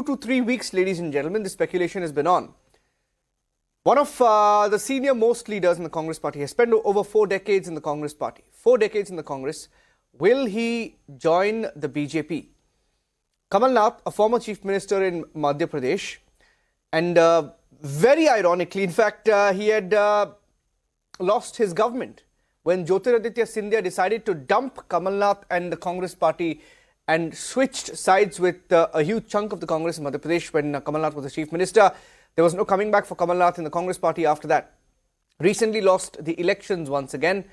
2 to 3 weeks, ladies and gentlemen, the speculation has been on. One of the senior most leaders in the Congress party has spent over 4 decades in the Congress party. 4 decades in the Congress. Will he join the BJP? Kamal Nath, a former chief minister in Madhya Pradesh, and very ironically, in fact, he had lost his government when Jyotiraditya Scindia decided to dump Kamal Nath and the Congress party and switched sides with a huge chunk of the Congress in Madhya Pradesh when Kamal Nath was the chief minister. There was no coming back for Kamal Nath in the Congress party after that. Recently lost the elections once again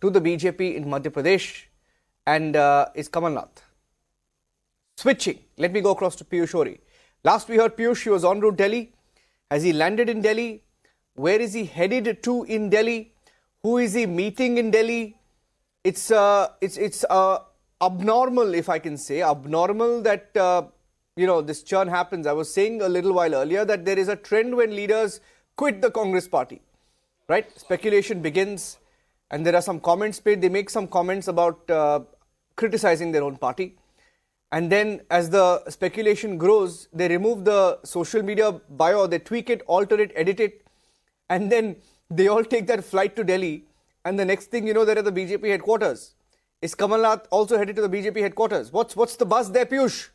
to the BJP in Madhya Pradesh, and is Kamal Nath switching. Let me go across to Piyush Ori. Last we heard Piyush, he was en route Delhi. Has he landed in Delhi? Where is he headed to in Delhi? Who is he meeting in Delhi? It's abnormal, if I can say, abnormal that this churn happens. I was saying a little while earlier that there is a trend when leaders quit the Congress party, right? Speculation begins, and there are some comments made. They make some comments about criticizing their own party. And then as the speculation grows, they remove the social media bio, they tweak it, alter it, edit it, and then they all take that flight to Delhi. And the next thing you know, they're at the BJP headquarters. Is Kamal Nath also headed to the BJP headquarters? What's the buzz there, Piyush?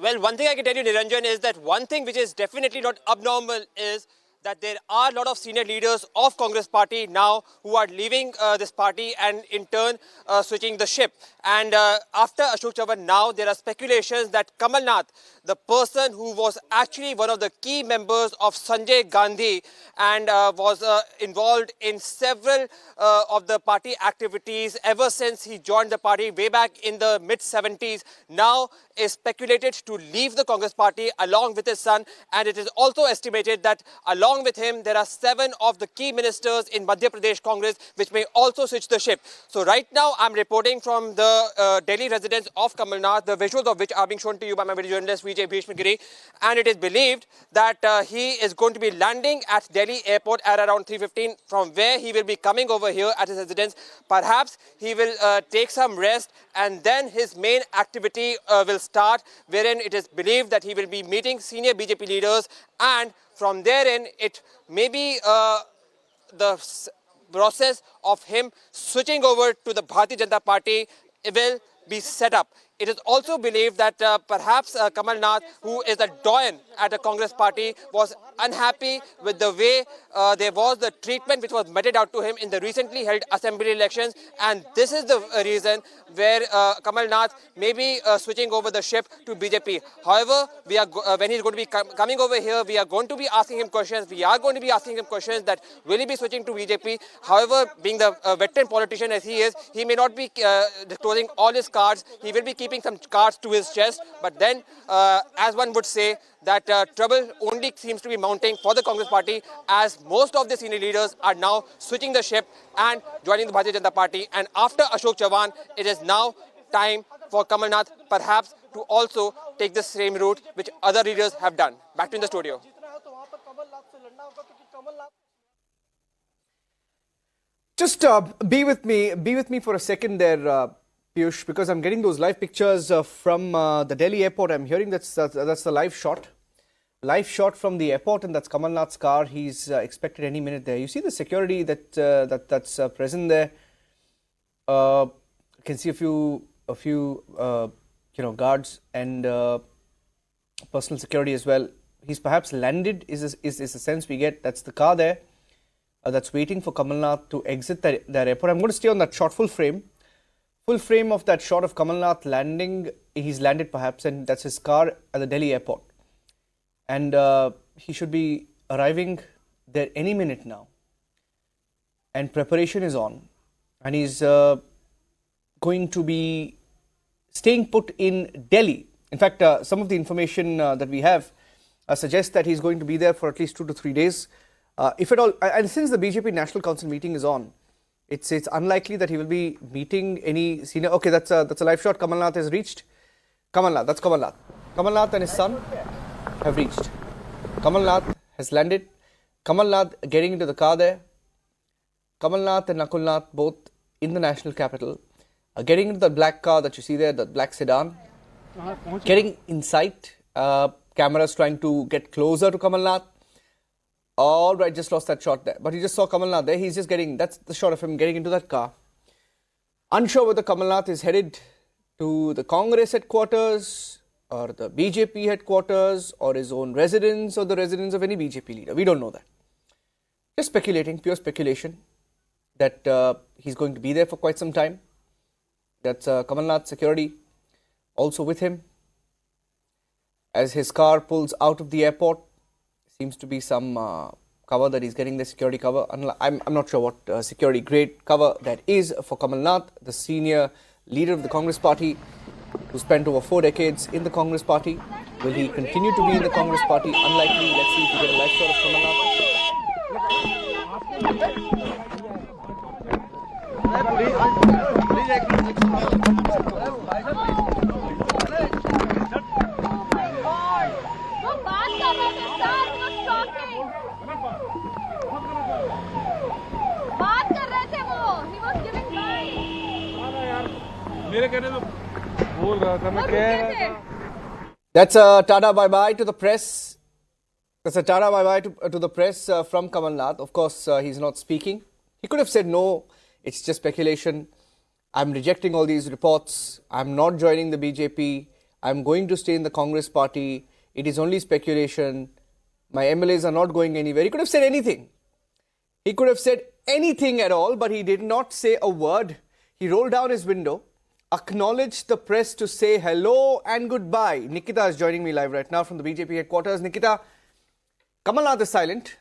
Well, one thing I can tell you, Niranjan, is that one thing which is definitely not abnormal is that there are a lot of senior leaders of Congress party now who are leaving this party and in turn switching the ship. And after Ashok Chavan, now there are speculations that Kamal Nath, the person who was actually one of the key members of Sanjay Gandhi and was involved in several of the party activities ever since he joined the party way back in the mid-70s, now is speculated to leave the Congress party along with his son. And it is also estimated that along with him, there are 7 of the key ministers in Madhya Pradesh Congress which may also switch the ship. So right now, I'm reporting from the Delhi residence of Kamal Nath, the visuals of which are being shown to you by my video journalist Vijay Bhishmagiri. And it is believed that he is going to be landing at Delhi airport at around 3:15, from where he will be coming over here at his residence. Perhaps he will take some rest, and then his main activity will start, wherein it is believed that he will be meeting senior BJP leaders, and from therein it may be the process of him switching over to the Bharatiya Janata Party will be set up. It is also believed that perhaps Kamal Nath, who is a doyen at the Congress party, was unhappy with the way there was the treatment which was meted out to him in the recently held assembly elections. And this is the reason where Kamal Nath may be switching over the ship to BJP. However, when he's going to be coming over here, we are going to be asking him questions. We are going to be asking him questions that will he be switching to BJP. However, being the veteran politician as he is, he may not be disclosing all his cards. He will be keeping some cards to his chest, but then as one would say that trouble only seems to be mounting for the Congress party, as most of the senior leaders are now switching the ship and joining the Bharatiya Janata Party. And after Ashok Chavan, it is now time for Kamal Nath perhaps to also take the same route which other leaders have done. Back to in the studio. Just be with me for a second there, Piyush, because I'm getting those live pictures from the Delhi airport. I'm hearing that's the live shot from the airport, and that's Kamal Nath's car. He's expected any minute there. You see the security that's present there. You can see a few guards and personal security as well. He's perhaps landed. Is the sense we get. That's the car there that's waiting for Kamal Nath to exit that airport. I'm going to stay on that shot full frame of that shot of Kamal Nath landing. He's landed perhaps, and that's his car at the Delhi airport. And he should be arriving there any minute now. And preparation is on. And he's going to be staying put in Delhi. In fact, some of the information that we have suggests that he's going to be there for at least 2 to 3 days. If at all, and since the BJP National Council meeting is on, it's unlikely that he will be meeting any senior. Okay, that's a live shot. Kamal Nath has reached. That's Kamal Nath. Kamal Nath and his son have reached. Kamal Nath has landed. Kamal Nath getting into the car there. Kamal Nath and Nakul Nath both in the national capital. getting into the black car that you see there, the black sedan, getting inside, cameras trying to get closer to Kamal Nath. All right, just lost that shot there. But you just saw Kamal Nath there. He's just getting, that's the shot of him getting into that car. Unsure whether Kamal Nath is headed to the Congress headquarters or the BJP headquarters or his own residence or the residence of any BJP leader. We don't know that. Just speculating, pure speculation that he's going to be there for quite some time. That's Kamal Nath's security also with him. As his car pulls out of the airport, seems to be some cover that he's getting, the security cover. I'm not sure what security grade cover that is for Kamal Nath, the senior leader of the Congress party, who spent over 4 decades in the Congress party. Will he continue to be in the Congress party? Unlikely. Let's see if we get a live shot of Kamal Nath. That's a Tata bye-bye to the press. That's a Tata bye-bye to the press from Kamal Nath. Of course, he's not speaking. He could have said, no, it's just speculation. I'm rejecting all these reports. I'm not joining the BJP. I'm going to stay in the Congress party. It is only speculation. My MLAs are not going anywhere. He could have said anything. He could have said anything at all, but he did not say a word. He rolled down his window, acknowledged the press to say hello and goodbye. Nikita is joining me live right now from the BJP headquarters. Nikita, Kamal Nath is silent.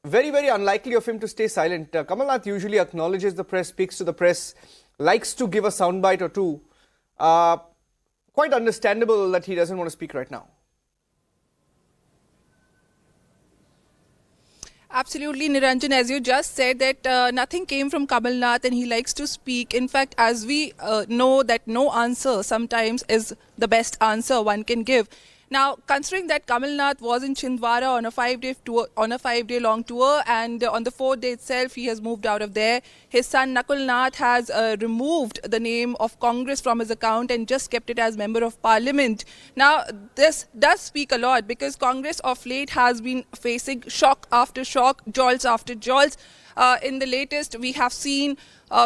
Very, very unlikely of him to stay silent. Kamal Nath usually acknowledges the press, speaks to the press, likes to give a soundbite or two. Quite understandable that he doesn't want to speak right now. Absolutely, Niranjan, as you just said that nothing came from Kamal Nath and he likes to speak. In fact, as we know that no answer sometimes is the best answer one can give. Now, considering that Kamal Nath was in Chhindwara on a 5-day tour, on a 5-day-long tour, and on the 4th day itself, he has moved out of there. His son Nakul Nath has removed the name of Congress from his account and just kept it as Member of Parliament. Now, this does speak a lot because Congress of late has been facing shock after shock, jolts after jolts. In the latest, we have seen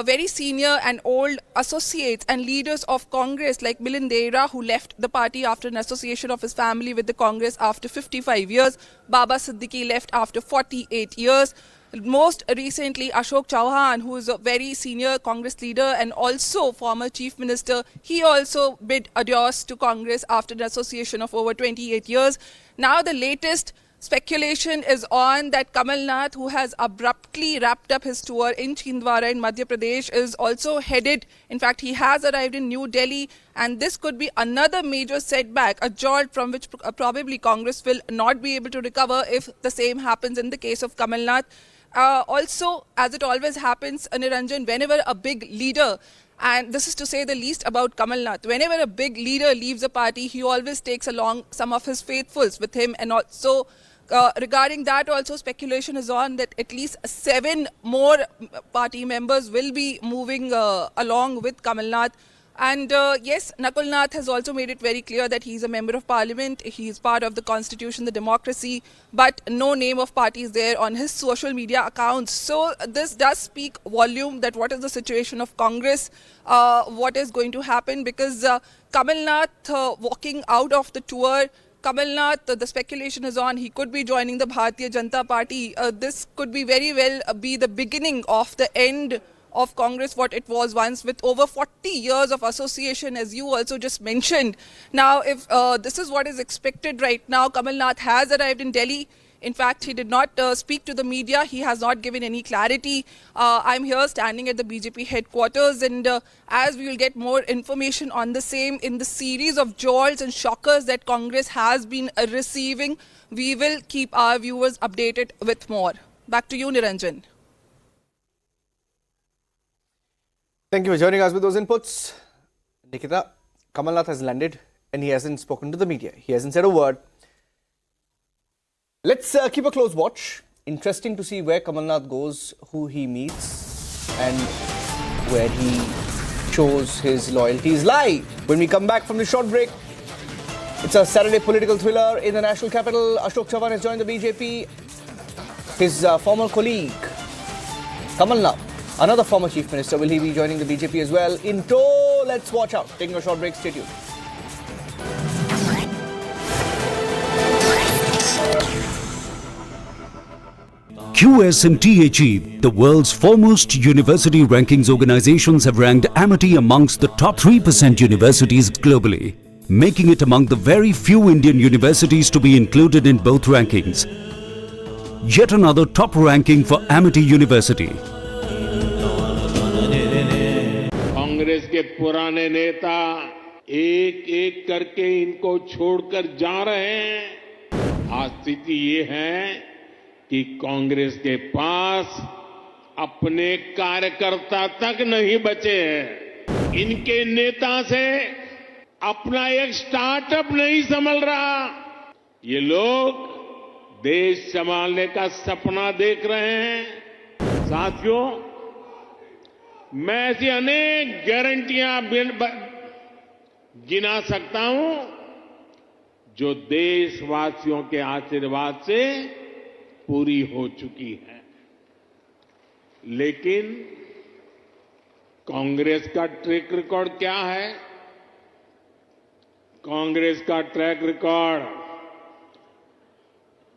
very senior and old associates and leaders of Congress like Milind Dera, who left the party after an association of his family with the Congress after 55 years. Baba Siddiqui left after 48 years. Most recently, Ashok Chauhan, who is a very senior Congress leader and also former Chief Minister, he also bid adios to Congress after an association of over 28 years. Now the latest speculation is on that Kamal Nath, who has abruptly wrapped up his tour in Chhindwara in Madhya Pradesh, is also headed. In fact, he has arrived in New Delhi, and this could be another major setback, a jolt from which probably Congress will not be able to recover if the same happens in the case of Kamal Nath. Also, as it always happens, Niranjan, whenever a big leader, and this is to say the least about Kamal Nath, whenever a big leader leaves a party, he always takes along some of his faithfuls with him. And also, regarding that also, speculation is on that at least 7 more party members will be moving along with Kamal Nath. And yes, Nakul Nath has also made it very clear that he is a member of parliament, he is part of the constitution, the democracy, but no name of party is there on his social media accounts. So this does speak volume that what is the situation of Congress, what is going to happen, because Kamal Nath walking out of the tour, Kamal Nath, the speculation is on, he could be joining the Bharatiya Janata Party. This could be very well be the beginning of the end of Congress, what it was once, with over 40 years of association, as you also just mentioned. Now, if this is what is expected right now, Kamal Nath has arrived in Delhi. In fact, he did not speak to the media. He has not given any clarity. I'm here standing at the BJP headquarters, and as we will get more information on the same in the series of jolts and shockers that Congress has been receiving, we will keep our viewers updated with more. Back to you, Niranjan. Thank you for joining us with those inputs. Nikita, Kamal Nath has landed and he hasn't spoken to the media. He hasn't said a word. Let's keep a close watch. Interesting to see where Kamal Nath goes, who he meets and where he shows his loyalties lie. When we come back from the short break, it's a Saturday political thriller in the national capital. Ashok Chavan has joined the BJP. His former colleague, Kamal Nath, another former chief minister, will he be joining the BJP as well? In tow, let's watch out. Taking a short break, stay tuned. QS and THE, the world's foremost university rankings organizations, have ranked Amity amongst the top 3% universities globally, making it among the very few Indian universities to be included in both rankings. Yet another top ranking for Amity University. Congress के पुराने नेता एक एक करके इनको छोड़कर जा रहे हैं। आज स्थिति ये है कि कांग्रेस के पास अपने कार्यकर्ता तक नहीं बचे हैं। इनके नेता से अपना एक स्टार्टअप नहीं संभल रहा। ये लोग देश संभालने का सपना देख रहे हैं। साथियों, मैं ऐसी अनेक गारंटियां गिना सकता हूं जो देशवासियों के आशीर्वाद से पूरी हो चुकी है। लेकिन कांग्रेस का ट्रैक रिकॉर्ड क्या है? कांग्रेस का ट्रैक रिकॉर्ड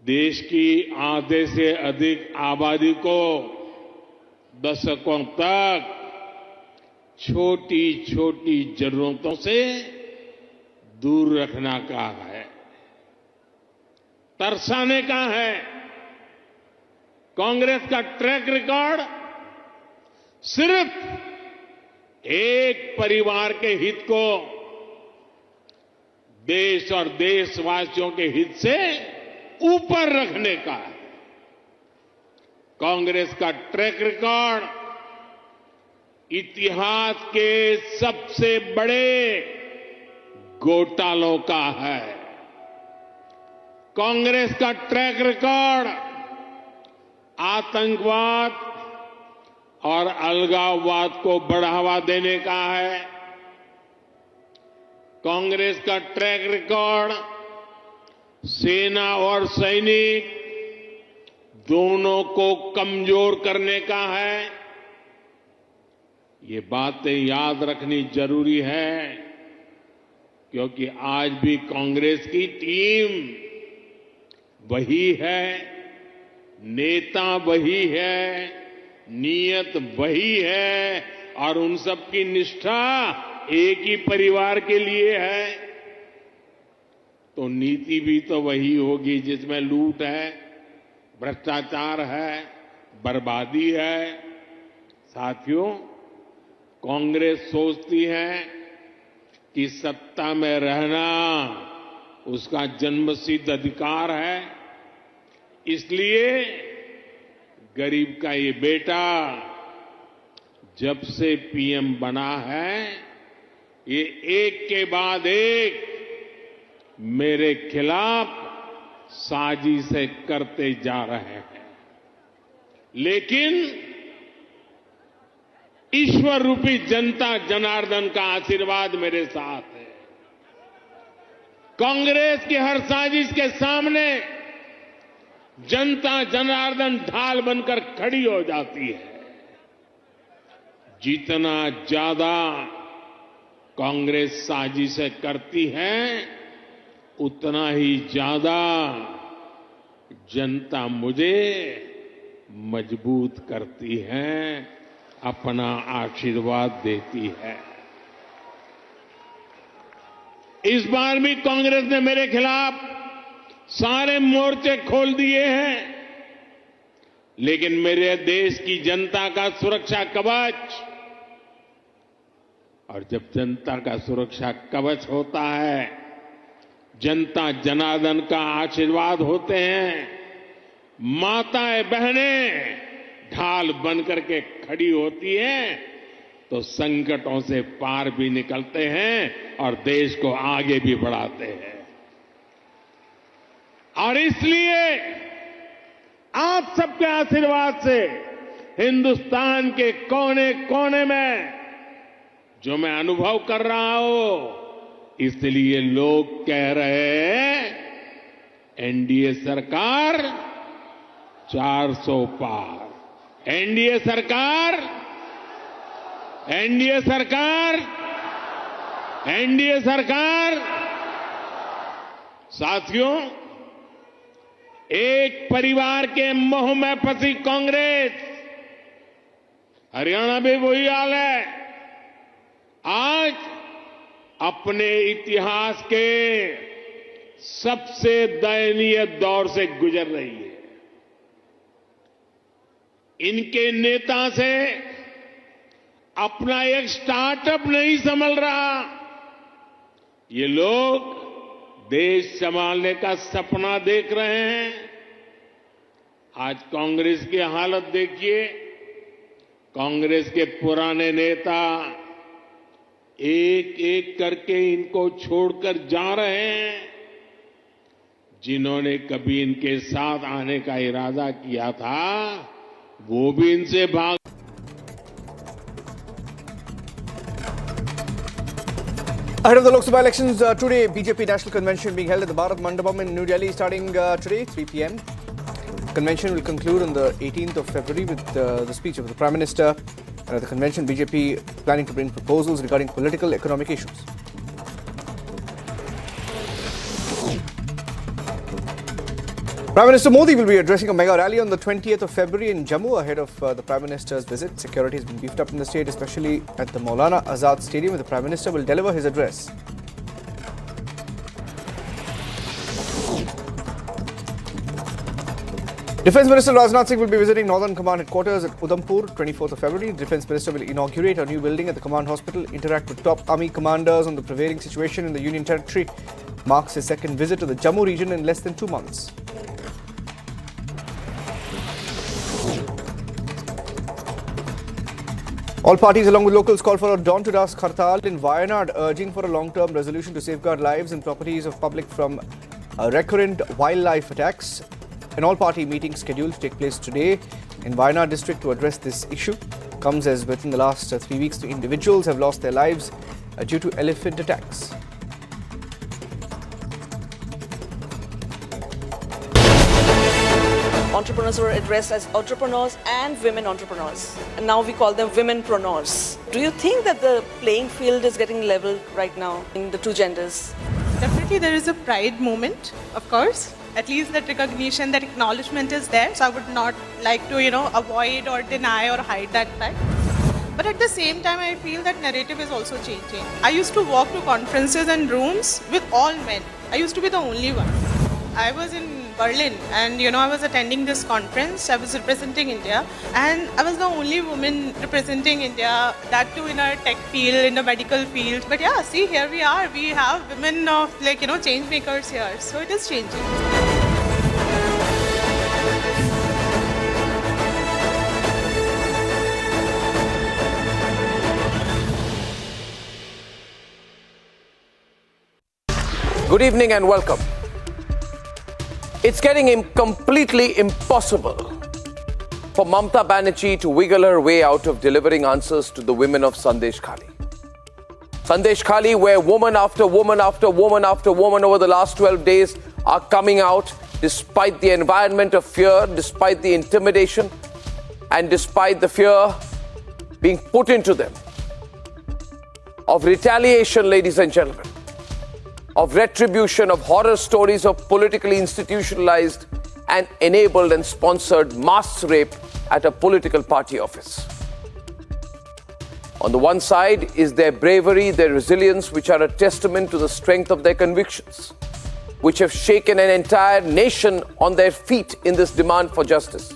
देश की आधे से अधिक आबादी को दशकों तक छोटी छोटी जरूरतों से दूर रखना का है, तरसाने का है। कांग्रेस का ट्रैक रिकॉर्ड सिर्फ एक परिवार के हित को देश और देशवासियों के हित से ऊपर रखने का है। कांग्रेस का ट्रैक रिकॉर्ड इतिहास के सबसे बड़े घोटालों का है। कांग्रेस का ट्रैक रिकॉर्ड आतंकवाद और अलगाववाद को बढ़ावा देने का है। कांग्रेस का ट्रैक रिकॉर्ड सेना और सैनिक दोनों को कमजोर करने का है। ये बातें याद रखनी जरूरी है, क्योंकि आज भी कांग्रेस की टीम वही है, नेता वही है, नीयत वही है और उन सब की निष्ठा एक ही परिवार के लिए है। तो नीति भी तो वही होगी जिसमें लूट है, भ्रष्टाचार है, बर्बादी है। साथियों, कांग्रेस सोचती है कि सत्ता में रहना उसका जन्मसिद्ध अधिकार है, इसलिए गरीब का ये बेटा जब से पीएम बना है, ये एक के बाद एक मेरे खिलाफ साजिशें करते जा रहे हैं। लेकिन ईश्वर रूपी जनता जनार्दन का आशीर्वाद मेरे साथ है। कांग्रेस की हर साजिश के सामने जनता जनार्दन ढाल बनकर खड़ी हो जाती है। जितना ज्यादा कांग्रेस साजिशें करती है, उतना ही ज्यादा जनता मुझे मजबूत करती है, अपना आशीर्वाद देती है। इस बार भी कांग्रेस ने मेरे खिलाफ सारे मोर्चे खोल दिए हैं, लेकिन मेरे देश की जनता का सुरक्षा कवच, और जब जनता का सुरक्षा कवच होता है, जनता जनार्दन का आशीर्वाद होते हैं, माताएं बहनें ढाल बनकर के खड़ी होती हैं, तो संकटों से पार भी निकलते हैं और देश को आगे भी बढ़ाते हैं। और इसलिए आप सबके आशीर्वाद से हिंदुस्तान के कोने कोने में जो मैं अनुभव कर रहा हूं, इसलिए लोग कह रहे हैं एनडीए सरकार 400 पार। एनडीए सरकार, एनडीए सरकार, एनडीए सरकार। साथियों, एक परिवार के मोह में फंसी कांग्रेस, हरियाणा में वही हाल है, आज अपने इतिहास के सबसे दयनीय दौर से गुजर रही है। इनके नेता से अपना एक स्टार्टअप नहीं संभल रहा। ये लोग देश संभालने का सपना देख रहे हैं। आज कांग्रेस की हालत देखिए। कांग्रेस के पुराने नेता एक एक करके इनको छोड़कर जा रहे हैं। जिन्होंने कभी इनके साथ आने का इरादा किया था, वो भी इनसे भाग। Ahead of the Lok Sabha elections today, BJP National Convention being held at the Bharat Mandapam in New Delhi starting today, 3 p.m. Convention will conclude on the 18th of February with the speech of the Prime Minister. And at the convention, BJP planning to bring proposals regarding political, economic issues. Prime Minister Modi will be addressing a mega rally on the 20th of February in Jammu ahead of the Prime Minister's visit. Security has been beefed up in the state, especially at the Maulana Azad Stadium, where the Prime Minister will deliver his address. Defence Minister Rajnath Singh will be visiting Northern Command headquarters at Udhampur 24th of February. The Defence Minister will inaugurate a new building at the Command Hospital, interact with top army commanders on the prevailing situation in the Union Territory. Marks his second visit to the Jammu region in less than 2 months. All parties along with locals call for a dawn to dusk hartal in Wayanad, urging for a long-term resolution to safeguard lives and properties of public from recurrent wildlife attacks. An all-party meeting scheduled to take place today in Wayanad district to address this issue. Comes as within the last 3 weeks, 2 individuals have lost their lives due to elephant attacks. Entrepreneurs were addressed as entrepreneurs and women entrepreneurs. And now we call them womenpreneurs. Do you think that the playing field is getting leveled right now in the two genders? Definitely there is a pride moment, of course. At least that recognition, that acknowledgement is there. So I would not like to, avoid or deny or hide that fact. But at the same time, I feel that narrative is also changing. I used to walk to conferences and rooms with all men. I used to be the only one. I was in Berlin and I was attending this conference. I was representing India and I was the only woman representing India, that too in our tech field, in the medical field. But yeah, see, here we are. We have women of change makers here. So it is changing. Good evening and welcome. It's getting completely impossible for Mamata Banerjee to wiggle her way out of delivering answers to the women of Sandesh Khali. Sandesh Khali, where woman after woman after woman after woman over the last 12 days are coming out despite the environment of fear, despite the intimidation, and despite the fear being put into them of retaliation, ladies and gentlemen, of retribution, of horror stories of politically institutionalized and enabled and sponsored mass rape at a political party office. On the one side is their bravery, their resilience, which are a testament to the strength of their convictions, which have shaken an entire nation on their feet in this demand for justice.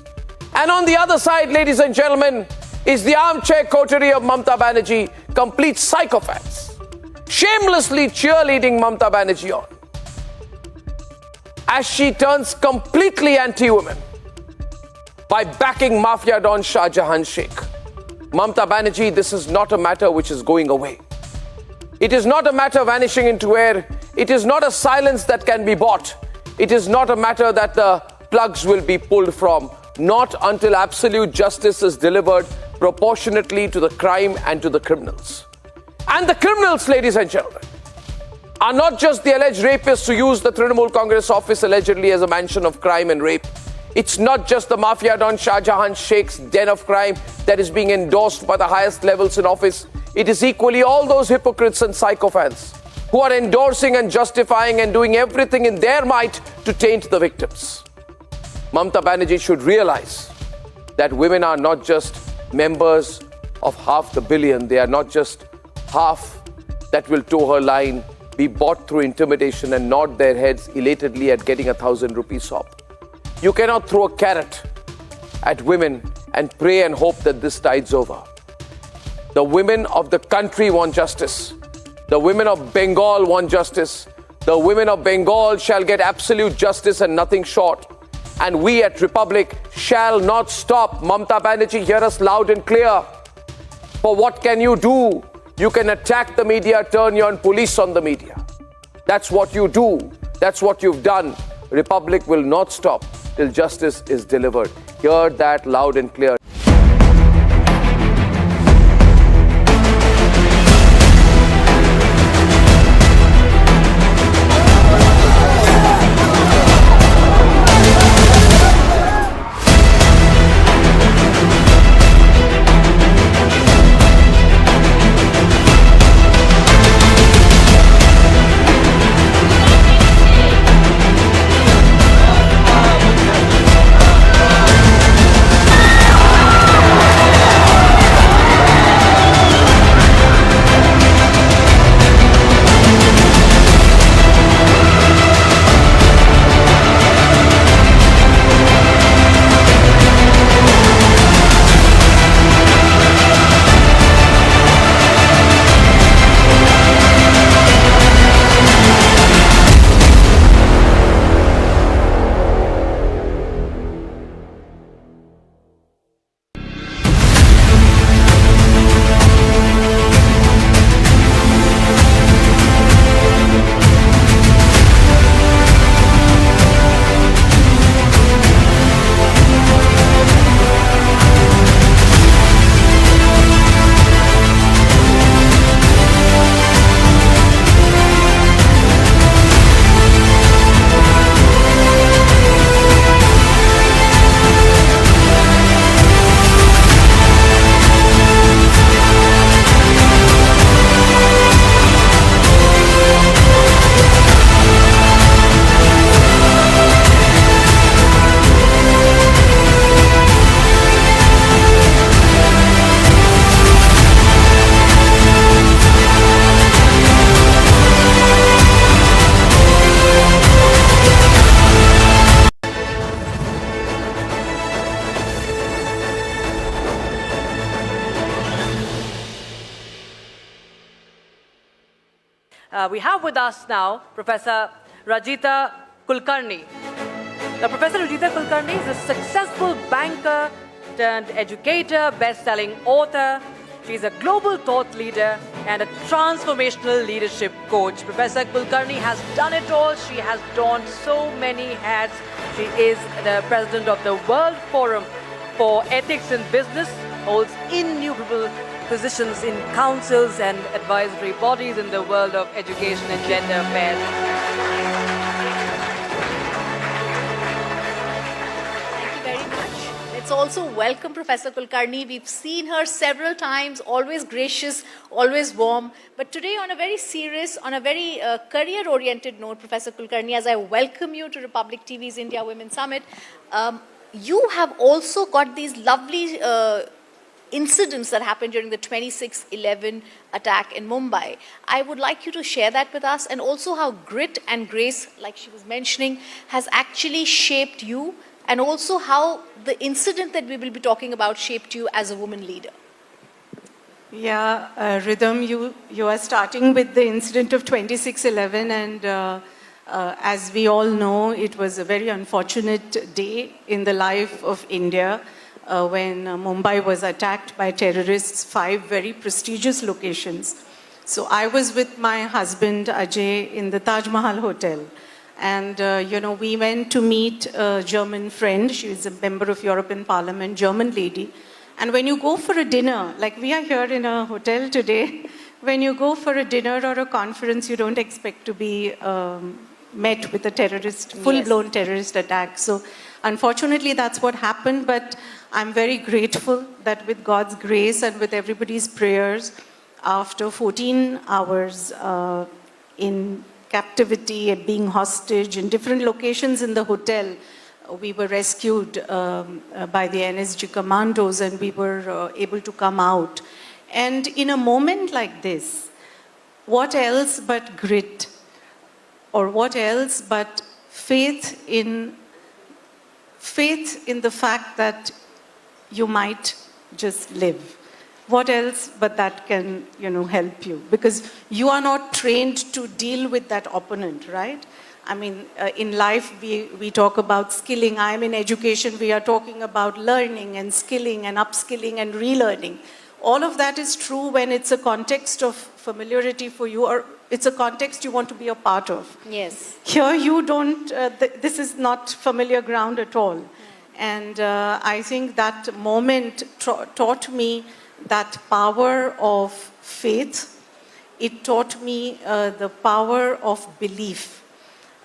And on the other side, ladies and gentlemen, is the armchair coterie of Mamata Banerjee, complete psychopaths, shamelessly cheerleading Mamata Banerjee on as she turns completely anti-women by backing Mafia Don Shah Jahan Sheikh. Mamata Banerjee, this is not a matter which is going away. It is not a matter vanishing into air. It is not a silence that can be bought. It is not a matter that the plugs will be pulled from, not until absolute justice is delivered proportionately to the crime and to the criminals. And the criminals, ladies and gentlemen, are not just the alleged rapists who use the Trinamool Congress office allegedly as a mansion of crime and rape. It's not just the mafia don Shah Jahan Sheikh's den of crime that is being endorsed by the highest levels in office. It is equally all those hypocrites and psychopaths who are endorsing and justifying and doing everything in their might to taint the victims. Mamata Banerjee should realize that women are not just members of half the billion. They are not just half that will toe her line, be bought through intimidation and nod their heads elatedly at getting 1,000 rupees sop. You cannot throw a carrot at women and pray and hope that this tides over. The women of the country want justice. The women of Bengal want justice. The women of Bengal shall get absolute justice and nothing short. And we at Republic shall not stop. Mamata Banerjee, hear us loud and clear. For what can you do? You can attack the media, turn your police on the media. That's what you do. That's what you've done. Republic will not stop till justice is delivered. Hear that loud and clear. We have with us now Professor Rajita Kulkarni. Now, Professor Rajita Kulkarni is a successful banker turned educator, best-selling author. She's a global thought leader and a transformational leadership coach. Professor Kulkarni has done it all. She has donned so many hats. She is the president of the World Forum for Ethics in Business, holds innumerable positions in councils and advisory bodies in the world of education and gender affairs. Thank you very much. Let's also welcome Professor Kulkarni. We've seen her several times, always gracious, always warm. But today on a very serious, on a very career-oriented note, Professor Kulkarni, as I welcome you to Republic TV's India Women Summit, you have also got these lovely incidents that happened during the 26/11 attack in Mumbai. I would like you to share that with us, and also how grit and grace, like she was mentioning, has actually shaped you, and also how the incident that we will be talking about shaped you as a woman leader. Yeah, Rhythm, you are starting with the incident of 26/11, and as we all know, it was a very unfortunate day in the life of India. When Mumbai was attacked by terrorists, 5 very prestigious locations. So I was with my husband Ajay in the Taj Mahal Hotel, and we went to meet a German friend. She is a member of European Parliament, German lady. And when you go for a dinner, like we are here in a hotel today, when you go for a dinner or a conference, you don't expect to be met with a terrorist, full-blown terrorist attack. So unfortunately, that's what happened, but I'm very grateful that with God's grace and with everybody's prayers, after 14 hours in captivity and being hostage in different locations in the hotel, we were rescued by the NSG commandos and we were able to come out. And in a moment like this, what else but grit, or what else but faith in the fact that you might just live? What else but that can, help you? Because you are not trained to deal with that opponent, right? I mean, in life, we talk about skilling. I'm in education, we are talking about learning and skilling and upskilling and relearning. All of that is true when it's a context of familiarity for you, or it's a context you want to be a part of. Yes. Here you don't, this is not familiar ground at all. And I think that moment taught me that power of faith. It taught me the power of belief.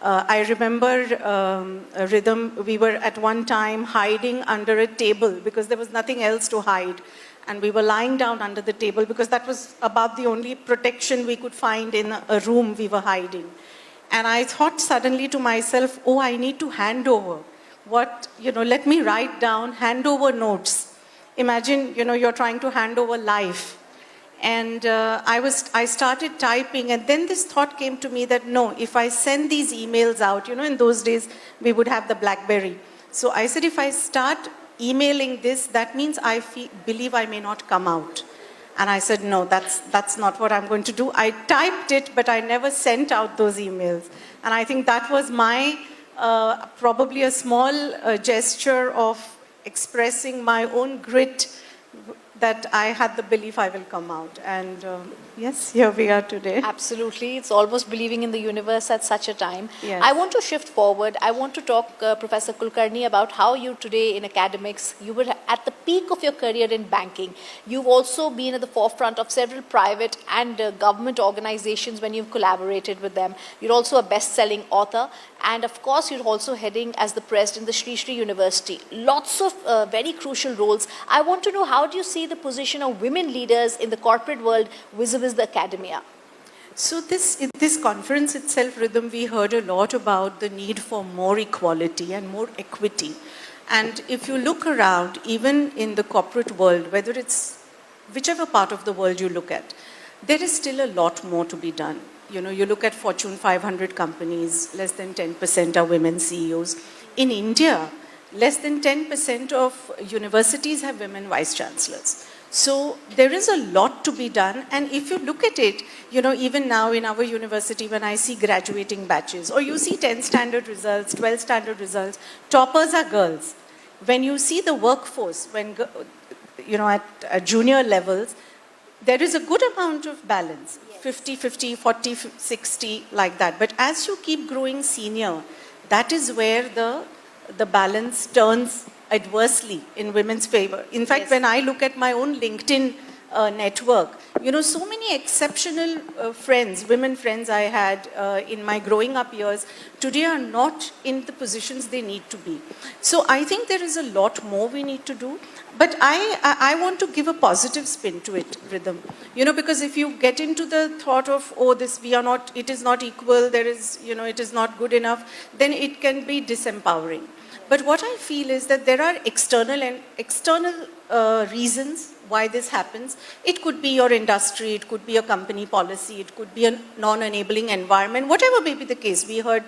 I remember Rhythm, we were at one time hiding under a table because there was nothing else to hide. And we were lying down under the table because that was about the only protection we could find in a room we were hiding. And I thought suddenly to myself, oh, I need to hand over. Let me write down, hand over notes. Imagine, you're trying to hand over life. And I started typing, and then this thought came to me that no, if I send these emails out, in those days we would have the BlackBerry. So I said, if I start emailing this, that means I believe I may not come out. And I said, no, that's not what I'm going to do. I typed it, but I never sent out those emails. And I think that was my, probably a small gesture of expressing my own grit, that I had the belief I will come out. And yes, here we are today. Absolutely. It's almost believing in the universe at such a time. Yes. I want to shift forward. I want to talk, Professor Kulkarni, about how you today in academics, you were at the peak of your career in banking. You've also been at the forefront of several private and government organizations when you've collaborated with them. You're also a best-selling author. And of course, you're also heading as the president of the Sri Sri University. Lots of very crucial roles. I want to know, how do you see the position of women leaders in the corporate world vis-a-vis the academia? So this conference itself, Rhythm, we heard a lot about the need for more equality and more equity. And if you look around, even in the corporate world, whether it's whichever part of the world you look at, there is still a lot more to be done. You look at Fortune 500 companies, less than 10% are women CEOs. In India, less than 10% of universities have women vice chancellors. So there is a lot to be done. And if you look at it, even now in our university, when I see graduating batches, or you see 10 standard results, 12 standard results, toppers are girls. When you see the workforce, at junior levels, there is a good amount of balance. 50-50, 40-60, like that. But as you keep growing senior, that is where the balance turns adversely in women's favor. In fact, when I look at my own LinkedIn network, so many exceptional friends, women friends I had in my growing up years, today are not in the positions they need to be. So I think there is a lot more we need to do. But I want to give a positive spin to it, Rhythm. Because if you get into the thought of, it is not equal, it is not good enough, then it can be disempowering. But what I feel is that there are external reasons why this happens. It could be your industry, it could be a company policy, it could be a non-enabling environment, whatever may be the case. We heard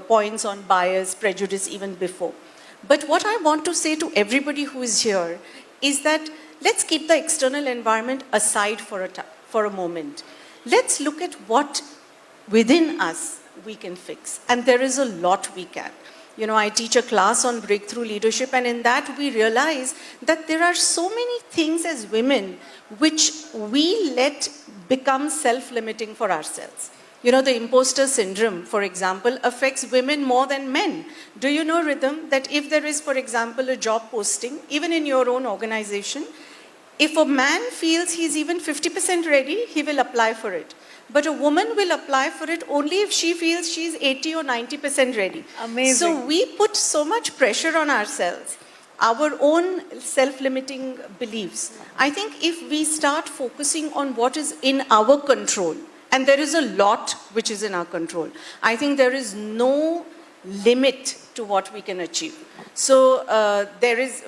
points on bias, prejudice even before. But what I want to say to everybody who is here is that let's keep the external environment aside for a moment. Let's look at what within us we can fix. And there is a lot we can. I teach a class on breakthrough leadership, and in that we realize that there are so many things as women which we let become self-limiting for ourselves. The imposter syndrome, for example, affects women more than men. Do you know, Rhythm, that if there is, for example, a job posting, even in your own organization, If a man feels he's even 50% ready, he will apply for it. But a woman will apply for it only if she feels she's 80 or 90% ready. Amazing. So we put so much pressure on ourselves, our own self-limiting beliefs. I think if we start focusing on what is in our control, and there is a lot which is in our control, I think there is no limit to what we can achieve. So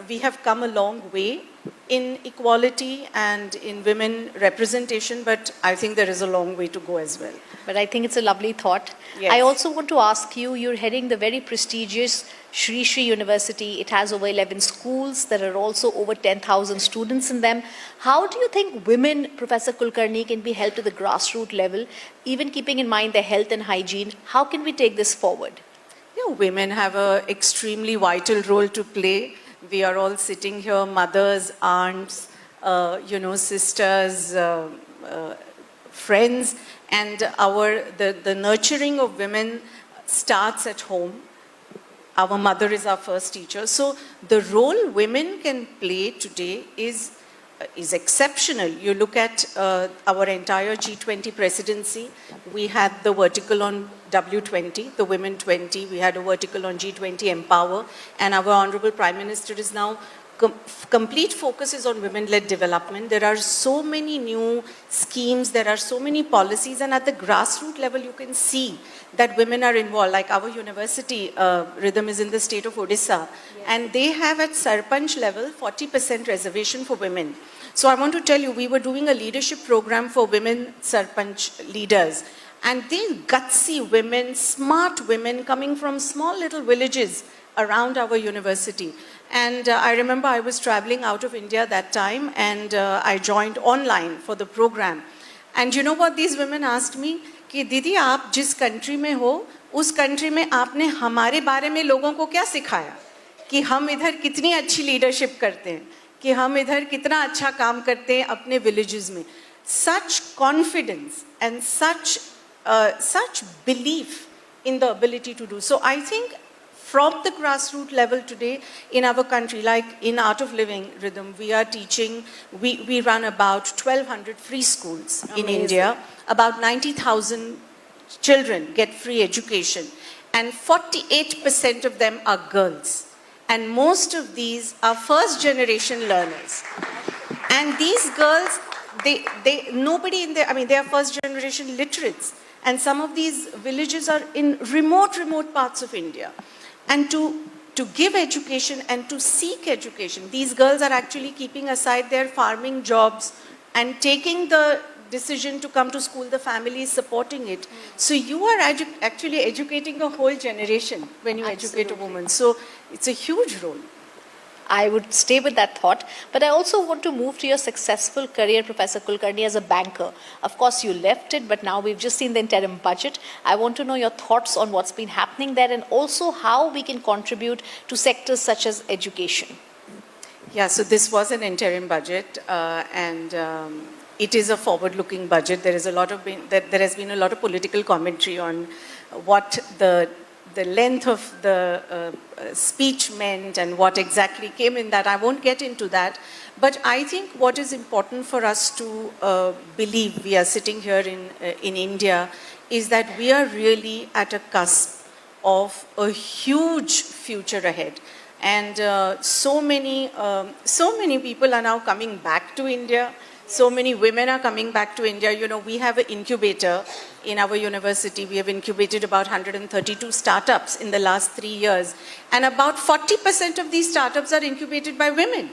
we have come a long way in equality and in women representation, but I think there is a long way to go as well. But I think it's a lovely thought. Yes. I also want to ask you, you're heading the very prestigious Shri Shri University. It has over 11 schools. There are also over 10,000 students in them. How do you think women, Professor Kulkarni, can be helped at the grassroots level, even keeping in mind their health and hygiene? How can we take this forward? You know, women have an extremely vital role to play. We are all sitting here, mothers, aunts, sisters, friends, and the nurturing of women starts at home. Our mother is our first teacher. So the role women can play today is exceptional. You look at our entire G20 presidency. We had the vertical on W20, the Women 20. We had a vertical on G20 Empower. And our Honorable Prime Minister is now complete focus is on women-led development. There are so many new schemes, there are so many policies, and at the grassroots level you can see that women are involved. Like our university, Rhythm is in the state of Odisha, and they have at Sarpanch level 40% reservation for women. So I want to tell you, we were doing a leadership program for women Sarpanch leaders, and these gutsy women, smart women coming from small little villages around our university. And I remember I was traveling out of India that time, and I joined online for the program. And you know what these women asked me? कि दीदी आप जिस country में हो, उस country में आपने हमारे बारे में लोगों को क्या सिखाया? कि हम इधर कितनी अच्छी leadership करते हैं, कि हम इधर कितना अच्छा काम करते हैं अपने villages में. Such confidence and such belief in the ability to do. So I think from the grassroots level today in our country, like in Art of Living Rhythm, we are teaching, we run about 1,200 free schools in India. About 90,000 children get free education, and 48% of them are girls. And most of these are first generation learners. And these girls, nobody in there, I mean, they are first generation literates. And some of these villages are in remote parts of India. And to give education and to seek education, these girls are actually keeping aside their farming jobs and taking the decision to come to school. The family is supporting it. So you are actually educating a whole generation when you educate a woman. So it's a huge role. I would stay with that thought, but I also want to move to your successful career, Professor Kulkarni, as a banker. Of course, you left it, but now we've just seen the interim budget. I want to know your thoughts on what's been happening there, and also how we can contribute to sectors such as education. Yeah, so this was an interim budget, and it is a forward-looking budget. There has been a lot of political commentary on what the length of the speech meant and what exactly came in that. I won't get into that. But I think what is important for us to believe, we are sitting here in India, is that we are really at a cusp of a huge future ahead. And so many people are now coming back to India. So many women are coming back to India. You know, we have an incubator in our university. We have incubated about 132 startups in the last 3 years. And about 40% of these startups are incubated by women.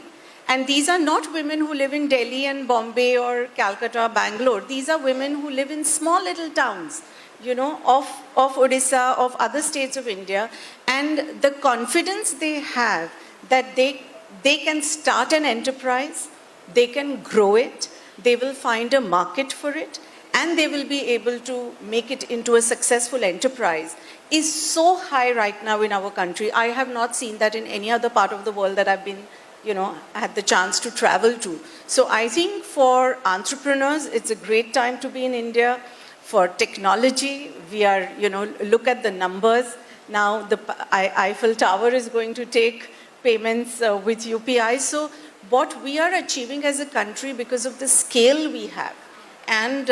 And these are not women who live in Delhi and Bombay or Calcutta, Bangalore. These are women who live in small little towns, you know, of Odisha, of other states of India. And the confidence they have that they can start an enterprise, they can grow it, they will find a market for it, and they will be able to make it into a successful enterprise is so high right now in our country. I have not seen that in any other part of the world that I've been, you know, had the chance to travel to. So I think for entrepreneurs, it's a great time to be in India. For technology, we are, you know, look at the numbers. Now the Eiffel Tower is going to take payments with UPI. So what we are achieving as a country because of the scale we have and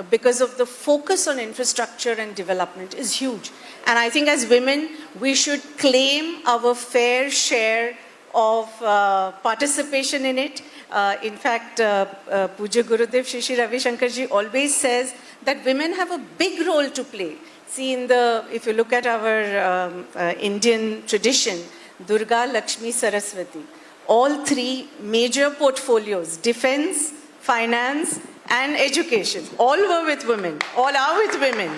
because of the focus on infrastructure and development is huge. And I think as women, we should claim our fair share of participation in it. In fact, Puja Gurudev Shri Ravi Shankarji always says that women have a big role to play. See, if you look at our Indian tradition, Durga, Lakshmi, Saraswati, all three major portfolios, defense, finance, and education, all were with women, all are with women.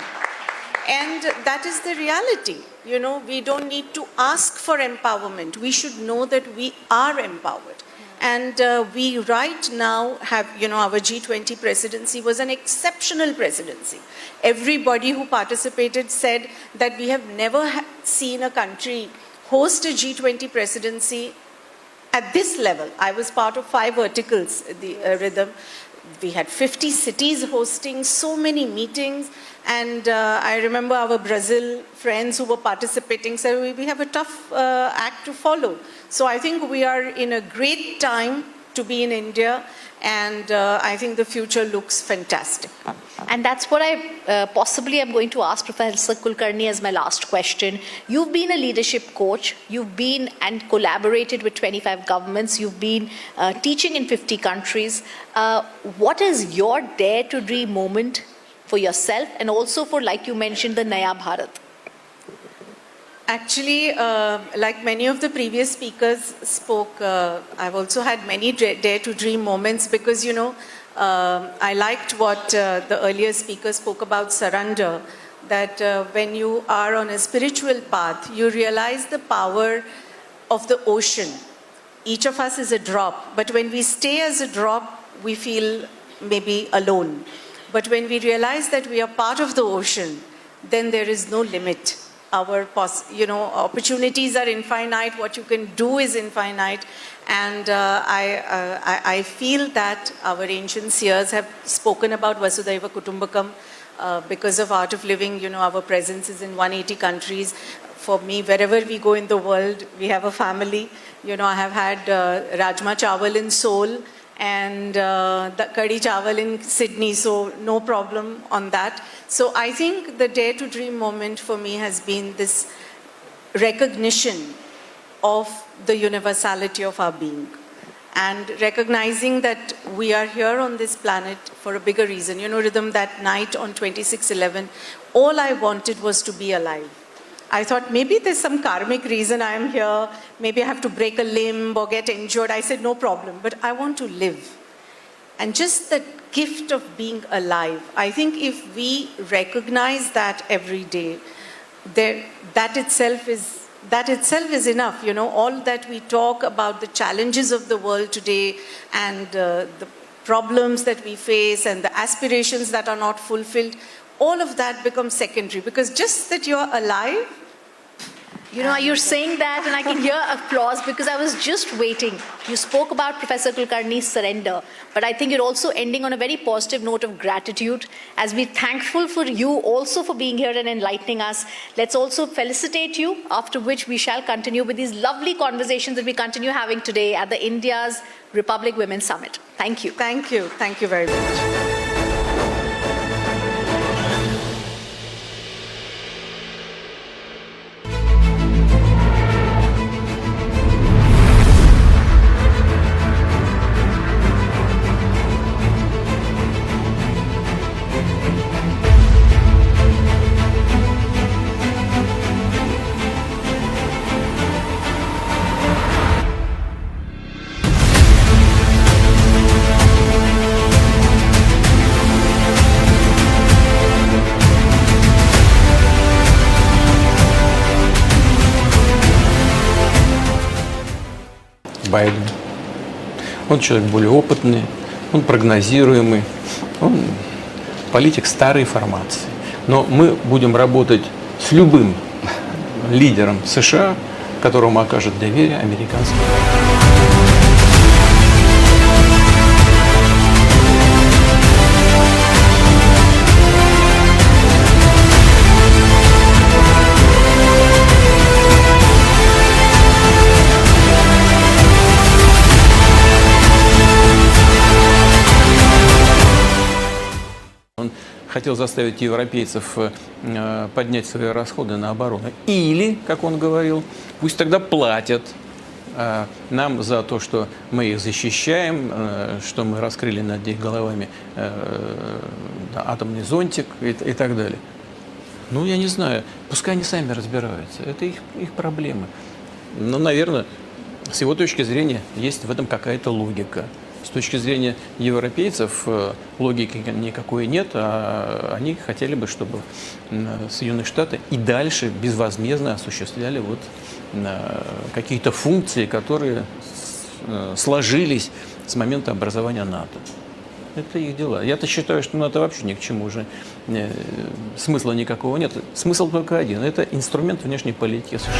And that is the reality. You know, we don't need to ask for empowerment. We should know that we are empowered. And we right now have, you know, our G20 presidency was an exceptional presidency. Everybody who participated said that we have never seen a country host a G20 presidency at this level. I was part of 5 verticals, the rhythm. We had 50 cities hosting so many meetings. And I remember our Brazil friends who were participating said, we have a tough act to follow. So I think we are in a great time to be in India, and I think the future looks fantastic. And that's what I possibly am going to ask Professor Kulkarni as my last question. You've been a leadership coach. You've been and collaborated with 25 governments. You've been teaching in 50 countries. What is your dare to dream moment for yourself and also for, like you mentioned, the Naya Bharat? Actually, like many of the previous speakers spoke, I've also had many dare to dream moments because, you know, I liked what the earlier speaker spoke about surrender, that when you are on a spiritual path, you realize the power of the ocean. Each of us is a drop, but when we stay as a drop, we feel maybe alone. But when we realize that we are part of the ocean, then there is no limit. Our opportunities are infinite, what you can do is infinite, and I feel that our ancient seers have spoken about Vasudhaiva Kutumbakam because of Art of Living. You know, our presence is in 180 countries. For me, wherever we go in the world, we have a family. You know, I have had Rajma Chawal in Seoul and the Kadi Chawal in Sydney, so no problem on that. So I think the dare to dream moment for me has been this recognition of the universality of our being and recognizing that we are here on this planet for a bigger reason. You know, Rhythm, that night on 26/11, all I wanted was to be alive. I thought maybe there's some karmic reason I am here. Maybe I have to break a limb or get injured. I said, no problem, but I want to live. And just the gift of being alive, I think if we recognize that every day, that itself is enough. You know, all that we talk about the challenges of the world today and the problems that we face and the aspirations that are not fulfilled, all of that becomes secondary because just that you're alive. You know, you're saying that and I can hear applause because I was just waiting. You spoke about Professor Kulkarni's surrender, but I think you're also ending on a very positive note of gratitude. As we're thankful for you also for being here and enlightening us, let's also felicitate you, after which we shall continue with these lovely conversations that we continue having today at the India's Republic Women's Summit. Thank you. Thank you. Thank you very much. Байден. Он человек более опытный, он прогнозируемый, он политик старой формации. Но мы будем работать с любым лидером США, которому окажет доверие американский. хотел заставить европейцев поднять свои расходы на оборону. Или, как он говорил, пусть тогда платят нам за то, что мы их защищаем, что мы раскрыли над их головами атомный зонтик и так далее. Ну, я не знаю, пускай они сами разбираются, это их проблемы. Но, наверное, с его точки зрения есть в этом какая-то логика. С точки зрения европейцев логики никакой нет, а они хотели бы, чтобы Соединенные Штаты и дальше безвозмездно осуществляли вот какие-то функции, которые сложились с момента образования НАТО. Это их дела. Я-то считаю, что НАТО вообще ни к чему уже смысла никакого нет. Смысл только один. Это инструмент внешней политики США.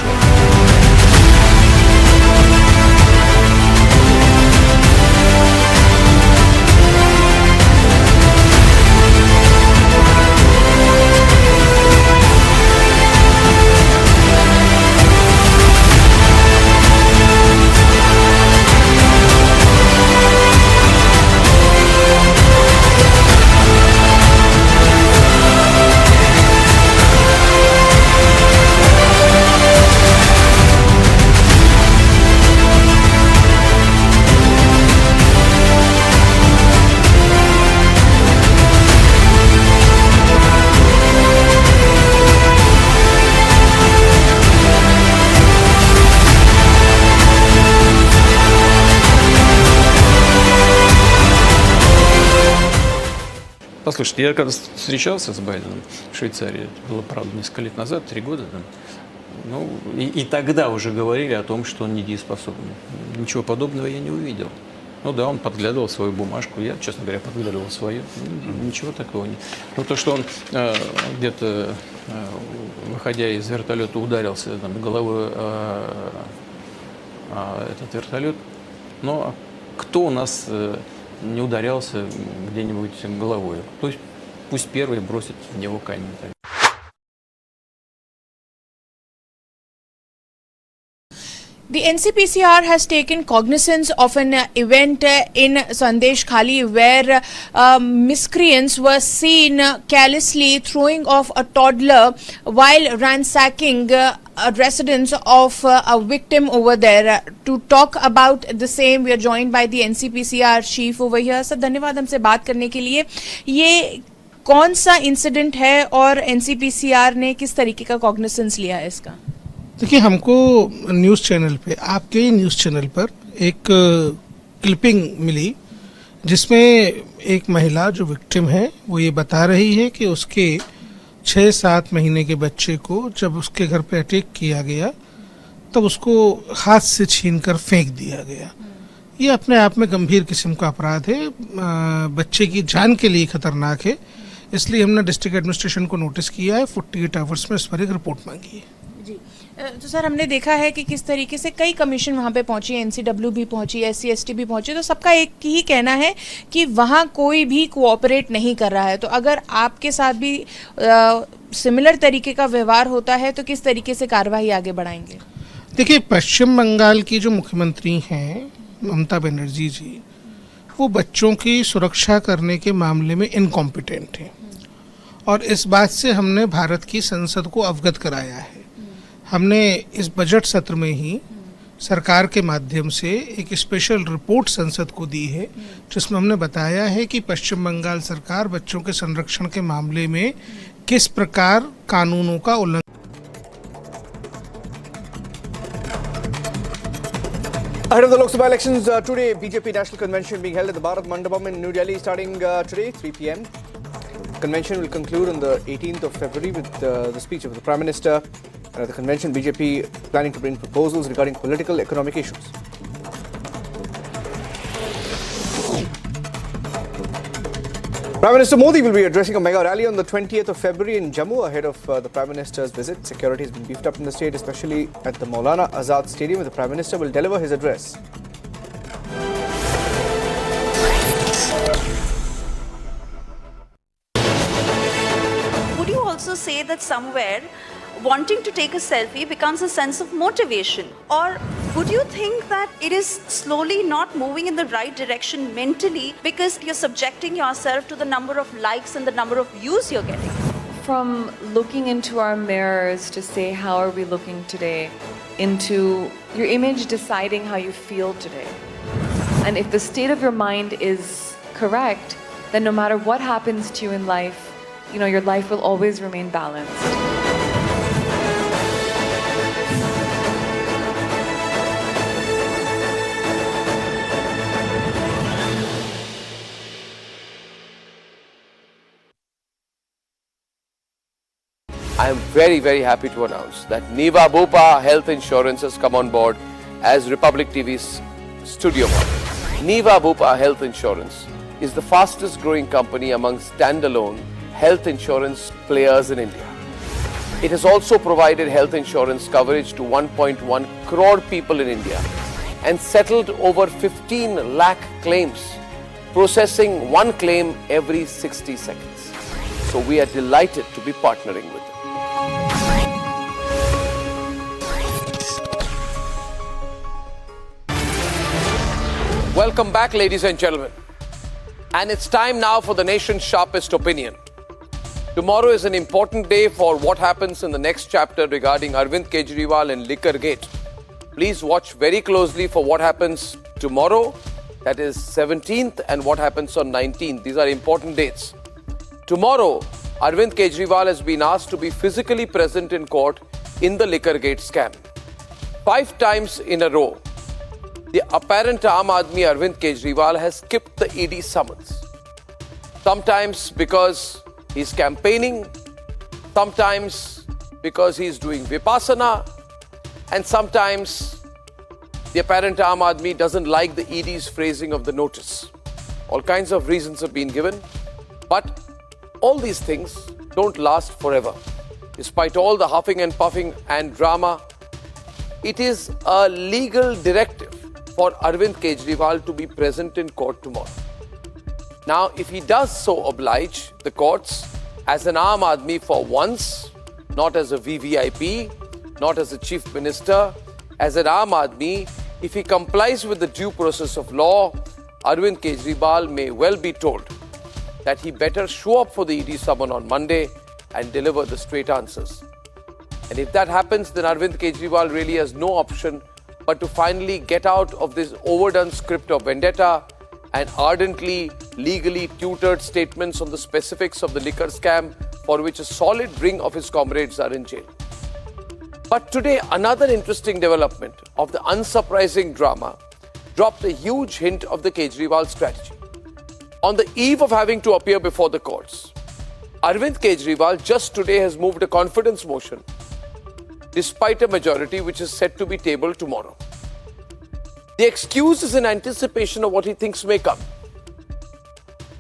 Послушайте, я когда встречался с Байденом в Швейцарии, это было, правда, несколько лет назад, 3 года, да, ну, и тогда уже говорили о том, что он недееспособный. Ничего подобного я не увидел. Ну да, он подглядывал свою бумажку, я, честно говоря, подглядывал свою, ничего такого нет. Но то, что он где-то, выходя из вертолета, ударился там, головой этот вертолет, но кто у нас не ударялся где-нибудь головой? Пусть первый бросит в него камень. The NCPCR has taken cognizance of an event in Sandesh Khali where miscreants were seen carelessly throwing off a toddler while ransacking a residence of a victim over there. To talk about the same, we are joined by the NCPCR chief over here. Sir, धन्यवाद हमसे बात करने के लिए. ये कौन सा incident है और NCPCR ने किस तरीके का कॉग्निसेंस लिया है इसका? देखिए, हमको न्यूज़ चैनल पे, आपके ही न्यूज़ चैनल पर एक क्लिपिंग मिली जिसमें एक महिला जो विक्टिम है वो ये बता रही है कि उसके 6-7 महीने के बच्चे को जब उसके घर पे अटैक किया गया तब उसको हाथ से छीनकर फेंक दिया गया. ये अपने आप में गंभीर किस्म का अपराध है, बच्चे की जान के लिए खतरनाक है. इसलिए हमने डिस्ट्रिक्ट एडमिनिस्ट्रेशन को नोटिस किया है, 48 आवर्स में इस पर एक रिपोर्ट मांगी है. जी, तो सर हमने देखा है कि किस तरीके से कई कमीशन वहाँ पे पहुंची, NCW भी पहुंची, SC/ST भी पहुंची, तो सबका एक ही कहना है कि वहाँ कोई भी कोऑपरेट नहीं कर रहा है. तो अगर आपके साथ भी सिमिलर तरीके का व्यवहार होता है तो किस तरीके से कार्रवाई आगे बढ़ाएंगे? देखिए, पश्चिम बंगाल की जो मुख्यमंत्री हैं ममता बनर्जी जी, वो बच्चों की सुरक्षा करने के मामले में इनकॉम्पिटेंट हैं और इस बात से हमने भारत की संसद को अवगत कराया है. हमने इस बजट सत्र में ही सरकार के माध्यम से एक स्पेशल रिपोर्ट संसद को दी है जिसमें हमने बताया है कि पश्चिम बंगाल सरकार बच्चों के संरक्षण के मामले में किस प्रकार कानूनों का उल्लंघन. Ahead of the Lok Sabha elections, today BJP National Convention being held at the Bharat Mandapam in New Delhi starting today, 3 p.m. Convention will conclude on the 18th of February with the speech of the Prime Minister. At the convention, BJP planning to bring proposals regarding political, economic issues. Prime Minister Modi will be addressing a mega rally on the 20th of February in Jammu ahead of the Prime Minister's visit. Security has been beefed up in the state, especially at the Maulana Azad Stadium, where the Prime Minister will deliver his address. Would you also say that somewhere wanting to take a selfie becomes a sense of motivation? Or would you think that it is slowly not moving in the right direction mentally because you're subjecting yourself to the number of likes and the number of views you're getting? From looking into our mirrors to say how are we looking today, into your image deciding how you feel today. And if the state of your mind is correct, then no matter what happens to you in life, your life will always remain balanced. I am very, very happy to announce that Niva Bupa Health Insurance has come on board as Republic TV's studio partner. Niva Bupa Health Insurance is the fastest growing company among standalone health insurance players in India. It has also provided health insurance coverage to 1.1 crore people in India and settled over 15 lakh claims, processing one claim every 60 seconds. So we are delighted to be partnering with them. Welcome back, ladies and gentlemen. And it's time now for the nation's sharpest opinion. Tomorrow is an important day for what happens in the next chapter regarding Arvind Kejriwal and Liquor Gate. Please watch very closely for what happens tomorrow, that is 17th, and what happens on 19th. These are important dates. Tomorrow, Arvind Kejriwal has been asked to be physically present in court in the Liquor Gate scam. 5 times in a row, the apparent Aam Aadmi Arvind Kejriwal has skipped the ED summons. Sometimes because he's campaigning, sometimes because he's doing Vipassana, and sometimes the apparent Aam Aadmi doesn't like the ED's phrasing of the notice. All kinds of reasons have been given, but all these things don't last forever. Despite all the huffing and puffing and drama, it is a legal directive for Arvind Kejriwal to be present in court tomorrow. Now, if he does so oblige the courts as an Aam Aadmi for once, not as a VVIP, not as a chief minister, as an Aam Aadmi, if he complies with the due process of law, Arvind Kejriwal may well be told that he better show up for the ED summon on Monday and deliver the straight answers. And if that happens, then Arvind Kejriwal really has no option but to finally get out of this overdone script of vendetta and ardently, legally tutored statements on the specifics of the liquor scam for which a solid ring of his comrades are in jail. But today, another interesting development of the unsurprising drama dropped a huge hint of the Kejriwal strategy. On the eve of having to appear before the courts, Arvind Kejriwal just today has moved a confidence motion despite a majority which is set to be tabled tomorrow. The excuse is in anticipation of what he thinks may come.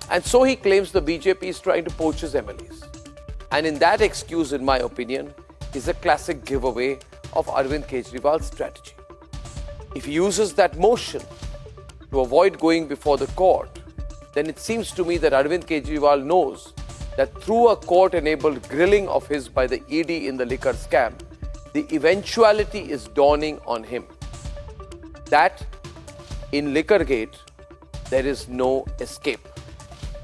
And so he claims the BJP is trying to poach his MLAs. And in that excuse, in my opinion, is a classic giveaway of Arvind Kejriwal's strategy. If he uses that motion to avoid going before the court, then it seems to me that Arvind Kejriwal knows that through a court-enabled grilling of his by the ED in the liquor scam, the eventuality is dawning on him that in Liquorgate, there is no escape.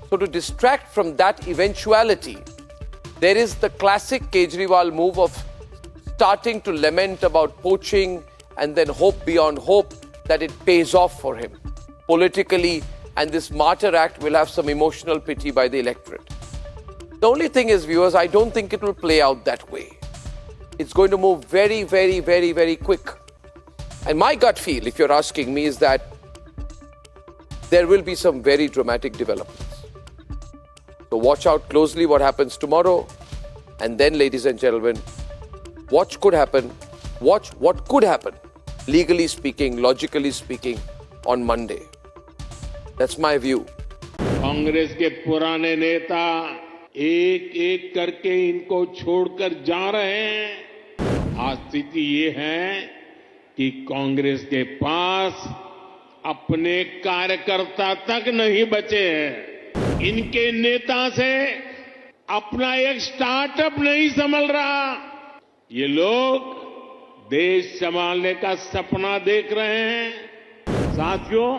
So to distract from that eventuality, there is the classic Kejriwal move of starting to lament about poaching and then hope beyond hope that it pays off for him politically, and this martyr act will have some emotional pity by the electorate. The only thing is, viewers, I don't think it will play out that way. It's going to move very, very, very, very quick. And my gut feel, if you're asking me, is that there will be some very dramatic developments. So watch out closely what happens tomorrow. And then, ladies and gentlemen, watch what could happen, legally speaking, logically speaking, on Monday. That's my view. Congress के पुराने नेता एक एक करके इनको छोड़कर जा रहे हैं। आज स्थिति ये है कि कांग्रेस के पास अपने कार्यकर्ता तक नहीं बचे हैं। इनके नेता से अपना एक स्टार्टअप नहीं संभल रहा। ये लोग देश संभालने का सपना देख रहे हैं। साथियों,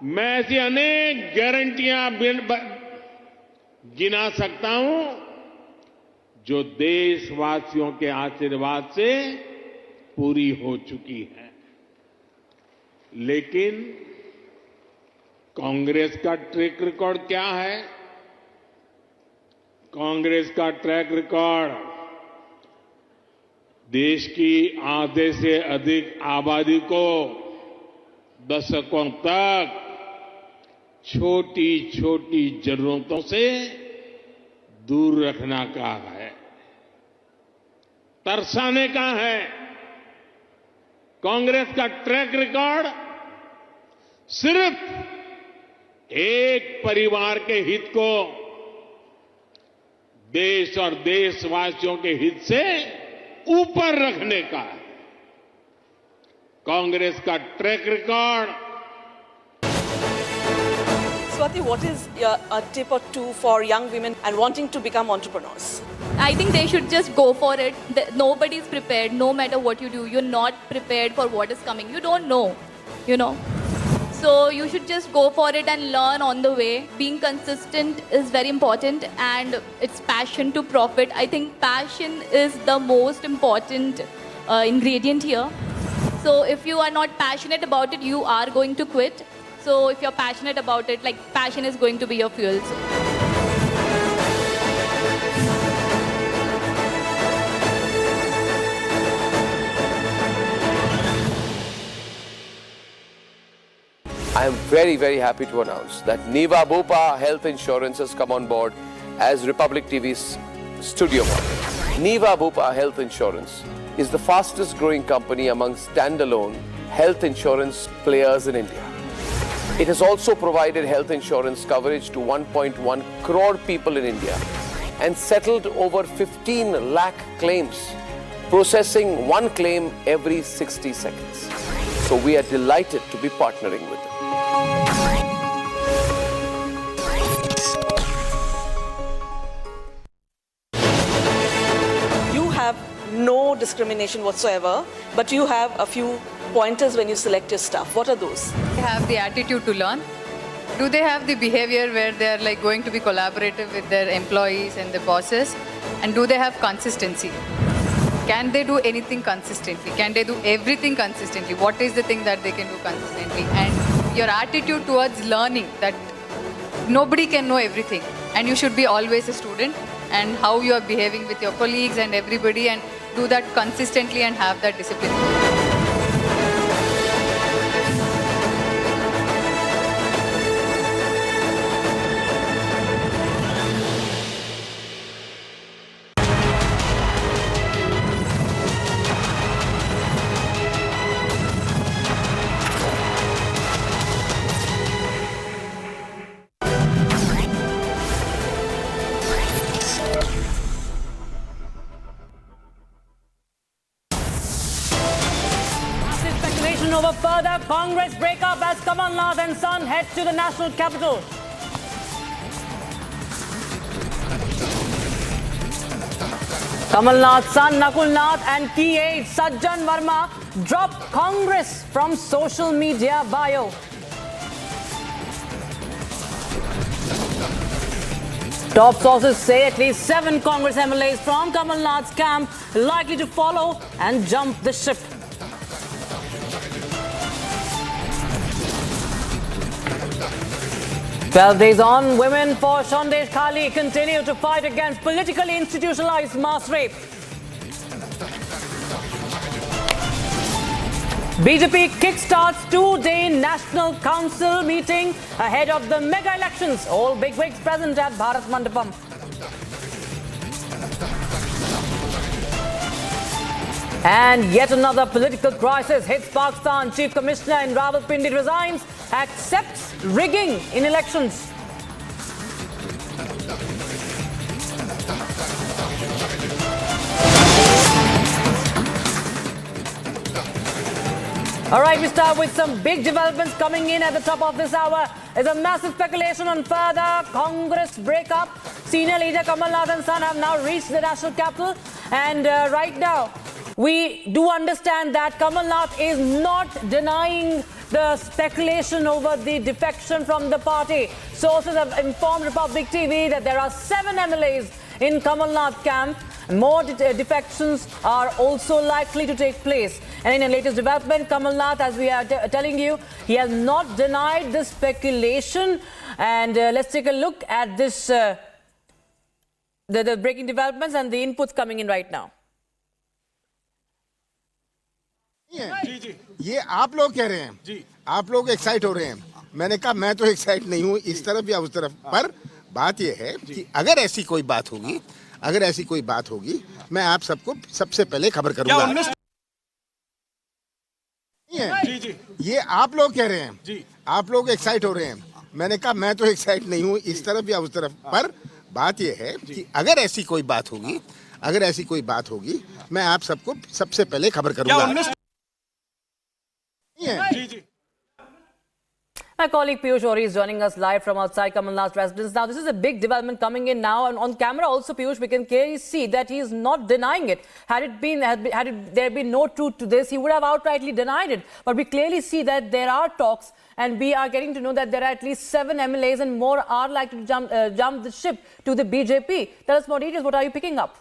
मैं ऐसी अनेक गारंटियां गिना सकता हूं जो देशवासियों के आशीर्वाद से पूरी हो चुकी है। लेकिन कांग्रेस का ट्रैक रिकॉर्ड क्या है? कांग्रेस का ट्रैक रिकॉर्ड देश की आधे से अधिक आबादी को दशकों तक छोटी छोटी जरूरतों से दूर रखना का है, तरसाने का है। कांग्रेस का ट्रैक रिकॉर्ड सिर्फ एक परिवार के हित को देश और देशवासियों के हित से ऊपर रखने का है। कांग्रेस का track record. Swati, what is a tip or two for young women and wanting to become entrepreneurs? I think they should just go for it. Nobody is prepared. No matter what you do, you're not prepared for what is coming. You don't know, So you should just go for it and learn on the way. Being consistent is very important, and it's passion to profit. I think passion is the most important ingredient here. So if you are not passionate about it, you are going to quit. So if you're passionate about it, passion is going to be your fuel. I am very, very happy to announce that Niva Bopa Health Insurance has come on board as Republic TV's studio partner. Niva Bopa Health Insurance is the fastest growing company among standalone health insurance players in India. It has also provided health insurance coverage to 1.1 crore people in India and settled over 15 lakh claims, processing one claim every 60 seconds. So we are delighted to be partnering with them. You have no discrimination whatsoever, but you have a few pointers when you select your staff. What are those? They have the attitude to learn. Do they have the behavior where they are going to be collaborative with their employees and their bosses? And do they have consistency? Can they do anything consistently? Can they do everything consistently? What is the thing that they can do consistently? And your attitude towards learning, that nobody can know everything, and you should be always a student, and how you are behaving with your colleagues and everybody, and do that consistently and have that discipline. Over further Congress breakup as Kamal Nath and son head to the national capital. Kamal Nath's son Nakul Nath and key aide Sajjan Verma drop Congress from social media bio. Top sources say at least 7 Congress MLAs from Kamal Nath's camp likely to follow and jump the ship. "12 days on, women for Sandesh Khali continue to fight against politically institutionalized mass rape." BJP kickstarts 2-day National Council meeting ahead of the mega elections. All bigwigs present at Bharat Mandapam. And yet another political crisis hits Pakistan. Chief Commissioner in Rawalpindi resigns, accepts rigging in elections. All right, we start with some big developments coming in at the top of this hour. There's a massive speculation on further Congress breakup. Senior leader Kamal Nath and son have now reached the national capital, and right now we do understand that Kamal Nath is not denying the speculation over the defection from the party. Sources have informed Republic TV that there are 7 MLAs in Kamal Nath camp. More defections are also likely to take place. And in the latest development, Kamal Nath, as we are telling you, he has not denied the speculation. And let's take a look at this, the breaking developments and the inputs coming in right now. ये आप लोग कह रहे हैं जी, आप लोग excite हो रहे हैं। मैंने कहा मैं तो एक्साइट नहीं हूँ इस तरफ या उस तरफ, पर बात ये है कि अगर ऐसी कोई बात होगी, मैं आप सबको सबसे पहले खबर करूंगा। ये आप लोग कह रहे हैं जी, आप लोग एक्साइट हो रहे हैं। मैंने कहा मैं तो एक्साइट नहीं हूँ इस तरफ या उस तरफ, पर बात ये है कि अगर ऐसी कोई बात होगी, मैं आप सबको सबसे पहले खबर करूंगा। My colleague Piyush Ori is joining us live from outside Kamal Nath's residence. Now, this is a big development coming in now, and on camera also, Piyush, we can clearly see that he is not denying it. Had there been no truth to this, he would have outrightly denied it. But we clearly see that there are talks, and we are getting to know that there are at least 7 MLAs, and more are likely to jump the ship to the BJP. Tell us more details. What are you picking up?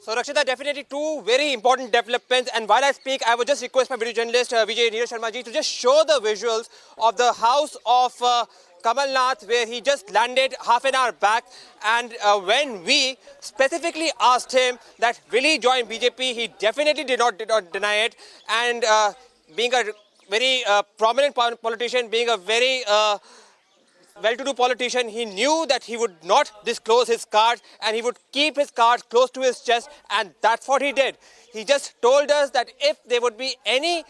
So, Rakshita, definitely 2 very important developments. And while I speak, I would just request my video journalist, Vijay Neeraj Sharma ji, to just show the visuals of the house of Kamal Nath, where he just landed half an hour back. And when we specifically asked him that will he join BJP, he definitely did not deny it. And being a very prominent politician, being a very well-to-do politician, he knew that he would not disclose his cards and he would keep his cards close to his chest, and that's what he did. He just told us that if there would be any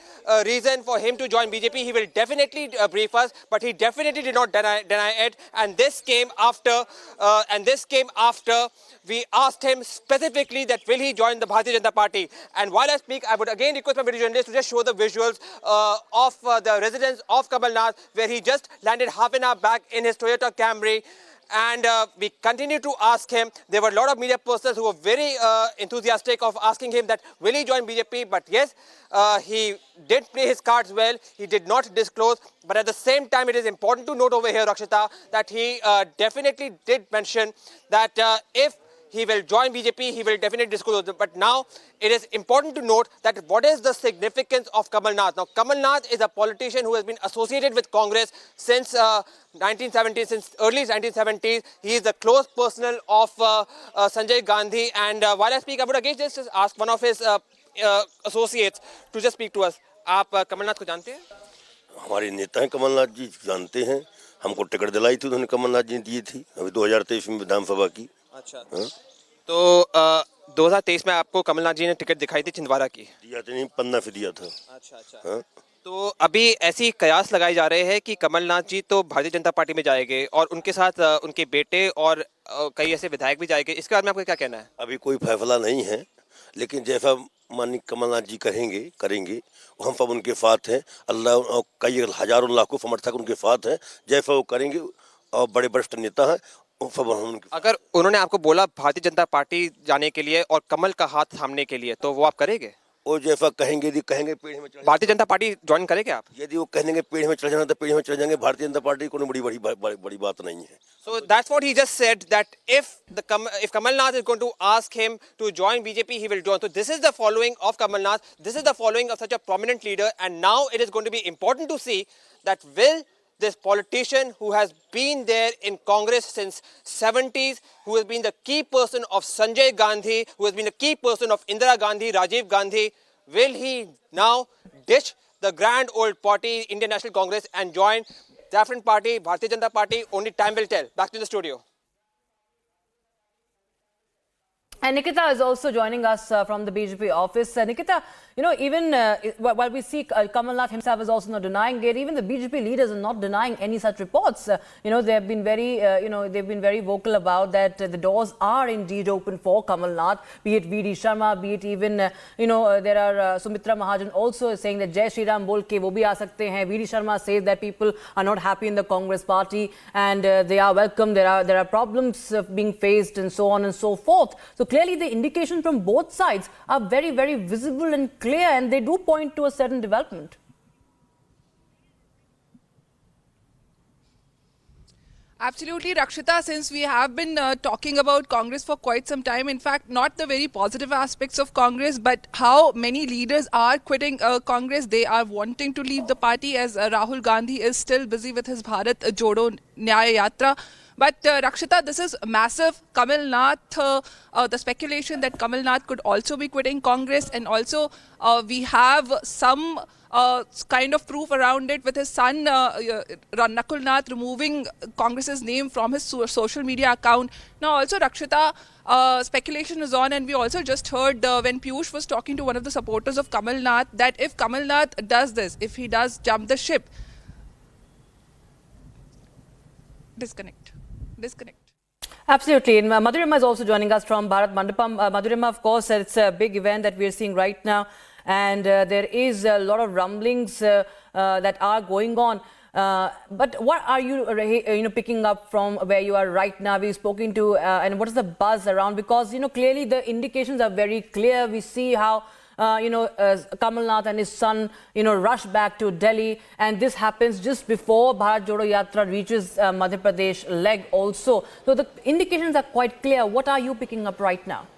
reason for him to join BJP, he will definitely brief us, but he definitely did not deny it. And this came after we asked him specifically that will he join the Bharatiya Janata Party. And while I speak, I would again request my video journalist to just show the visuals of the residence of Kamal Nath, where he just landed half an hour back in his Toyota Camry. And we continue to ask him. There were a lot of media persons who were very enthusiastic of asking him that will he join BJP. But yes, he did play his cards well. He did not disclose. But at the same time, it is important to note over here, Rakshita, that he definitely did mention that if he will join BJP, he will definitely disclose. But now it is important to note that what is the significance of Kamal Nath. Now, Kamal Nath is a politician who has been associated with Congress since 1970s, since early 1970s. He is the close personal of Sanjay Gandhi. And while I speak, I would again just ask one of his associates to just speak to us. आप कमल नाथ को जानते हैं? हमारे नेता हैं कमल नाथ जी, जानते हैं। हमको टिकट दिलाई थी उन्होंने, कमल नाथ जी ने दी थी अभी 2023 में विधानसभा की। अच्छा, तो 2023 में आपको कमलनाथ जी ने टिकट दिखाई थी छिंदवारा की? दिया तो नहीं, पन्ना से दिया था। अच्छा। तो अभी ऐसी कयास लगाए जा रहे हैं कि कमलनाथ जी तो भारतीय जनता पार्टी में जाएंगे और उनके साथ उनके बेटे और कई ऐसे विधायक भी जाएंगे। इसके बारे में आपको क्या कहना है? अभी कोई फैसला नहीं है, लेकिन जैसा माननीय कमलनाथ जी करेंगे हम सब उनके साथ हैं। अल्लाह, कई हजारों लाखों समर्थक उनके साथ हैं। जैसा वो करेंगे, और बड़े वरिष्ठ नेता हैं। अगर उन्होंने आपको बोला भारतीय जनता पार्टी जाने के लिए और कमल का हाथ थामने के लिए, तो वो आप करेंगे? वो जैसा कहेंगे, यदि कहेंगे पेड़ में चढ़, भारतीय जनता पार्टी ज्वाइन करेंगे आप? यदि वो कहेंगे पेड़ में चढ़ जाना तो पेड़ में चढ़ जाएंगे। भारतीय जनता पार्टी को बड़ी बात नहीं है। So that's what he just said, that if Kamal Nath is going to ask him to join BJP, he will join. So this is the following of Kamal Nath. This is the following of such a prominent leader. And now it is going to be important to see that will this politician who has been there in Congress since 70s, who has been the key person of Sanjay Gandhi, who has been the key person of Indira Gandhi, Rajiv Gandhi, will he now ditch the grand old party, Indian National Congress, and join different party, Bharatiya Janata Party? Only time will tell. Back to the studio. And Nikita is also joining us from the BJP office. Nikita, even while we see Kamal Nath himself is also not denying it, even the BJP leaders are not denying any such reports. They have been very, they've been very vocal about that. The doors are indeed open for Kamal Nath, be it VD Sharma, be it even, there are Sumitra Mahajan also saying that Jai Shri Ram bol ke wo bhi aa sakte hain. VD Sharma says that people are not happy in the Congress party and they are welcome. There are problems being faced and so on and so forth. So clearly the indications from both sides are very, very visible and clear, and they do point to a certain development. Absolutely, Rakshita, since we have been talking about Congress for quite some time, in fact, not the very positive aspects of Congress, but how many leaders are quitting Congress. They are wanting to leave the party, as Rahul Gandhi is still busy with his Bharat Jodo Nyaya Yatra. But Rakshita, this is massive. Kamal Nath, the speculation that Kamal Nath could also be quitting Congress, and also we have some kind of proof around it with his son Nakul Nath removing Congress's name from his social media account. Now also, Rakshita, speculation is on, and we also just heard when Piyush was talking to one of the supporters of Kamal Nath that if Kamal Nath does this, if he does jump the ship, disconnect. Absolutely. And Madhurima is also joining us from Bharat Mandapam. Madhurima, of course, it's a big event that we are seeing right now. And there is a lot of rumblings that are going on. But what are you picking up from where you are right now? We've spoken to, and what is the buzz around? Because, clearly the indications are very clear. We see how Kamal Nath and his son, rush back to Delhi, and this happens just before Bharat Jodo Yatra reaches Madhya Pradesh leg also. So the indications are quite clear. What are you picking up right now?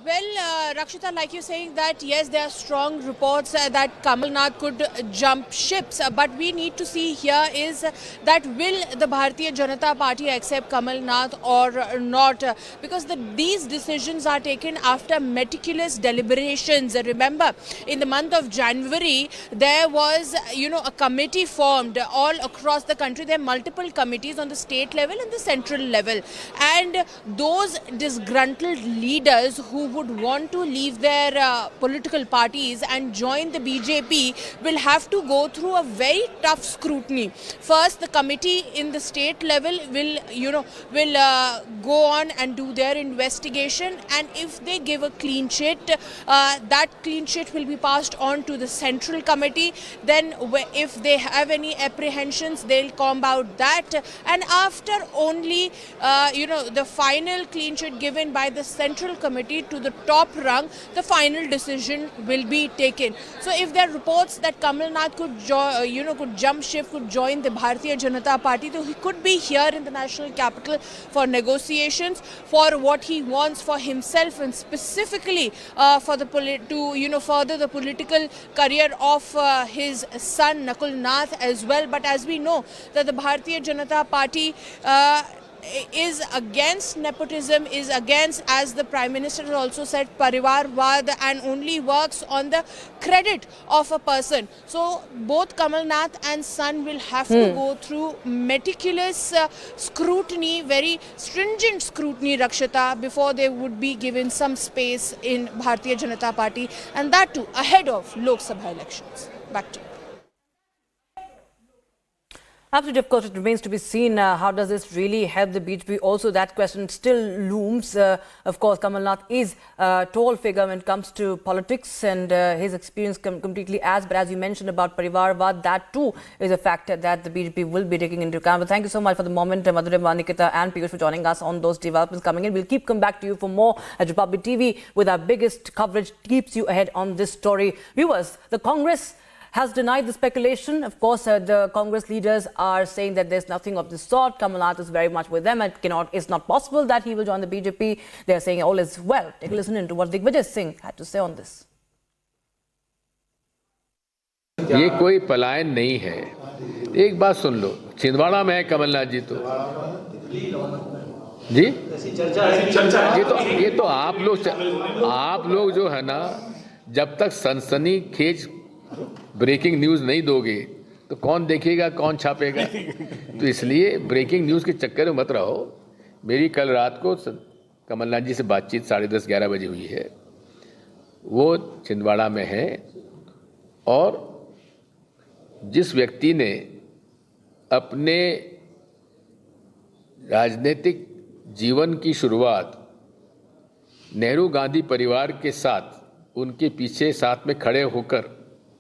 Well, Rakshita, like you're saying that, yes, there are strong reports that Kamal Nath could jump ships. But we need to see here is that will the Bharatiya Janata Party accept Kamal Nath or not? Because these decisions are taken after meticulous deliberations. Remember, in the month of January, there was, a committee formed all across the country. There are multiple committees on the state level and the central level. And those disgruntled leaders who would want to leave their political parties and join the BJP will have to go through a very tough scrutiny. First, the committee in the state level will, go on and do their investigation, and if they give a clean sheet, that clean sheet will be passed on to the central committee. Then if they have any apprehensions, they'll combat that, and after only, the final clean sheet given by the central committee to the top rung, the final decision will be taken. So if there are reports that Kamal Nath could jump ship, could join the Bharatiya Janata Party, so he could be here in the national capital for negotiations for what he wants for himself, and specifically for the further the political career of his son Nakul Nath as well. But as we know that the Bharatiya Janata Party is against nepotism, is against, as the Prime Minister also said, Parivarvad, and only works on the credit of a person. So both Kamal Nath and son will have to go through meticulous scrutiny, very stringent scrutiny, Rakshita, before they would be given some space in Bharatiya Janata Party, and that too ahead of Lok Sabha elections. Back to you. Absolutely, of course, it remains to be seen how does this really help the BJP. Also, that question still looms. Of course, Kamal Nath is a tall figure when it comes to politics, and his experience completely adds. But as you mentioned about Parivarvad, that too is a factor that the BJP will be taking into account. But thank you so much for the moment, Madhurima, Nikita and Piyush, for joining us on those developments coming in. We'll keep coming back to you for more at Republic TV with our biggest coverage. Keeps you ahead on this story. Viewers, the Congress has denied the speculation. Of course, the Congress leaders are saying that there's nothing of this sort. Kamal Nath is very much with them, and it's not possible that he will join the BJP. They're saying all is well. Take a listen into what Digvijay Singh had to say on this. ये कोई पलायन नहीं है. एक बात सुन लो, छिंदवाड़ा में है कमल नाथ जी तो जी ये तो आप लोग जो है ना, जब तक सनसनीखेज ब्रेकिंग न्यूज नहीं दोगे तो कौन देखेगा, कौन छापेगा? तो इसलिए ब्रेकिंग न्यूज़ के चक्कर में मत रहो। मेरी कल रात को कमलनाथ जी से बातचीत 10:30-11 बजे हुई है। वो छिंदवाड़ा में हैं और जिस व्यक्ति ने अपने राजनीतिक जीवन की शुरुआत नेहरू गांधी परिवार के साथ उनके पीछे साथ में खड़े होकर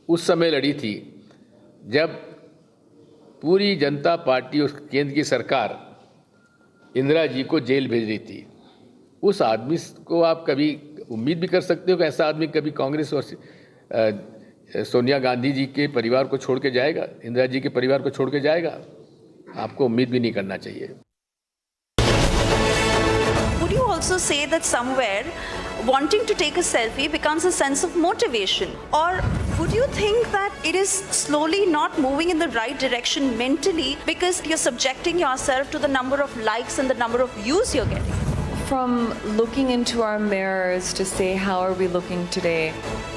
उस समय लड़ी थी जब पूरी जनता पार्टी और केंद्र की सरकार इंदिरा जी को जेल भेज रही थी। उस आदमी को आप कभी उम्मीद भी कर सकते हो कि ऐसा आदमी कभी कांग्रेस और सोनिया गांधी जी के परिवार को छोड़ के जाएगा, इंदिरा जी के परिवार को छोड़ के जाएगा? आपको उम्मीद भी नहीं करना चाहिए। Would you also say that somewhere wanting to take a selfie becomes a sense of motivation? Or would you think that it is slowly not moving in the right direction mentally because you're subjecting yourself to the number of likes and the number of views you're getting? From looking into our mirrors to say how are we looking today,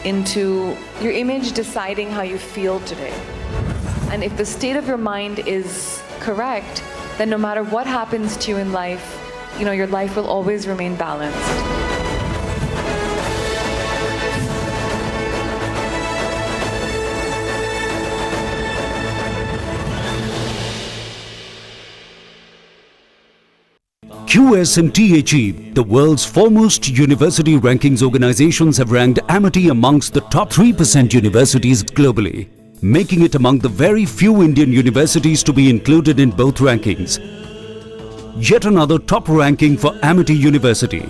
into your image deciding how you feel today. And if the state of your mind is correct, then no matter what happens to you in life, your life will always remain balanced. QS&THE, the world's foremost university rankings organizations, have ranked Amity amongst the top 3% universities globally, making it among the very few Indian universities to be included in both rankings. Yet another top ranking for Amity University.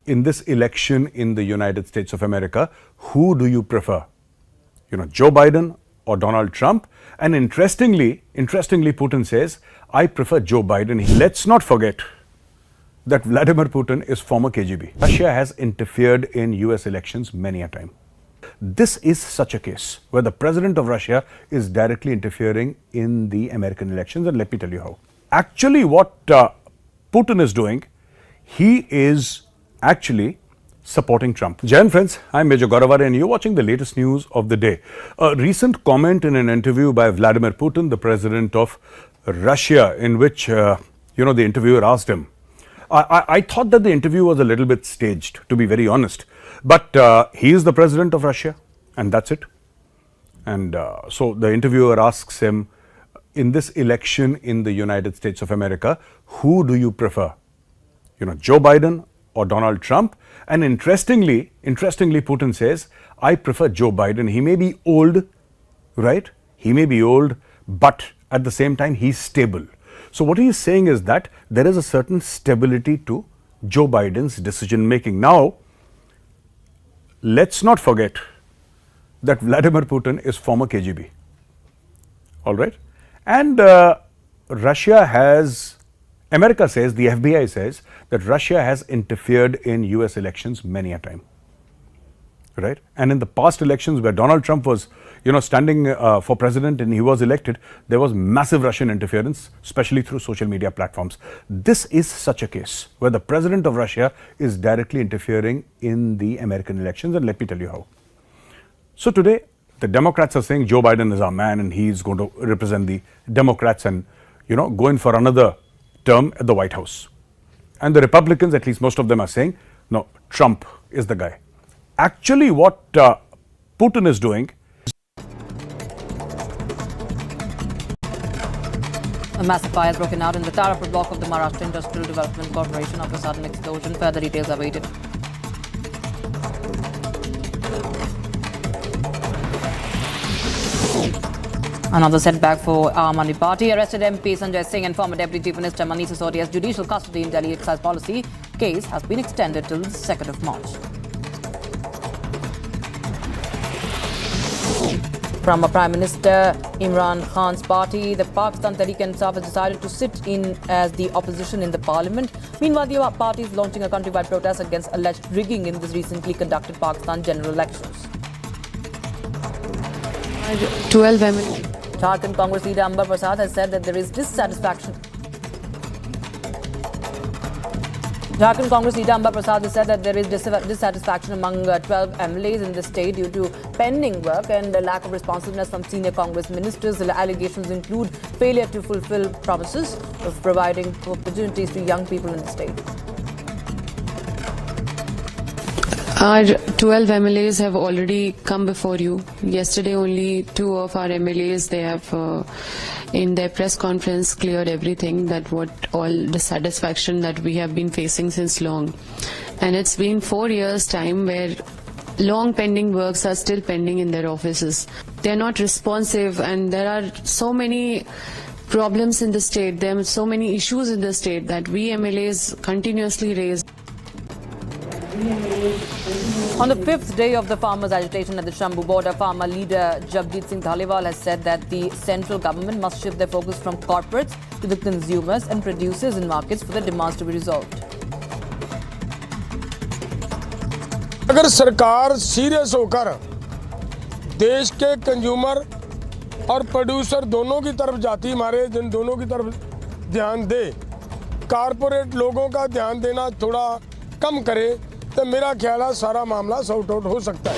in this election in the United States of America, who do you prefer? Joe Biden or Donald Trump? And interestingly, Putin says, I prefer Joe Biden. Let's not forget that Vladimir Putin is former KGB. Russia has interfered in US elections many a time. This is such a case where the president of Russia is directly interfering in the American elections, and let me tell you how. Actually, what Putin is doing, he is actually supporting Trump. Jai friends, I'm Major Gauravare and you're watching the latest news of the day. A recent comment in an interview by Vladimir Putin, the president of Russia, in which, the interviewer asked him. I thought that the interview was a little bit staged, to be very honest. But he is the president of Russia, and that's it. And so the interviewer asks him, in this election in the United States of America, who do you prefer? Joe Biden or Donald Trump? And interestingly, Putin says, I prefer Joe Biden. He may be old, right? He may be old, but at the same time, he's stable. So what he is saying is that there is a certain stability to Joe Biden's decision making. Now, let's not forget that Vladimir Putin is former KGB. All right? And America says, the FBI says, that Russia has interfered in US elections many a time. Right? And in the past elections where Donald Trump was, standing for president and he was elected, there was massive Russian interference, especially through social media platforms. This is such a case where the president of Russia is directly interfering in the American elections, and let me tell you how. So today, the Democrats are saying Joe Biden is our man and he's going to represent the Democrats and, go in for another term at the White House. And the Republicans, at least most of them, are saying, no, Trump is the guy. Actually, what Putin is doing. A massive fire has broken out in the Tarapur block of the Maharashtra Industrial Development Corporation after a sudden explosion. Further details are awaited. Another setback for Aam Aadmi Party. Arrested MP Sanjay Singh and former Deputy Chief Minister Manish Sisodia's judicial custody in Delhi excise policy case has been extended till the 2nd of March. From Prime Minister Imran Khan's party, the Pakistan Tehreek-e-Insaf has decided to sit in as the opposition in the parliament. Meanwhile, the party is launching a countrywide protest against alleged rigging in the recently conducted Pakistan general elections. 12 MLA. Jharkhand Congress leader Ambar Prasad has said that there is dissatisfaction. Jharkhand Congress leader Ambar Prasad has said that there is dissatisfaction among 12 MLAs in the state due to pending work and a lack of responsiveness from senior Congress ministers. The allegations include failure to fulfill promises of providing opportunities to young people in the state. Our 12 MLAs have already come before you. Yesterday only 2 of our MLAs, they have in their press conference cleared everything, that what all dissatisfaction that we have been facing since long. And it's been 4 years time where long pending works are still pending in their offices. They're not responsive and there are so many problems in the state. There are so many issues in the state that we MLAs continuously raise. On the 5th day of the farmers' agitation at the Shambhu border, farmer leader Jagdeep Singh Dhaliwal has said that the central government must shift their focus from corporates to the consumers and producers in markets for the demands to be resolved. अगर सरकार serious होकर देश के consumer और producer दोनों की तरफ जाती, हमारे दोनों की तरफ ध्यान दे, कारपोरेट लोगों का ध्यान देना थोड़ा कम करे, तो मेरा ख्याल है सारा मामला सॉर्ट आउट हो सकता है.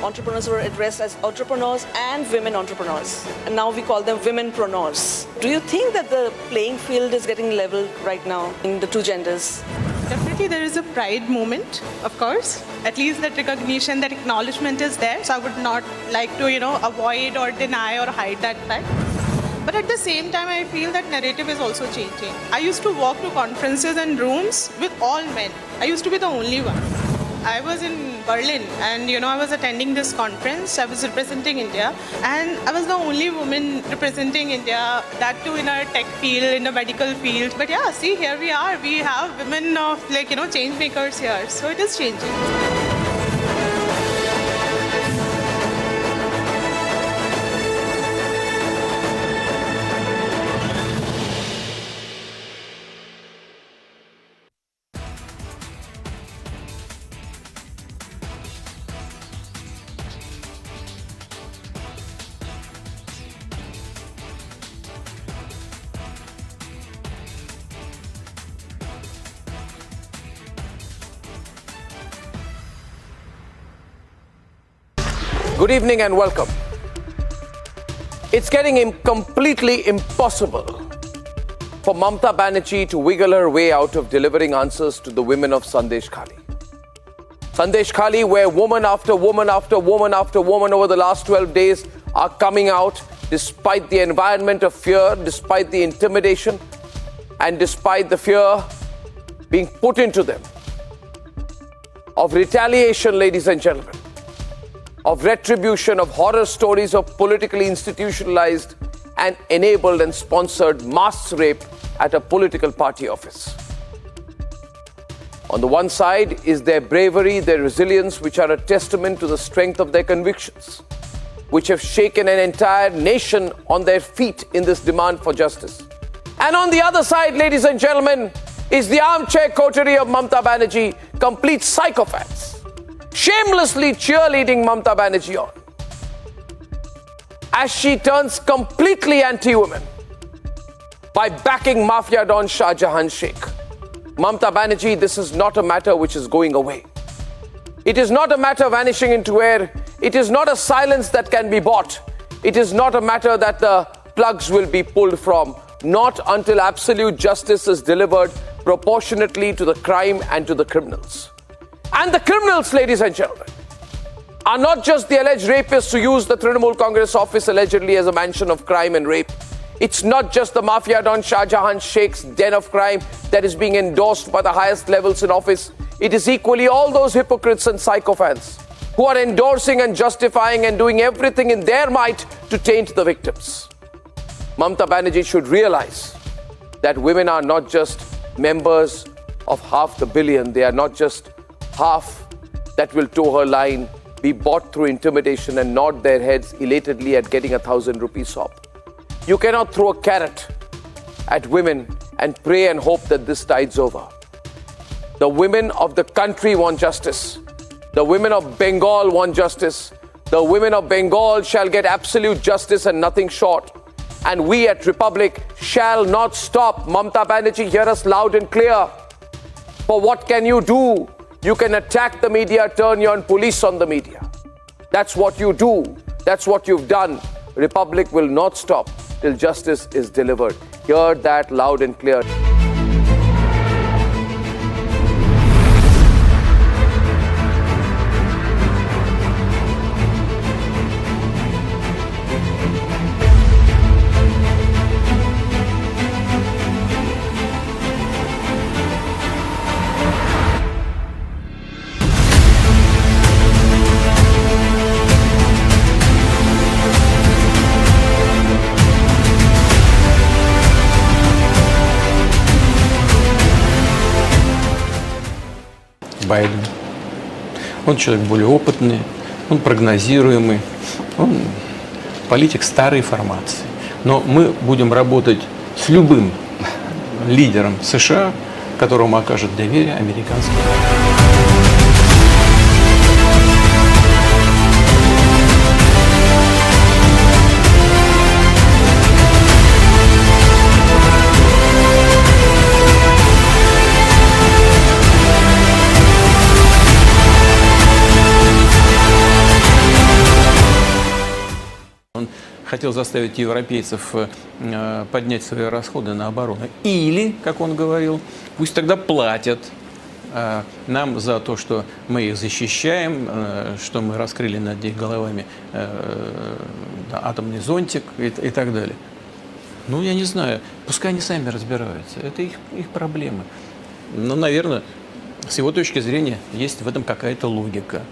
Entrepreneurs were addressed as entrepreneurs and women entrepreneurs, and now we call them womenpreneurs. Do you think that the playing field is getting leveled right now in the two genders? Definitely there is a pride moment, of course. At least that recognition, that acknowledgement is there. So I would not like to, avoid or deny or hide that fact. But at the same time, I feel that narrative is also changing. I used to walk to conferences and rooms with all men. I used to be the only one. I was in Berlin and I was attending this conference. I was representing India and I was the only woman representing India, that too in a tech field, in a medical field. But yeah, see, here we are. We have women of change makers here. So it is changing. Good evening and welcome. It's getting completely impossible for Mamata Banerjee to wiggle her way out of delivering answers to the women of Sandesh Khali. Sandesh Khali, where woman after woman after woman after woman over the last 12 days are coming out despite the environment of fear, despite the intimidation, and despite the fear being put into them of retaliation, ladies and gentlemen, of retribution, of horror stories of politically institutionalized and enabled and sponsored mass rape at a political party office. On the one side is their bravery, their resilience, which are a testament to the strength of their convictions, which have shaken an entire nation on their feet in this demand for justice. And on the other side, ladies and gentlemen, is the armchair coterie of Mamata Banerjee, complete psychopaths, shamelessly cheerleading Mamata Banerjee on as she turns completely anti-women by backing Mafia Don Shah Jahan Sheikh. Mamata Banerjee, this is not a matter which is going away. It is not a matter vanishing into air. It is not a silence that can be bought. It is not a matter that the plugs will be pulled from, not until absolute justice is delivered proportionately to the crime and to the criminals. And the criminals, ladies and gentlemen, are not just the alleged rapists who use the Trinamool Congress office allegedly as a mansion of crime and rape. It's not just the Mafia Don Shah Jahan Sheikh's den of crime that is being endorsed by the highest levels in office. It is equally all those hypocrites and psychopaths who are endorsing and justifying and doing everything in their might to taint the victims. Mamata Banerjee should realize that women are not just members of half the billion. They are not just half that will toe her line, be bought through intimidation and nod their heads elatedly at getting 1,000 rupee sop. You cannot throw a carrot at women and pray and hope that this tides over. The women of the country want justice. The women of Bengal want justice. The women of Bengal shall get absolute justice and nothing short. And we at Republic shall not stop. Mamata Banerjee, hear us loud and clear. For what can you do? You can attack the media, turn your police on the media. That's what you do. That's what you've done. Republic will not stop till justice is delivered. Hear that loud and clear. Байден. Он человек более опытный, он прогнозируемый, он политик старой формации. Но мы будем работать с любым лидером США, которому окажет доверие американский народ. Хотел заставить европейцев поднять свои расходы на оборону. Или, как он говорил, пусть тогда платят нам за то, что мы их защищаем, что мы раскрыли над их головами атомный зонтик и так далее. Ну, я не знаю, пускай они сами разбираются, это их проблемы. Но, наверное, с его точки зрения есть в этом какая-то логика.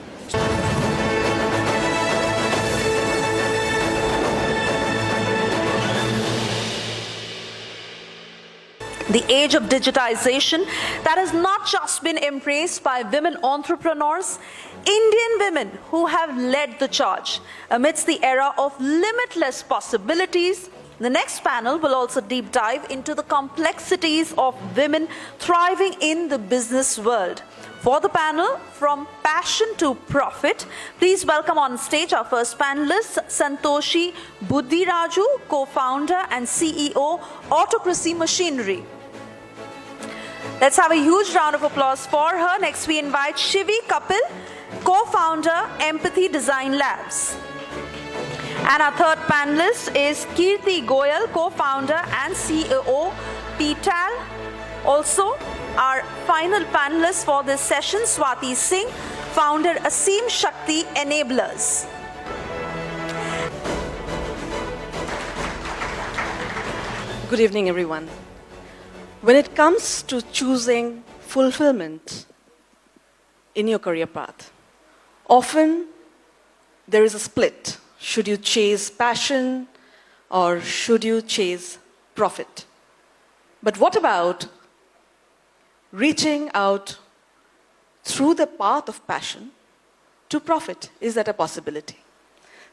The age of digitization that has not just been embraced by women entrepreneurs, Indian women who have led the charge amidst the era of limitless possibilities. The next panel will also deep dive into the complexities of women thriving in the business world. For the panel, From Passion to Profit, please welcome on stage our first panelist, Santoshi Buddhiraju, co-founder and CEO, Autocracy Machinery. Let's have a huge round of applause for her. Next, we invite Shivi Kapil, co-founder, Empathy Design Labs. And our third panelist is Kirti Goyal, co-founder and CEO, PTAL. Also, our final panelist for this session, Swati Singh, founder Aseem Shakti Enablers. Good evening, everyone. When it comes to choosing fulfillment in your career path, often there is a split. Should you chase passion or should you chase profit? But what about reaching out through the path of passion to profit? Is that a possibility?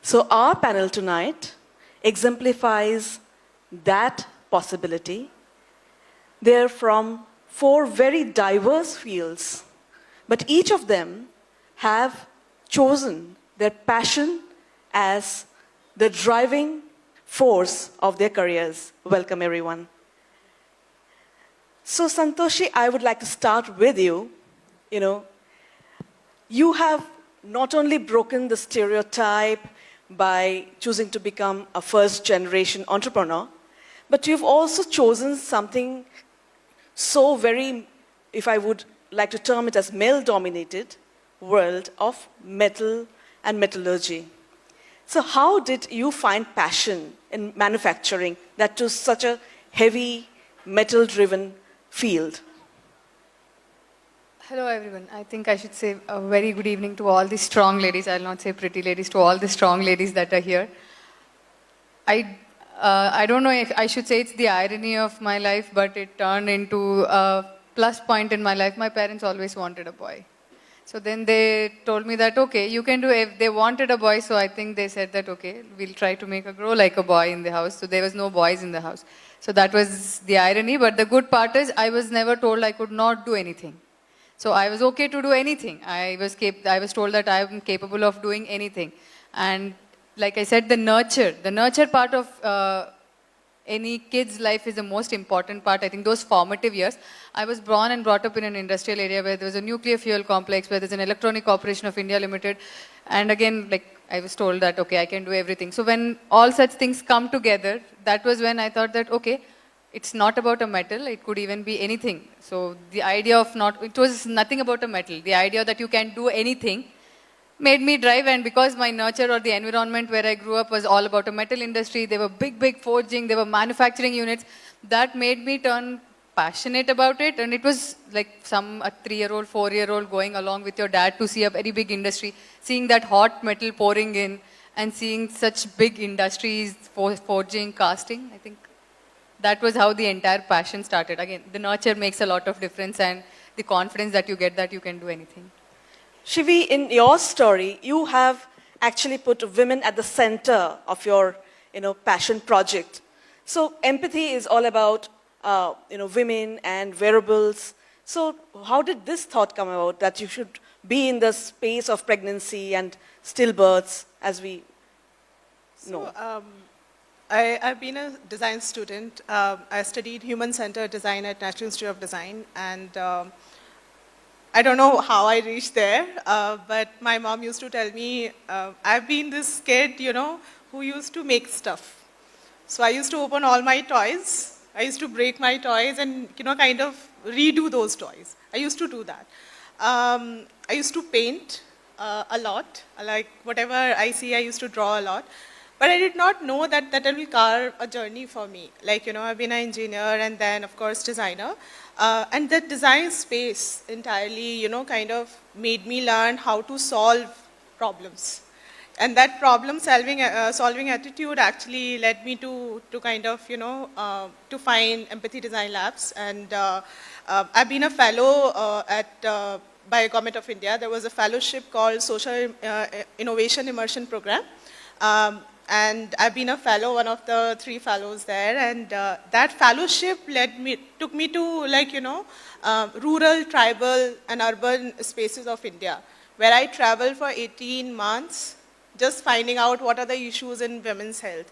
So our panel tonight exemplifies that possibility. They're from 4 very diverse fields, but each of them have chosen their passion as the driving force of their careers. Welcome, everyone. So, Santoshi, I would like to start with you. You have not only broken the stereotype by choosing to become a first-generation entrepreneur, but you've also chosen something so very, if I would like to term it as male-dominated world of metal and metallurgy. So how did you find passion in manufacturing, that to such a heavy, metal-driven field? Hello, everyone. I think I should say a very good evening to all the strong ladies. I'll not say pretty ladies, to all the strong ladies that are here. I don't know if I should say it's the irony of my life, but it turned into a plus point in my life. My parents always wanted a boy. So then they told me that, okay, you can do, if they wanted a boy, so I think they said that, okay, we'll try to make her grow like a boy in the house. So there was no boys in the house. So that was the irony. But the good part is I was never told I could not do anything. So I was okay to do anything. I was told that I am capable of doing anything. And like I said, the nurture part of any kid's life is the most important part. I think those formative years. I was born and brought up in an industrial area where there was a nuclear fuel complex, where there's an Electronic Corporation of India Limited. And again, like I was told that, okay, I can do everything. So when all such things come together, that was when I thought that, okay, it's not about a metal, it could even be anything. So the idea of it was nothing about a metal. The idea that you can do anything made me drive, and because my nurture or the environment where I grew up was all about a metal industry, there were big forging, there were manufacturing units, that made me turn passionate about it. And it was like a 3-year-old, 4-year-old going along with your dad to see a very big industry, seeing that hot metal pouring in and seeing such big industries, forging, casting. I think that was how the entire passion started. Again, the nurture makes a lot of difference, and the confidence that you get that you can do anything. Shivi, in your story, you have actually put women at the center of your, passion project. So empathy is all about, women and wearables. So how did this thought come about that you should be in the space of pregnancy and stillbirths, as we know? I've been a design student. I studied human-centered design at National Institute of Design, and I don't know how I reached there, but my mom used to tell me, I've been this kid, who used to make stuff. So I used to open all my toys. I used to break my toys and, kind of redo those toys. I used to do that. I used to paint a lot. Like whatever I see, I used to draw a lot. But I did not know that will carve a journey for me. Like, I've been an engineer and then, of course, designer. And that design space entirely, kind of made me learn how to solve problems. And that solving attitude actually led me to kind of, to find empathy design labs. And I've been a fellow by Government of India. There was a fellowship called Social Innovation Immersion Program. And I've been a fellow, one of the 3 fellows there. And that fellowship took me to rural, tribal and urban spaces of India, where I traveled for 18 months, just finding out what are the issues in women's health.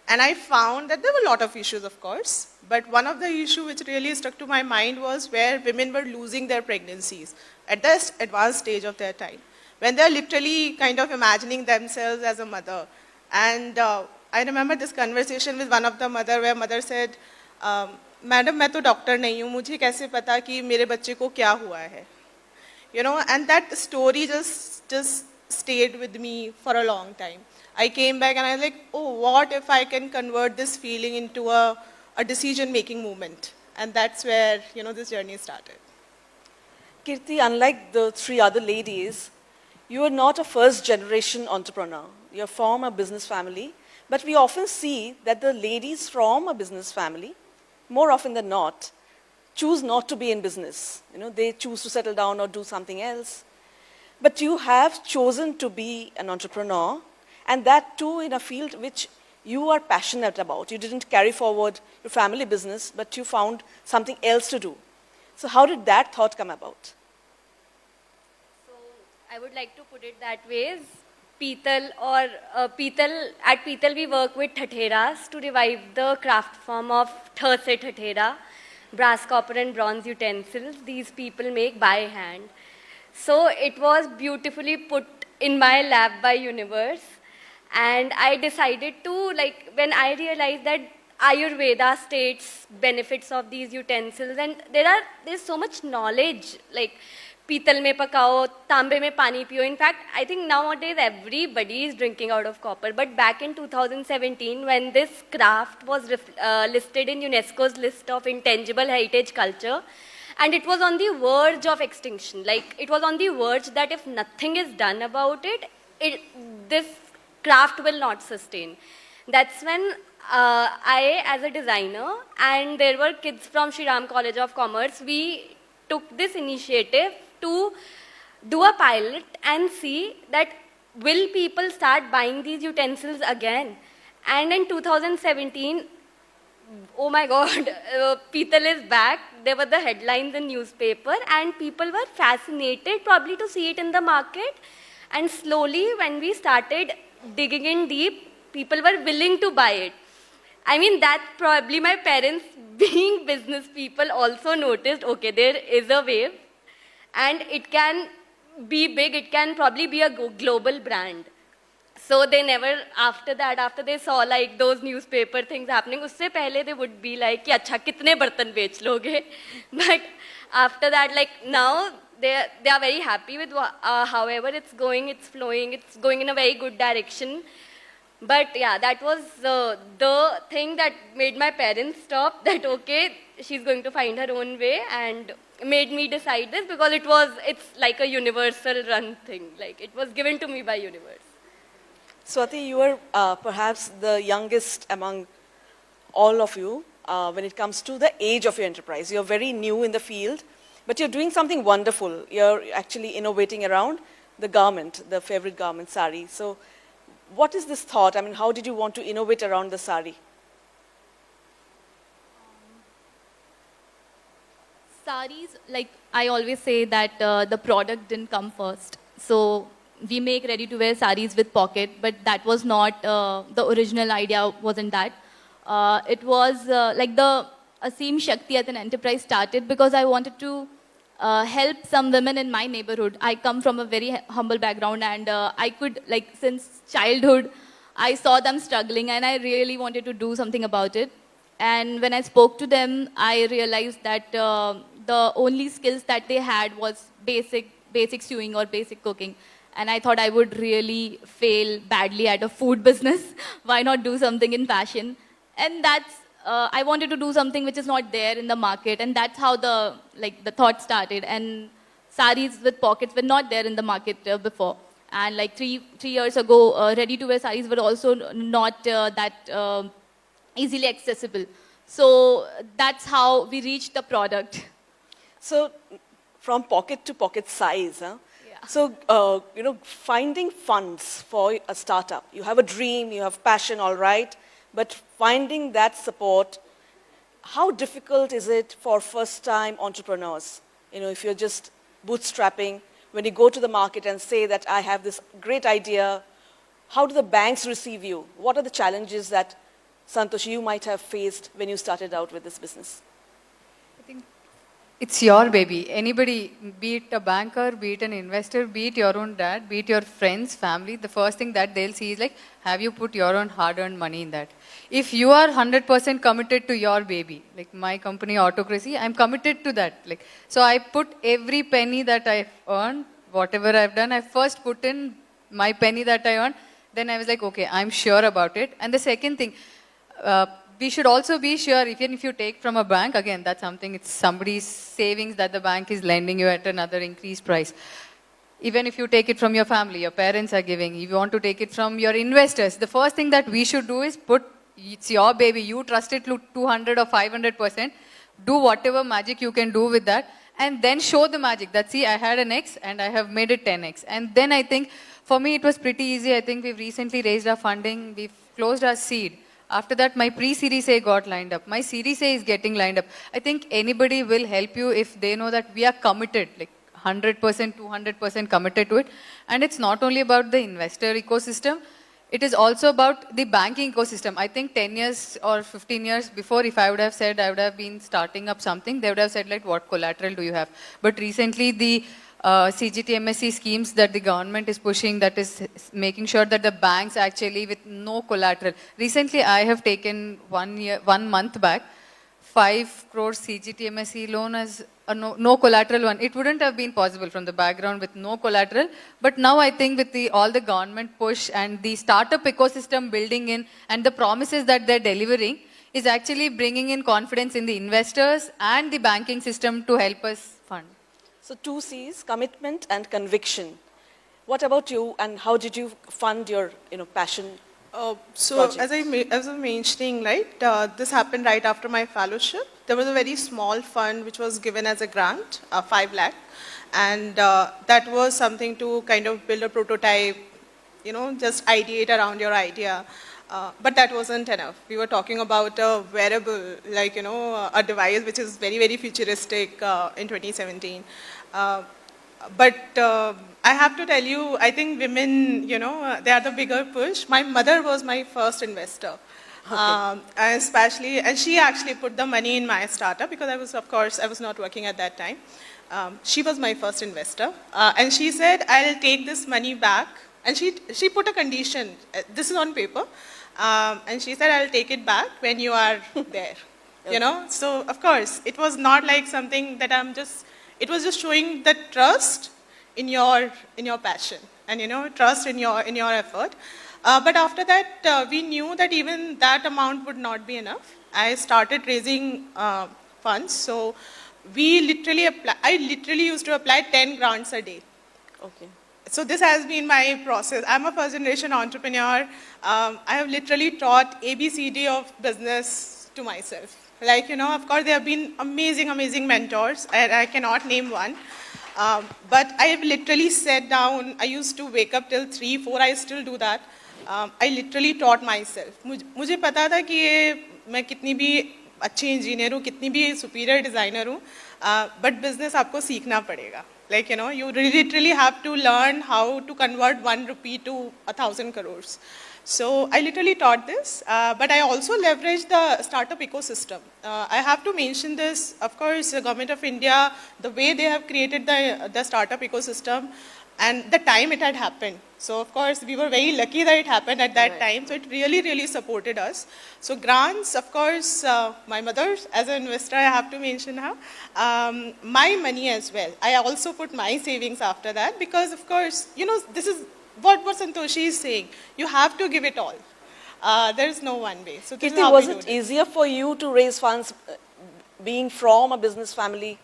And I found that there were a lot of issues, of course, but one of the issues which really stuck to my mind was where women were losing their pregnancies at the advanced stage of their time, when they're literally kind of imagining themselves as a mother. And I remember this conversation with one of the mother, where mother said, "Madam, मैं तो doctor नहीं हूँ, मुझे कैसे पता कि मेरे बच्चे को क्या हुआ है?" And that story just stayed with me for a long time. I came back and I was like, oh, what if I can convert this feeling into a decision-making movement? And that's where, this journey started. Kirti, unlike the 3 other ladies, you are not a first-generation entrepreneur. You're from a business family. But we often see that the ladies from a business family, more often than not, choose not to be in business. They choose to settle down or do something else. But you have chosen to be an entrepreneur, and that too in a field which you are passionate about. You didn't carry forward your family business, but you found something else to do. So how did that thought come about? So I would like to put it that way. At Pital we work with Thatheras to revive the craft form of Tha se Thathera, brass, copper and bronze utensils these people make by hand. So it was beautifully put in my lab by universe, and I decided to, when I realized that Ayurveda states benefits of these utensils, and there's so much knowledge, like Pital mein pakao, tambe mein pani piyo. In fact, I think nowadays everybody is drinking out of copper, but back in 2017, when this craft was listed in UNESCO's list of intangible heritage culture, and it was on the verge of extinction. It was on the verge that if nothing is done about it, this craft will not sustain. That's when I, as a designer, and there were kids from Shri Ram College of Commerce, we took this initiative to do a pilot and see that will people start buying these utensils again. And in 2017, oh my God, Pital is back. There were the headlines in newspaper, and people were fascinated probably to see it in the market. And slowly, when we started digging in deep, people were willing to buy it. I mean, that probably my parents, being business people, also noticed, okay, there is a wave, and it can be big, it can probably be a global brand. So they never, after they saw those newspaper things happening, usse pehle they would be like, ki acha, kitne bartan bech loge? But after that, now, they are very happy with however it's going, it's flowing, it's going in a very good direction. But yeah, that was the thing that made my parents stop, that okay, she's going to find her own way, and made me decide this, because it's like a universal run thing. It was given to me by universe. Swati, you are perhaps the youngest among all of you when it comes to the age of your enterprise. You're very new in the field, but you're doing something wonderful. You're actually innovating around the garment, the favorite garment, sari. So what is this thought? I mean, how did you want to innovate around the sari? Saris, I always say that the product didn't come first. So we make ready-to-wear saris with pocket, but that was not, the original idea wasn't that. It was the Aseem Shakti as an enterprise started because I wanted to help some women in my neighborhood. I come from a very humble background, and I could, since childhood, I saw them struggling, and I really wanted to do something about it. And when I spoke to them, I realized that the only skills that they had was basic sewing or basic cooking. And I thought I would really fail badly at a food business. Why not do something in fashion? And that's I wanted to do something which is not there in the market, and that's how the thought started. And saris with pockets were not there in the market before. And like three years ago, ready-to-wear saris were also not that easily accessible. So that's how we reached the product. So from pocket to pocket size, huh? Yeah. So, finding funds for a startup. You have a dream, you have passion, all right, but finding that support, how difficult is it for first-time entrepreneurs? If you're just bootstrapping, when you go to the market and say that I have this great idea, how do the banks receive you? What are the challenges that, Santosh, you might have faced when you started out with this business? I think it's your baby. Anybody, be it a banker, be it an investor, be it your own dad, be it your friends, family, the first thing that they'll see is like, have you put your own hard-earned money in that? If you are 100% committed to your baby, like my company Autocracy, I'm committed to that. So I put every penny that I've earned, whatever I've done, I first put in my penny that I earned. Then I was like, okay, I'm sure about it. And the second thing, we should also be sure, even if you take from a bank, again, that's something, it's somebody's savings that the bank is lending you at another increased price. Even if you take it from your family, your parents are giving, if you want to take it from your investors, the first thing that we should do is it's your baby, you trust it to 200 or 500%, do whatever magic you can do with that, and then show the magic that, see, I had an X and I have made it 10X. And then I think, for me, it was pretty easy. I think we've recently raised our funding, we've closed our seed. After that, my pre-Series A got lined up. My Series A is getting lined up. I think anybody will help you if they know that we are committed, 100%, 200% committed to it. And it's not only about the investor ecosystem, it is also about the banking ecosystem. I think 10 years or 15 years before, if I would have said I would have been starting up something, they would have said, what collateral do you have? But recently, the CGT MSc schemes that the government is pushing, that is making sure that the banks actually with no collateral. Recently, I have taken 1 month back, 5 crore CGT MSc loan as a no collateral one. It wouldn't have been possible from the background with no collateral. But now I think with all the government push and the startup ecosystem building in and the promises that they're delivering is actually bringing in confidence in the investors and the banking system to help us fund. So 2 C's, commitment and conviction. What about you, and how did you fund your passion? So as I was mentioning, this happened right after my fellowship. There was a very small fund which was given as a grant, 5 lakh, and that was something to kind of build a prototype, just ideate around your idea. But that wasn't enough. We were talking about a wearable, a device which is very, very futuristic in 2017. But I have to tell you, I think women, they are the bigger push. My mother was my first investor. Okay. And she actually put the money in my startup because I was not working at that time. She was my first investor. And she said, I'll take this money back. And she put a condition. This is on paper. And she said, I'll take it back when you are there. So of course, it was not like something that it was just showing the trust in your passion and trust in your effort. But after that, we knew that even that amount would not be enough. I started raising funds. So I literally used to apply 10 grants a day. Okay. So this has been my process. I'm a first generation entrepreneur. I have literally taught ABCD of business to myself. Of course, there have been amazing, amazing mentors, and I cannot name one. But I have literally sat down. I used to wake up till 3, 4. I still do that. I literally taught myself. मुझे पता था कि मैं कितनी भी अच्छी engineer हूँ, कितनी भी superior designer हूँ, but business आपको सीखना पड़ेगा. You literally have to learn how to convert 1 rupee to 1,000 crores. So I literally taught this, but I also leveraged the startup ecosystem. I have to mention this, of course, the government of India, the way they have created the startup ecosystem and the time it had happened. So of course, we were very lucky that it happened at that time. So it really, really supported us. So grants, of course, my mother, as an investor, I have to mention her, my money as well. I also put my savings after that because, of course, this is what Santoshi is saying. You have to give it all. There's no one way. So this is Kirti, how was we do it this. easier for you to raise funds being from a business family?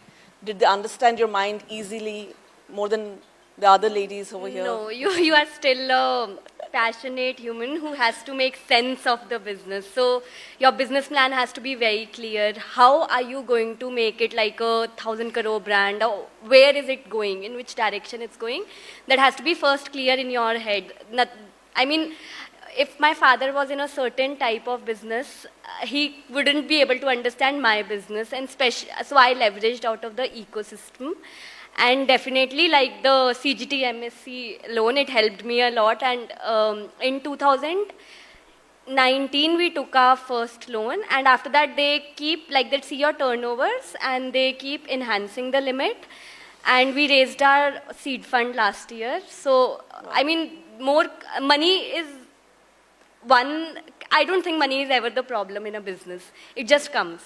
Did they understand your mind easily more than the other ladies over here? No, you are still a passionate human who has to make sense of the business. So your business plan has to be very clear. How are you going to make it like a 1,000 crore brand? Or where is it going? In which direction it's going? That has to be first clear in your head. I mean, if my father was in a certain type of business, he wouldn't be able to understand my business, and so I leveraged out of the ecosystem. And definitely, like the CGT MSc loan, it helped me a lot. And in 2019, we took our first loan. And after that, they see your turnovers and they keep enhancing the limit. And we raised our seed fund last year. So, I mean, more money is I don't think money is ever the problem in a business. It just comes.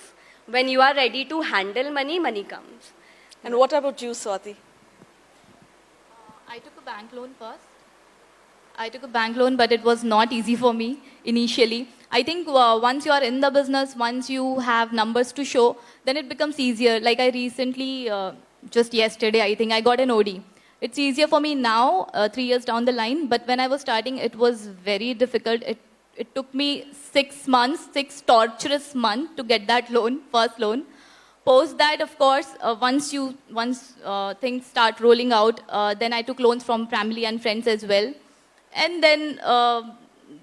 When you are ready to handle money, money comes. And what about you, Swati? I took a bank loan first. But it was not easy for me initially. I think once you are in the business, once you have numbers to show, then it becomes easier. Like I recently, just yesterday, I think I got an OD. It's easier for me now, 3 years down the line, but when I was starting, it was very difficult. It took me 6 months, 6 torturous months to get that loan, first loan. Post that, of course, once things start rolling out, then I took loans from family and friends as well. And then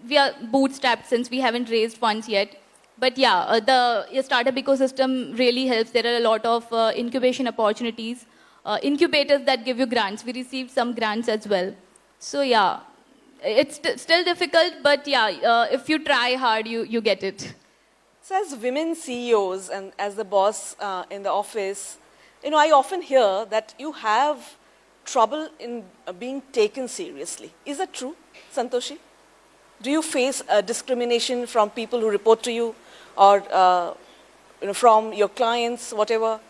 we are bootstrapped since we haven't raised funds yet. But yeah, the startup ecosystem really helps. There are a lot of incubation opportunities, incubators that give you grants. We received some grants as well. So yeah, it's still difficult, but yeah, if you try hard, you get it. So as women CEOs and as the boss in the office, I often hear that you have trouble in being taken seriously. Is that true, Santoshi? Do you face discrimination from people who report to you or from your clients, whatever?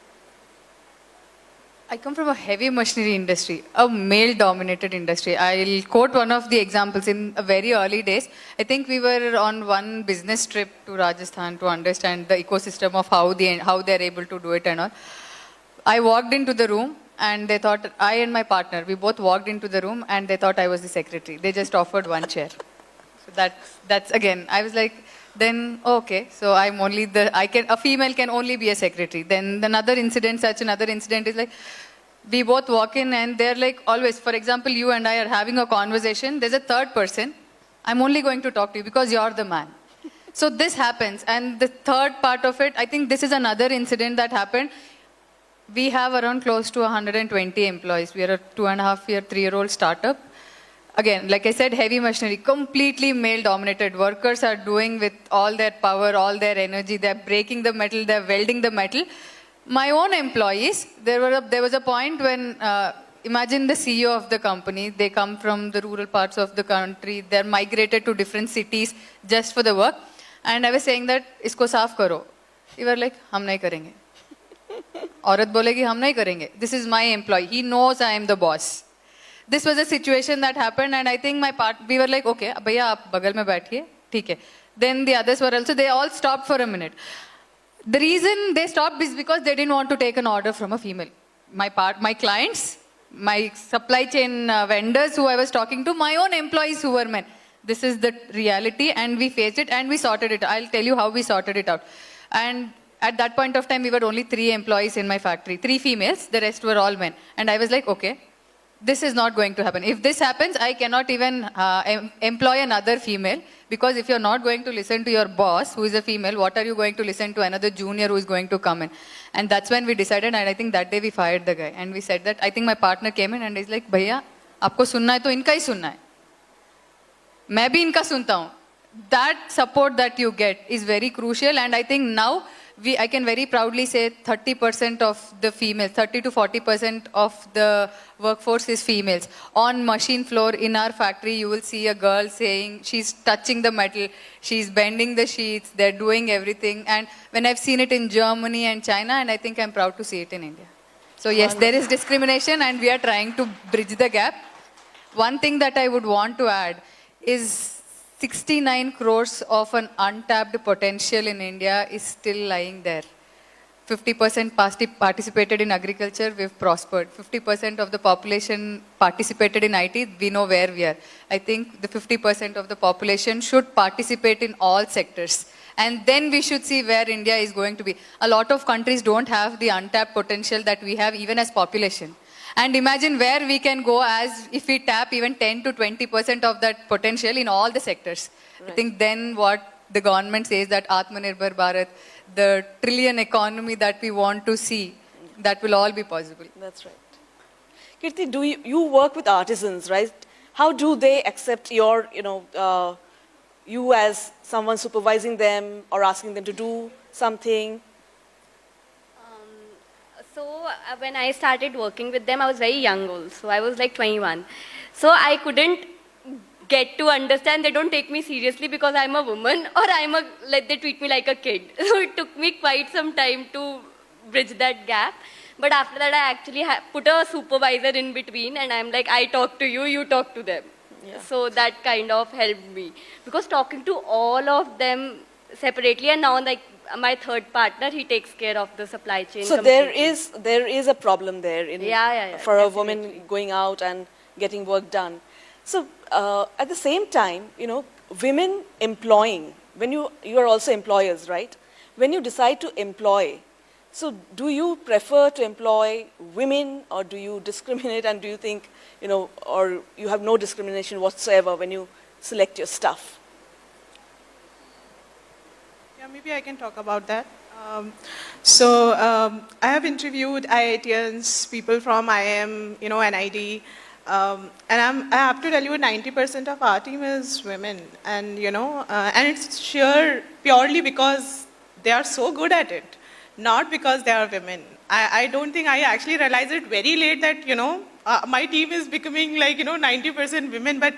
I come from a heavy machinery industry, a male-dominated industry. I'll quote one of the examples. In very early days, I think we were on one business trip to Rajasthan to understand the ecosystem of how they're able to do it and all. I walked into the room and they thought, I and my partner, we both walked into the room and they thought I was the secretary. They just offered one chair. So that's again, I was like, then okay, so I'm only a female can only be a secretary. Then another incident is like, we both walk in and they're like always, for example, you and I are having a conversation, there's a third person, I'm only going to talk to you because you're the man. So this happens. And the third part of it, I think this is another incident that happened. We have around close to 120 employees. We are a 2.5-year, 3-year-old startup. Again, like I said, heavy machinery, completely male-dominated. Workers are doing with all their power, all their energy. They're breaking the metal, they're welding the metal. My own employees, there was a point when, imagine the CEO of the company, they come from the rural parts of the country, they're migrated to different cities just for the work. And I was saying that, isko saaf karo. They were like, hum nahi karenge. Aurat bolegi, hum nahi karenge. This is my employee. He knows I am the boss. This was a situation that happened, and I think we were like, okay, bhaiya, aap bagal mein baithiye, theek hai. Then the others were also, they all stopped for a minute. The reason they stopped is because they didn't want to take an order from a female. My clients, my supply chain vendors who I was talking to, my own employees who were men. This is the reality, and we faced it, and we sorted it. I'll tell you how we sorted it out. And at that point of time, we were only 3 employees in my factory. 3 females, the rest were all men. And I was like, okay, this is not going to happen. If this happens, I cannot even employ another female, because if you're not going to listen to your boss, who is a female, what are you going to listen to another junior who is going to come in? And that's when we decided, and I think that day we fired the guy. And we said that, I think my partner came in and he's like, bhaiya, aapko sunna hai to inka hi sunna hai. Main bhi inka sunta hu. That support that you get is very crucial, and I think now I can very proudly say 30% of the females, 30 to 40% of the workforce is females. On machine floor in our factory, you will see a girl saying she's touching the metal, she's bending the sheets, they're doing everything. And when I've seen it in Germany and China, and I think I'm proud to see it in India. So yes, there is discrimination and we are trying to bridge the gap. One thing that I would want to add is 69 crores of an untapped potential in India is still lying there. 50% participated in agriculture, we've prospered. 50% of the population participated in IT, we know where we are. I think the 50% of the population should participate in all sectors. And then we should see where India is going to be. A lot of countries don't have the untapped potential that we have even as population. And imagine where we can go as if we tap even 10 to 20% of that potential in all the sectors. Right. I think then what the government says that Atmanirbhar Bharat, the trillion economy that we want to see, that will all be possible. That's right. Kirti, do you work with artisans, right? How do they accept your, you as someone supervising them or asking them to do something? So when I started working with them, I was very young also. I was like 21. So I couldn't get to understand. They don't take me seriously because I'm a woman or they treat me like a kid. So it took me quite some time to bridge that gap. But after that, I actually put a supervisor in between and I'm like, I talk to you, you talk to them. Yeah. So that kind of helped me. Because talking to all of them separately, and now like my third partner, he takes care of the supply chain. So completely. there is a problem there for a woman going out and getting work done. So at the same time, women employing, when you are also employers, right? When you decide to employ, so do you prefer to employ women or do you discriminate and do you think, or you have no discrimination whatsoever when you select your staff? Yeah, maybe I can talk about that. I have interviewed IITians, people from IIM, NID, and I have to tell you, 90% of our team is women, and and it's purely because they are so good at it, not because they are women. I don't think I actually realized it very late that my team is becoming like 90% women, but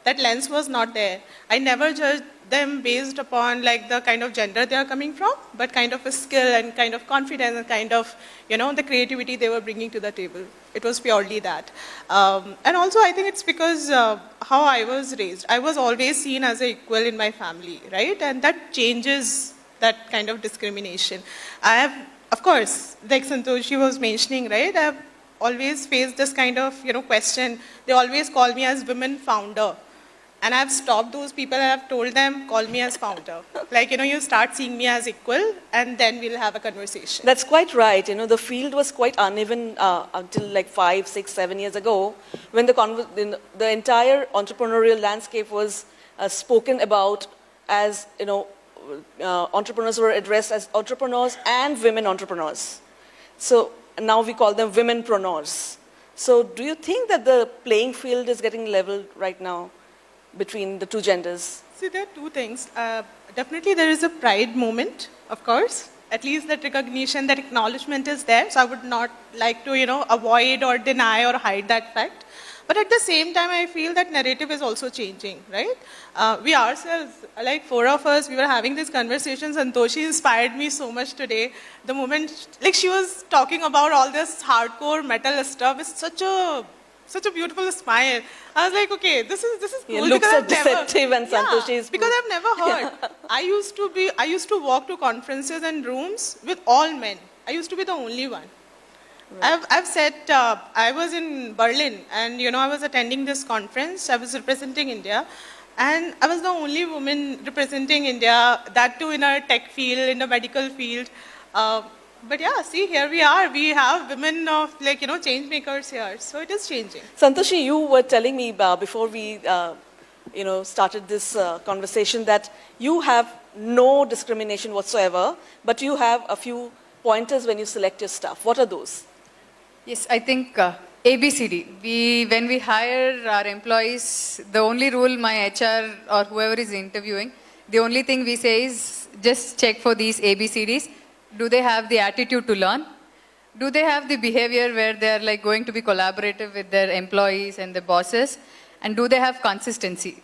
that lens was not there. I never judged them based upon like the kind of gender they are coming from, but kind of a skill and kind of confidence and kind of, the creativity they were bringing to the table. It was purely that. And also I think it's because how I was raised. I was always seen as an equal in my family, right? And that changes that kind of discrimination. I have, of course, like Santoshi was mentioning, right? I have always faced this kind of, question. They always call me as women founder. And I've stopped those people and I've told them, call me as founder. Like, you start seeing me as equal and then we'll have a conversation. That's quite right. The field was quite uneven until like 5, 6, 7 years ago when the entire entrepreneurial landscape was spoken about as, entrepreneurs were addressed as entrepreneurs and women entrepreneurs. So now we call them womenpreneurs. So do you think that the playing field is getting leveled right now between the two genders? See, there are two things. Definitely there is a pride moment, of course. At least that recognition, that acknowledgement is there. So I would not like to, avoid or deny or hide that fact. But at the same time, I feel that narrative is also changing, right? We ourselves, like 4 of us, we were having these conversations and Toshi inspired me so much today. The moment, like she was talking about all this hardcore metal stuff, it's such a beautiful smile. I was like, okay, this is cool. It looks so deceptive and Santoshi is because I've never heard. I used to walk to conferences and rooms with all men. I used to be the only one. Right. I've said, I was in Berlin and, I was attending this conference. I was representing India and I was the only woman representing India, that too in a tech field, in the medical field. But yeah, see, here we are. We have women of change makers here. So it is changing. Santoshi, you were telling me before we, started this conversation that you have no discrimination whatsoever, but you have a few pointers when you select your staff. What are those? Yes, I think ABCD. When we hire our employees, the only rule my HR or whoever is interviewing, the only thing we say is just check for these ABCDs. Do they have the attitude to learn? Do they have the behavior where they are going to be collaborative with their employees and their bosses? And do they have consistency?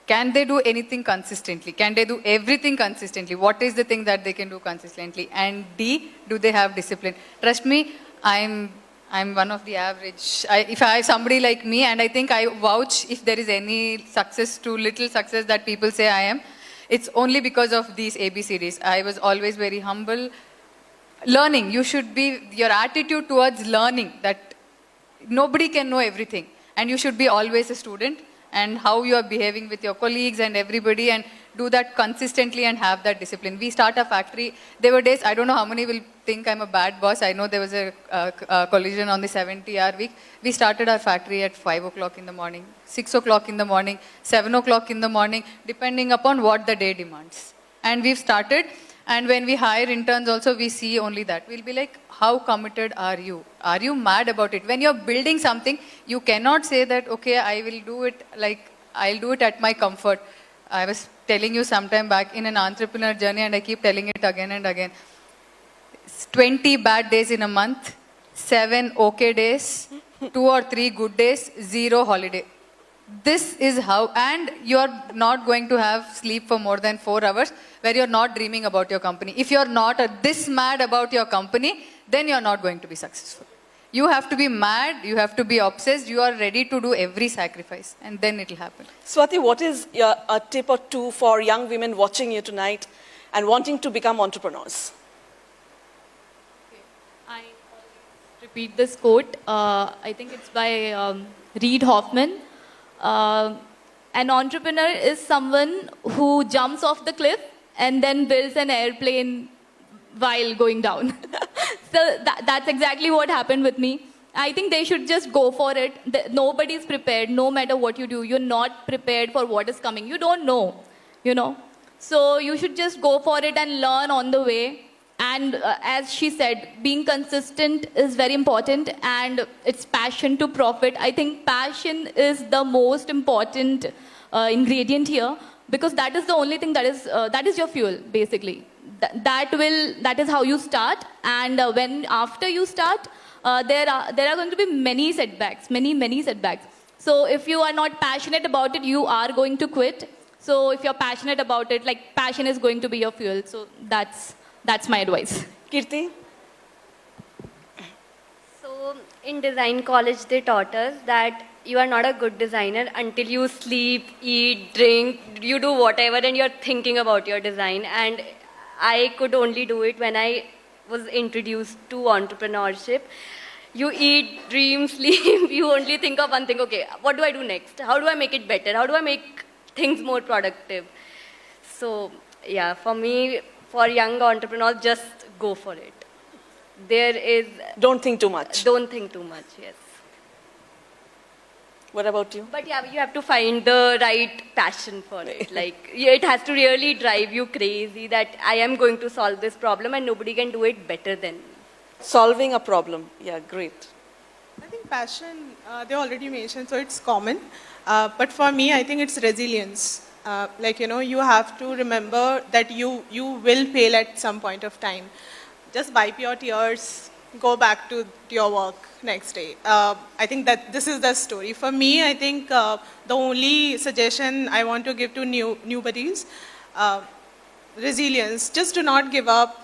Can they do anything consistently? Can they do everything consistently? What is the thing that they can do consistently? And D, do they have discipline? Trust me, I'm I'm one of the average. If I somebody like me, and I think I vouch if there is any success, too little success that people say I am, it's only because of these ABCDs. I was always very humble. Learning, you should be, your attitude towards learning, that nobody can know everything. And you should be always a student, and how you are behaving with your colleagues and everybody, and do that consistently and have that discipline. We start a factory. There were days, I don't know how many will think I'm a bad boss. I know there was a collision on the 70-hour week. We started our factory at 5 o'clock in the morning, 6 o'clock in the morning, 7 o'clock in the morning, depending upon what the day demands. And we've started, and when we hire interns also, we see only that. We'll be like, how committed are you? Are you mad about it? When you're building something, you cannot say that, okay, I will do it like, I'll do it at my comfort. I was telling you sometime back in an entrepreneur journey, and I keep telling it again and again. 20 bad days in a month, 7 okay days, 2 or 3 good days, 0 holiday. This is how, and you're not going to have sleep for more than 4 hours where you're not dreaming about your company. If you're not this mad about your company, then you're not going to be successful. You have to be mad, you have to be obsessed, you are ready to do every sacrifice, and then it'll happen. Swati, what is a tip or two for young women watching you tonight and wanting to become entrepreneurs? I repeat this quote. I think it's by Reid Hoffman. An entrepreneur is someone who jumps off the cliff and then builds an airplane while going down. So that's exactly what happened with me. I think they should just go for it. Nobody's prepared, no matter what you do. You're not prepared for what is coming. You don't know, you know. So you should just go for it and learn on the way. And as she said, being consistent is very important, and it's passion to profit. I think passion is the most important ingredient here, because that is the only thing that is your fuel, basically. That is how you start, and when after you start, there are going to be many setbacks, many setbacks. So if you are not passionate about it, you are going to quit. So if you're passionate about it, like, passion is going to be your fuel. So that's my advice. Kirti? So in design college, they taught us that you are not a good designer until you sleep, eat, drink, you do whatever, and you're thinking about your design. And I could only do it when I was introduced to entrepreneurship. You eat, dream, sleep, you only think of one thing, okay, what do I do next? How do I make it better? How do I make things more productive? So yeah, for me, for young entrepreneurs, just go for it. Don't think too much. Don't think too much, yes. What about you? But yeah, you have to find the right passion for it. Like, it has to really drive you crazy that I am going to solve this problem and nobody can do it better than me. Solving a problem. Yeah, great. I think passion, they already mentioned, so it's common. But for me, I think it's resilience. Like, you know, you have to remember that you will fail at some point of time. Just wipe your tears, go back to your work next day. I think that this is the story. For me, I think the only suggestion I want to give to newbies, resilience, just to not give up.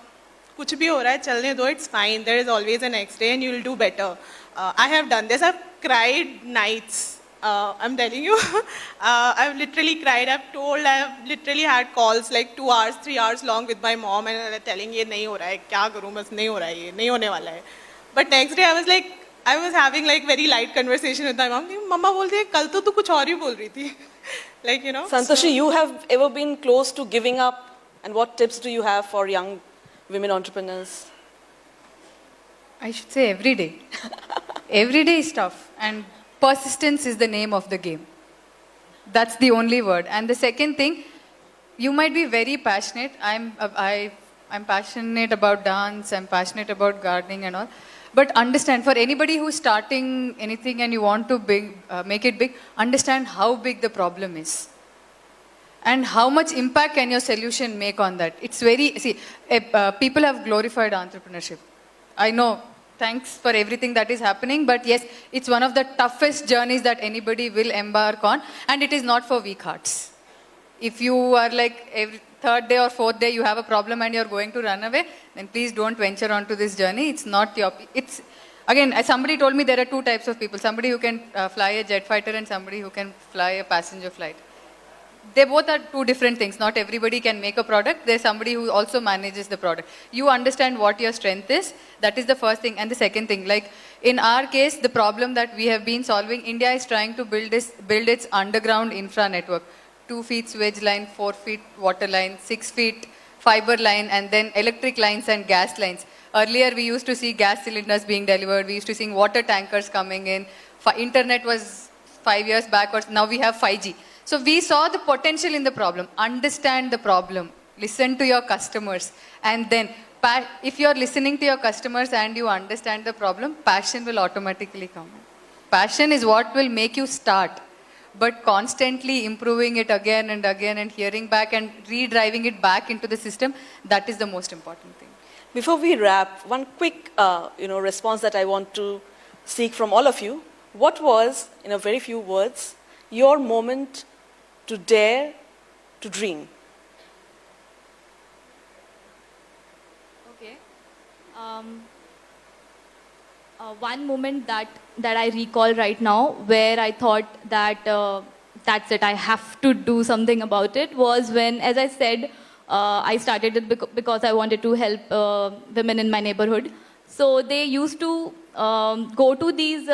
Kuch bhi ho raha hai, chalne do, it's fine. There is always a next day and you will do better. I have done this. I've cried nights. I'm telling you, I've literally cried. I've literally had calls like 2 hours, 3 hours long with my mom, and I'm telling ye nahi ho raha hai, kya karu, bas nahi ho raha hai, ye nahi hone wala hai. But next day I was having like very light conversation with my mom. Mama bolte hai, kal to tu kuch aur hi bol rahi thi. Like, you know. Santoshi, you have ever been close to giving up, and what tips do you have for young women entrepreneurs? I should say every day. Every day is tough, and persistence is the name of the game. That's the only word. And the second thing, you might be very passionate. I'm passionate about dance, I'm passionate about gardening and all. But understand, for anybody who's starting anything and you want to make it big, understand how big the problem is. And how much impact can your solution make on that? It's very, people have glorified entrepreneurship. I know, thanks for everything that is happening, but yes, it's one of the toughest journeys that anybody will embark on, and it is not for weak hearts. If you are like every third day or fourth day you have a problem and you're going to run away, then please don't venture onto this journey. It's not your, Again, somebody told me there are two types of people. Somebody who can fly a jet fighter and somebody who can fly a passenger flight. They both are two different things. Not everybody can make a product. There's somebody who also manages the product. You understand what your strength is. That is the first thing. And the second thing, like in our case, the problem that we have been solving, India is trying to build its underground infra network. 2 feet sewage line, 4 feet water line, 6 feet fiber line, and then electric lines and gas lines. Earlier, we used to see gas cylinders being delivered. We used to see water tankers coming in. Internet was 5 years back, or now we have 5G. So we saw the potential in the problem. Understand the problem. Listen to your customers. And then, if you're listening to your customers and you understand the problem, passion will automatically come. Passion is what will make you start. But constantly improving it again and again and hearing back and redriving it back into the system, that is the most important thing. Before we wrap, one quick response that I want to seek from all of you. What was, in a very few words, your moment to dare to dream? Okay. One moment that I recall right now where I thought that that's it, I have to do something about it, was when, as I said, I started it because I wanted to help women in my neighborhood. So they used to go to these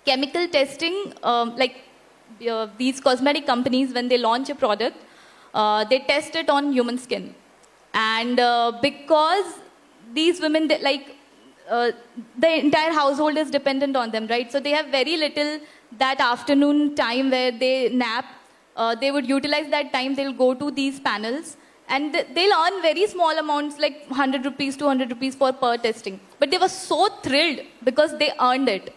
chemical testing, these cosmetic companies, when they launch a product, they test it on human skin. And because these women, the entire household is dependent on them, right? So they have very little that afternoon time where they nap. They would utilize that time, they'll go to these panels and they'll earn very small amounts, like 100 rupees, 200 rupees for per testing. But they were so thrilled because they earned it.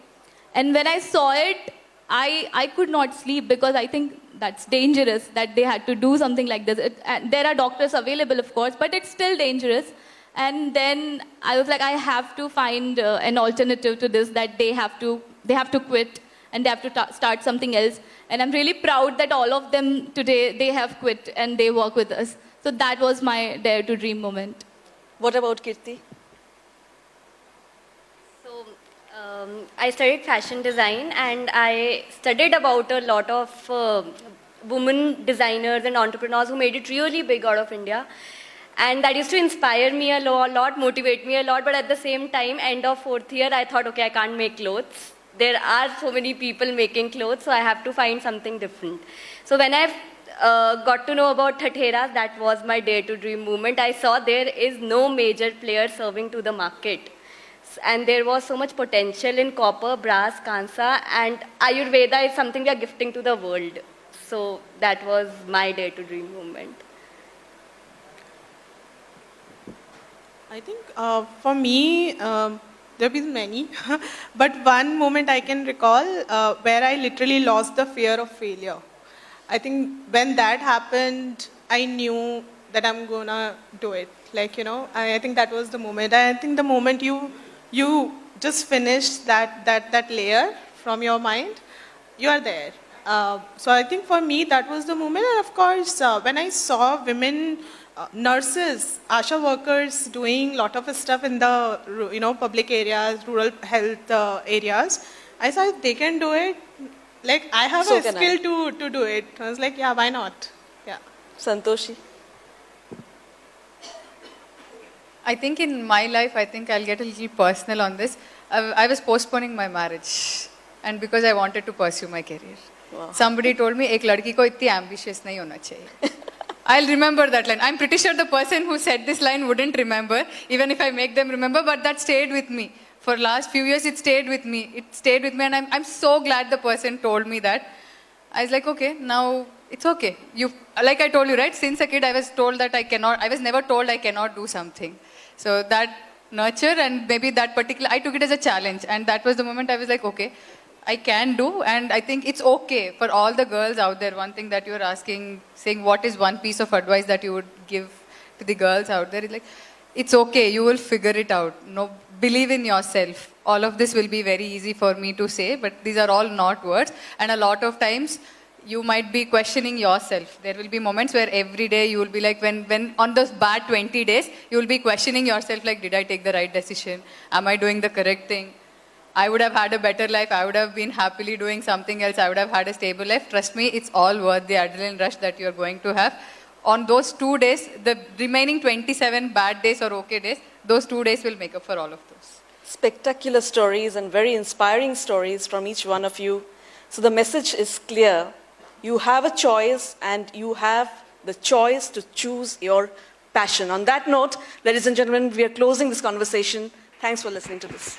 And when I saw it, I could not sleep because I think that's dangerous that they had to do something like this. There are doctors available, of course, but it's still dangerous. And then I was like, I have to find an alternative to this, that they have to quit and they have to start something else. And I'm really proud that all of them today, they have quit and they work with us. So that was my dare to dream moment. What about Kirti? So I studied fashion design and I studied about a lot of women designers and entrepreneurs who made it really big out of India. And that used to inspire me a lot, motivate me a lot. But at the same time, end of 4th year, I thought, okay, I can't make clothes. There are so many people making clothes, so I have to find something different. So when I got to know about Thatheras, that was my dare to dream movement. I saw there is no major player serving to the market. And there was so much potential in copper, brass, kansa, and Ayurveda is something we are gifting to the world. So that was my dare to dream movement. I think for me, there have been many, but one moment I can recall where I literally lost the fear of failure. I think when that happened, I knew that I'm gonna do it. I think that was the moment. I think the moment you just finish that layer from your mind, you are there. So I think for me, that was the moment. And of course, when I saw women, nurses, ASHA workers doing a lot of stuff in the public areas, rural health areas, I saw if they can do it, I have a skill to do it. I was like, yeah, why not? Yeah. Santoshi? I think in my life, I think I'll get a little personal on this. I was postponing my marriage, and because I wanted to pursue my career. Wow. Somebody told me, एक लड़की को इतनी ambitious नहीं होना चाहिए. I'll remember that line. I'm pretty sure the person who said this line wouldn't remember, even if I make them remember, but that stayed with me. For last few years, it stayed with me. It stayed with me, and I'm so glad the person told me that. I was like, okay, now it's okay. Like I told you, right? Since a kid, I was never told I cannot do something. So that nurture and maybe that particular, I took it as a challenge, and that was the moment I was like, okay, I can do, and I think it's okay for all the girls out there. One thing that you're asking, saying what is one piece of advice that you would give to the girls out there, is like, it's okay, you will figure it out. No, believe in yourself. All of this will be very easy for me to say, but these are all not words. And a lot of times, you might be questioning yourself. There will be moments where every day you will be like, when on those bad 20 days, you will be questioning yourself like, did I take the right decision? Am I doing the correct thing? I would have had a better life. I would have been happily doing something else. I would have had a stable life. Trust me, it's all worth the adrenaline rush that you're going to have. On those 2 days, the remaining 27 bad days or okay days, those 2 days will make up for all of those. Spectacular stories and very inspiring stories from each one of you. So the message is clear. You have a choice and you have the choice to choose your passion. On that note, ladies and gentlemen, we are closing this conversation. Thanks for listening to this.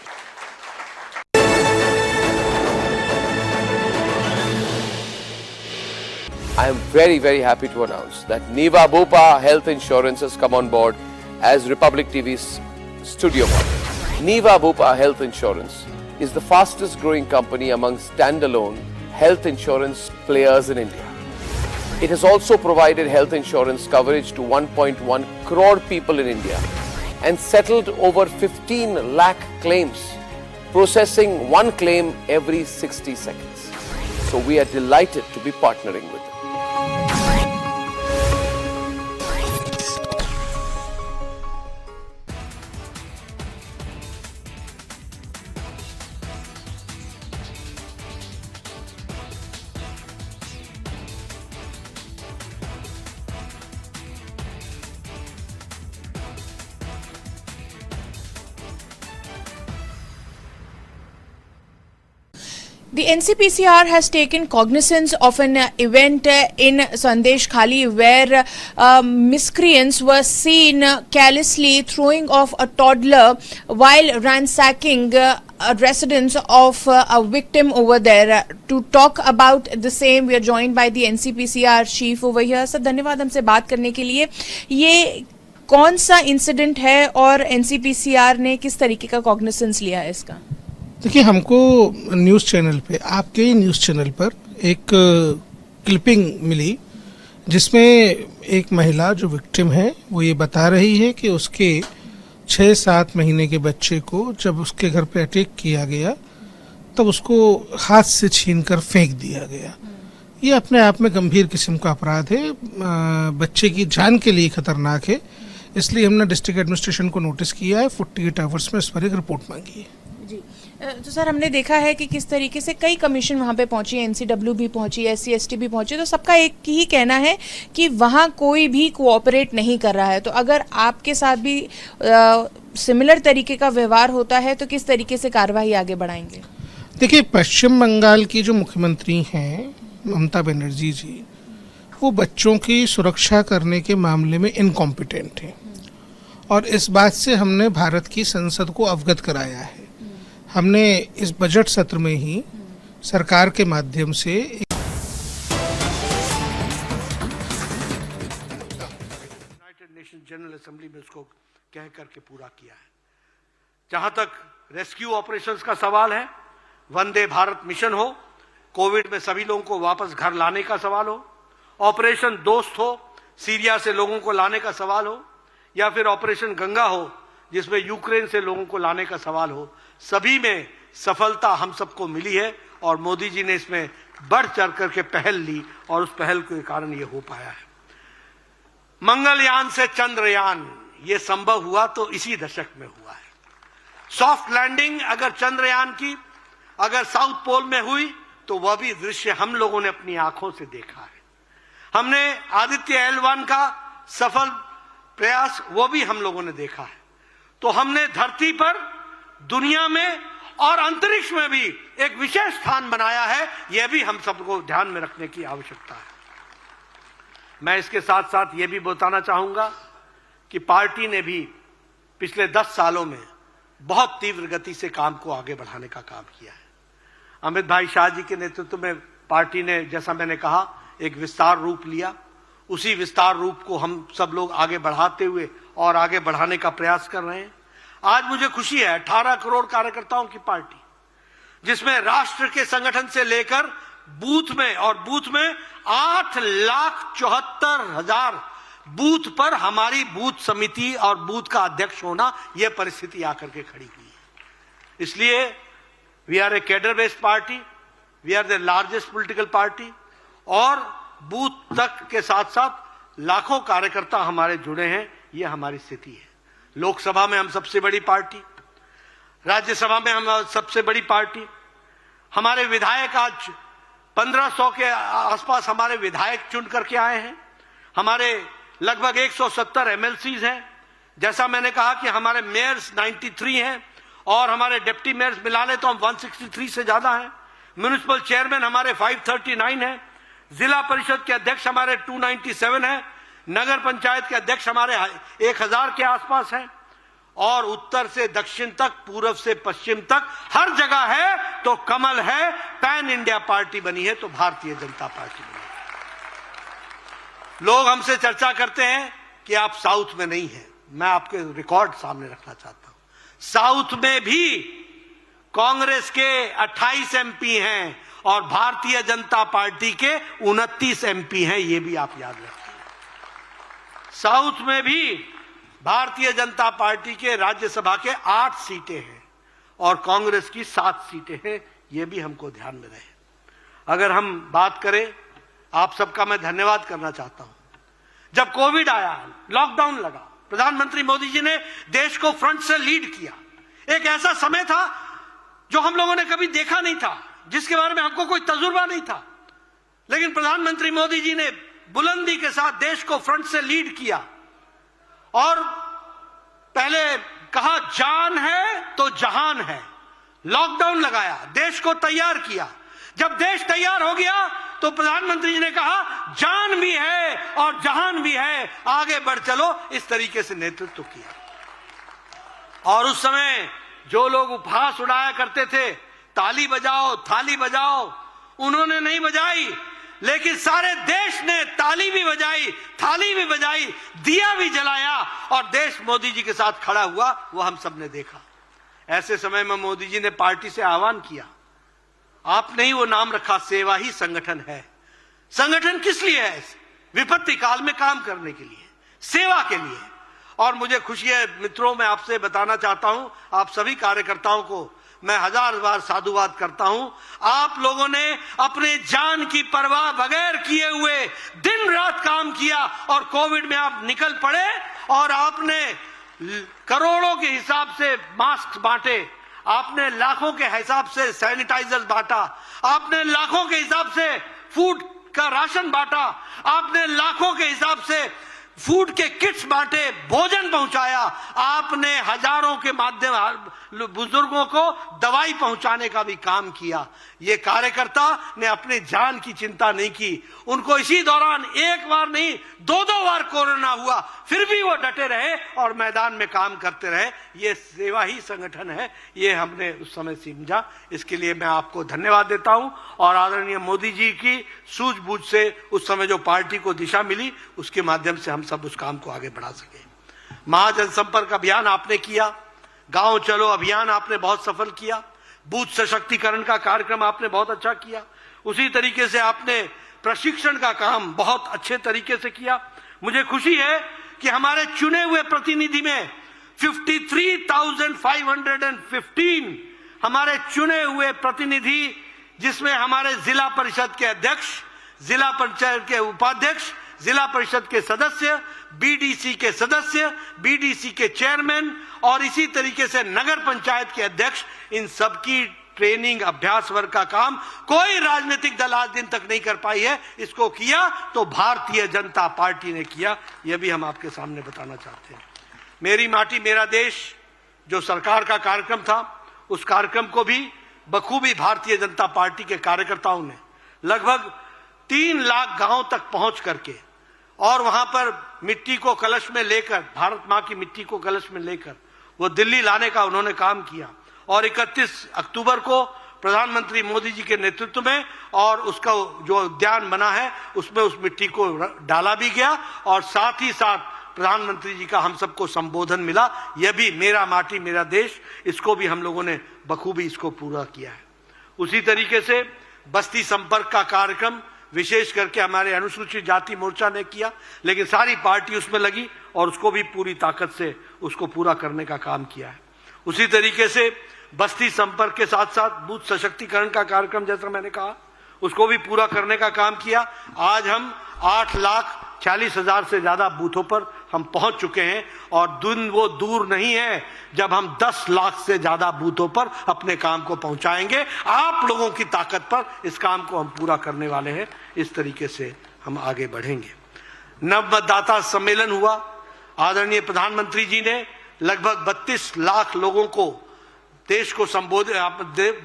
I am very, very happy to announce that Niva Bupa Health Insurance has come on board as Republic TV's studio partner. Niva Bupa Health Insurance is the fastest growing company among standalone health insurance players in India. It has also provided health insurance coverage to 1.1 crore people in India and settled over 15 lakh claims, processing one claim every 60 seconds. So we are delighted to be partnering with them. The NCPCR has taken cognizance of an event in Sandesh Khali where miscreants were seen carelessly throwing off a toddler while ransacking a residence of a victim over there. To talk about the same, we are joined by the NCPCR chief over here. Sir, धन्यवाद हमसे बात करने के लिए. ये कौन सा incident है और NCPCR ने किस तरीके का कॉग्निसेंस लिया है इसका? देखिए, हमको न्यूज़ चैनल पे, आपके ही न्यूज़ चैनल पर एक क्लिपिंग मिली जिसमें एक महिला जो विक्टिम है वो ये बता रही है कि उसके 6-7 महीने के बच्चे को जब उसके घर पे अटैक किया गया तब उसको हाथ से छीनकर फेंक दिया गया. ये अपने आप में गंभीर किस्म का अपराध है, बच्चे की जान के लिए खतरनाक है. इसलिए हमने डिस्ट्रिक्ट एडमिनिस्ट्रेशन को नोटिस किया है, 48 आवर्स में इस पर एक रिपोर्ट मांगी है. जी, तो सर हमने देखा है कि किस तरीके से कई कमीशन वहाँ पे पहुंची, एनसीडब्ल्यू भी पहुंची, SC/ST भी पहुंची, तो सबका एक ही कहना है कि वहाँ कोई भी कोऑपरेट नहीं कर रहा है. तो अगर आपके साथ भी सिमिलर तरीके का व्यवहार होता है तो किस तरीके से कार्रवाई आगे बढ़ाएंगे? देखिए, पश्चिम बंगाल की जो मुख्यमंत्री हैं ममता बनर्जी जी, वो बच्चों की सुरक्षा करने के मामले में इनकॉम्पिटेंट हैं और इस बात से हमने भारत की संसद को अवगत कराया है. हमने इस बजट सत्र में ही सरकार के माध्यम से यूनाइटेड नेशन जनरल असेंबली में उसको कह करके पूरा किया है. जहां तक रेस्क्यू ऑपरेशंस का सवाल है, वंदे भारत मिशन हो, कोविड में सभी लोगों को वापस घर लाने का सवाल हो, ऑपरेशन दोस्त हो, सीरिया से लोगों को लाने का सवाल हो, या फिर ऑपरेशन गंगा हो जिसमें यूक्रेन से लोगों को लाने का सवाल हो, सभी में सफलता हम सबको मिली है और मोदी जी ने इसमें बढ़ चढ़ करके पहल ली और उस पहल के कारण ये हो पाया है. मंगलयान से चंद्रयान ये संभव हुआ तो इसी दशक में हुआ है. सॉफ्ट लैंडिंग अगर चंद्रयान की अगर साउथ पोल में हुई तो वह भी दृश्य हम लोगों ने अपनी आंखों से देखा है. हमने आदित्य L1 का सफल प्रयास वो भी हम लोगों ने देखा है. तो हमने धरती पर, दुनिया में और अंतरिक्ष में भी एक विशेष स्थान बनाया है. यह भी हम सबको ध्यान में रखने की आवश्यकता है. मैं इसके साथ साथ यह भी बताना चाहूंगा कि पार्टी ने भी पिछले 10 सालों में बहुत तीव्र गति से काम को आगे बढ़ाने का काम किया है. अमित भाई शाह जी के नेतृत्व में पार्टी ने, जैसा मैंने कहा, एक विस्तार रूप लिया. उसी विस्तार रूप को हम सब लोग आगे बढ़ाते हुए और आगे बढ़ाने का प्रयास कर रहे हैं. आज मुझे खुशी है, 18 करोड़ कार्यकर्ताओं की पार्टी, जिसमें राष्ट्र के संगठन से लेकर बूथ में, और बूथ में 8,74,000 बूथ पर हमारी बूथ समिति और बूथ का अध्यक्ष होना, यह परिस्थिति आकर के खड़ी हुई है. इसलिए we are a cadre based party, we are the largest political party और बूथ तक के साथ साथ लाखों कार्यकर्ता हमारे जुड़े हैं। ये हमारी स्थिति है। लोकसभा में हम सबसे बड़ी पार्टी, राज्यसभा में हम सबसे बड़ी पार्टी, हमारे विधायक आज 1500 के आसपास हमारे विधायक चुन करके आए हैं। हमारे लगभग 170 एमएलसीज हैं। जैसा मैंने कहा कि हमारे मेयर्स 93 हैं और हमारे डिप्टी मेयर्स मिला ले तो हम 163 से ज्यादा हैं। म्युनिसिपल चेयरमैन हमारे 539 हैं। जिला परिषद के अध्यक्ष हमारे 297 हैं। नगर पंचायत के अध्यक्ष हमारे 1000 के आसपास हैं। और उत्तर से दक्षिण तक, पूर्व से पश्चिम तक हर जगह है तो कमल है। पैन इंडिया पार्टी बनी है तो भारतीय जनता पार्टी बनी है। लोग हमसे चर्चा करते हैं कि आप साउथ में नहीं हैं। मैं आपके रिकॉर्ड सामने रखना चाहता हूं, साउथ में भी कांग्रेस के 28 एमपी हैं और भारतीय जनता पार्टी के 29 एमपी हैं। ये भी आप याद रखें। साउथ में भी भारतीय जनता पार्टी के राज्यसभा के 8 सीटें हैं और कांग्रेस की 7 सीटें हैं। ये भी हमको ध्यान में रहे। अगर हम बात करें, आप सबका मैं धन्यवाद करना चाहता हूं। जब कोविड आया, लॉकडाउन लगा, प्रधानमंत्री मोदी जी ने देश को फ्रंट से लीड किया। एक ऐसा समय था जो हम लोगों ने कभी देखा नहीं था, जिसके बारे में हमको कोई तजुर्बा नहीं था, लेकिन प्रधानमंत्री मोदी जी ने बुलंदी के साथ देश को फ्रंट से लीड किया और पहले कहा जान है तो जहान है। लॉकडाउन लगाया, देश को तैयार किया। जब देश तैयार हो गया तो प्रधानमंत्री जी ने कहा जान भी है और जहान भी है, आगे बढ़ चलो। इस तरीके से नेतृत्व किया। और उस समय जो लोग उपहास उड़ाया करते थे, ताली बजाओ थाली बजाओ, उन्होंने नहीं बजाई, लेकिन सारे देश ने ताली भी बजाई, थाली भी बजाई, दिया भी जलाया और देश मोदी जी के साथ खड़ा हुआ। वो हम सब ने देखा। ऐसे समय में मोदी जी ने पार्टी से आह्वान किया। आपने ही वो नाम रखा, सेवा ही संगठन है। संगठन किस लिए है? विपत्ति काल में काम करने के लिए, सेवा के लिए। और मुझे खुशी है मित्रों, मैं आपसे बताना चाहता हूं, आप सभी कार्यकर्ताओं को मैं 1000 बार साधुवाद करता हूं। आप लोगों ने अपने जान की परवाह बगैर किए हुए दिन रात काम किया और कोविड में आप निकल पड़े और आपने करोड़ों के हिसाब से मास्क बांटे, आपने लाखों के हिसाब से सैनिटाइजर बांटा, आपने लाखों के हिसाब से फूड का राशन बांटा, आपने लाखों के हिसाब से फूड के किट्स बांटे, भोजन पहुंचाया, आपने हजारों के माध्यम बुजुर्गों को दवाई पहुंचाने का भी काम किया। ये कार्यकर्ता ने अपने जान की चिंता नहीं की। उनको इसी दौरान एक बार नहीं 2-2 बार कोरोना हुआ, फिर भी वो डटे रहे और मैदान में काम करते रहे। ये सेवा ही संगठन है, ये हमने उस समय समझा। इसके लिए मैं आपको धन्यवाद देता हूं और आदरणीय मोदी जी की सूझबूझ से उस समय जो पार्टी को दिशा मिली, उसके माध्यम से हम सब उस काम को आगे बढ़ा सके। महाजनसंपर्क अभियान आपने किया, गांव चलो अभियान आपने बहुत सफल किया, बूथ सशक्तिकरण का कार्यक्रम आपने बहुत अच्छा किया। उसी तरीके से आपने प्रशिक्षण का काम बहुत अच्छे तरीके से किया। मुझे खुशी है कि हमारे चुने हुए प्रतिनिधि में 53,515 हमारे चुने हुए प्रतिनिधि, जिसमें हमारे जिला परिषद के अध्यक्ष, जिला पंचायत के उपाध्यक्ष, जिला परिषद के सदस्य, बीडीसी के सदस्य, बीडीसी के चेयरमैन और इसी तरीके से नगर पंचायत के अध्यक्ष, इन सबकी ट्रेनिंग अभ्यास वर्ग का काम कोई राजनीतिक दल आज दिन तक नहीं कर पाई है। इसको किया तो भारतीय जनता पार्टी ने किया। यह भी हम आपके सामने बताना चाहते हैं। मेरी माटी मेरा देश जो सरकार का कार्यक्रम था, उस कार्यक्रम को भी बखूबी भारतीय जनता पार्टी के कार्यकर्ताओं ने लगभग 3 लाख गांव तक पहुंच करके और वहां पर मिट्टी को कलश में लेकर, भारत मां की मिट्टी को कलश में लेकर वो दिल्ली लाने का उन्होंने काम किया। और 31 अक्टूबर को प्रधानमंत्री मोदी जी के नेतृत्व में और उसका जो उद्यान बना है उसमें उस मिट्टी को डाला भी गया और साथ ही साथ प्रधानमंत्री जी का हम सबको संबोधन मिला। यह भी मेरा माटी मेरा देश, इसको भी हम लोगों ने बखूबी इसको पूरा किया है। उसी तरीके से बस्ती संपर्क का कार्यक्रम विशेष करके हमारे अनुसूचित जाति मोर्चा ने किया, लेकिन सारी पार्टी उसमें लगी और उसको भी पूरी ताकत से उसको पूरा करने का काम किया है। उसी तरीके से बस्ती संपर्क के साथ साथ बूथ सशक्तिकरण का कार्यक्रम, जैसा मैंने कहा, उसको भी पूरा करने का काम किया। आज हम 8,40,000 से ज्यादा बूथों पर हम पहुंच चुके हैं और दिन वो दूर नहीं है जब हम 10 लाख से ज्यादा बूथों पर अपने काम को पहुंचाएंगे। आप लोगों की ताकत पर इस काम को हम पूरा करने वाले हैं। इस तरीके से हम आगे बढ़ेंगे। नव मतदाता सम्मेलन हुआ। आदरणीय प्रधानमंत्री जी ने लगभग 32 लाख लोगों को देश को संबोधित,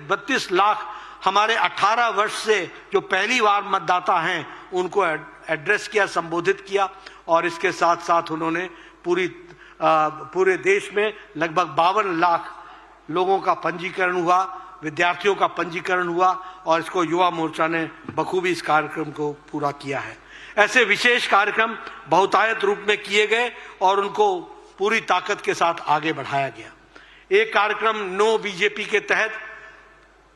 32 लाख हमारे 18 वर्ष से जो पहली बार मतदाता हैं उनको एड्रेस किया, संबोधित किया। और इसके साथ साथ उन्होंने पूरे देश में लगभग 52 लाख लोगों का पंजीकरण हुआ, विद्यार्थियों का पंजीकरण हुआ और इसको युवा मोर्चा ने बखूबी इस कार्यक्रम को पूरा किया है। ऐसे विशेष कार्यक्रम बहुतायत रूप में किए गए और उनको पूरी ताकत के साथ आगे बढ़ाया गया। एक कार्यक्रम नो बीजेपी के तहत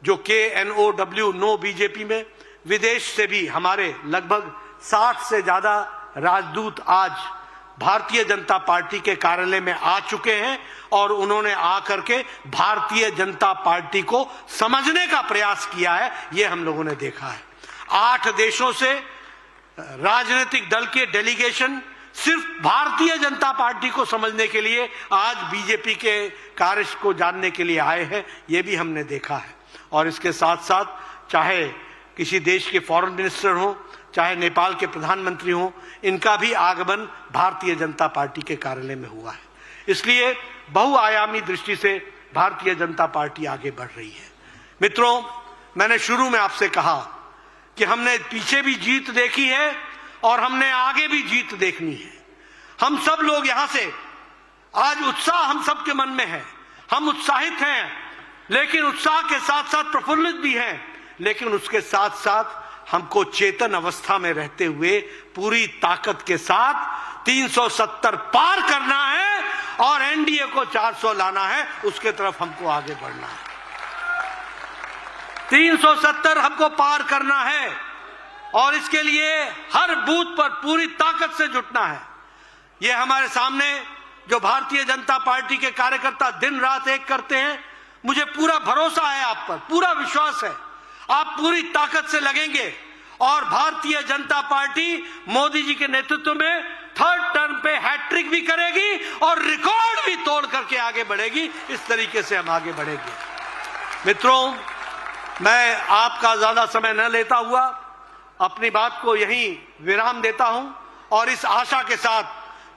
जो KNOW नो बीजेपी में विदेश से भी हमारे लगभग 60 से ज्यादा राजदूत आज भारतीय जनता पार्टी के कार्यालय में आ चुके हैं और उन्होंने आकर के भारतीय जनता पार्टी को समझने का प्रयास किया है। ये हम लोगों ने देखा है। 8 देशों से राजनीतिक दल के डेलीगेशन सिर्फ भारतीय जनता पार्टी को समझने के लिए आज बीजेपी के कार्य को जानने के लिए आए हैं। ये भी हमने देखा है। और इसके साथ साथ चाहे किसी देश के फॉरेन मिनिस्टर हो, चाहे नेपाल के प्रधानमंत्री हो, इनका भी आगमन भारतीय जनता पार्टी के कार्यालय में हुआ है। इसलिए बहुआयामी दृष्टि से भारतीय जनता पार्टी आगे बढ़ रही है। मित्रों, मैंने शुरू में आपसे कहा कि हमने पीछे भी जीत देखी है और हमने आगे भी जीत देखनी है। हम सब लोग यहां से आज उत्साह हम सबके मन में है। हम उत्साहित हैं, लेकिन उत्साह के साथ साथ प्रफुल्लित भी हैं। लेकिन उसके साथ साथ हमको चेतन अवस्था में रहते हुए पूरी ताकत के साथ 370 पार करना है और एनडीए को 400 लाना है। उसके तरफ हमको आगे बढ़ना है। 370 हमको पार करना है और इसके लिए हर बूथ पर पूरी ताकत से जुटना है। ये हमारे सामने जो भारतीय जनता पार्टी के कार्यकर्ता दिन रात एक करते हैं, मुझे पूरा भरोसा है आप पर, पूरा विश्वास है। आप पूरी ताकत से लगेंगे और भारतीय जनता पार्टी मोदी जी के नेतृत्व में 3rd टर्म पे हैट्रिक भी करेगी और रिकॉर्ड भी तोड़ करके आगे बढ़ेगी। इस तरीके से हम आगे बढ़ेंगे। मित्रों, मैं आपका ज्यादा समय न लेता हुआ अपनी बात को यहीं विराम देता हूं और इस आशा के साथ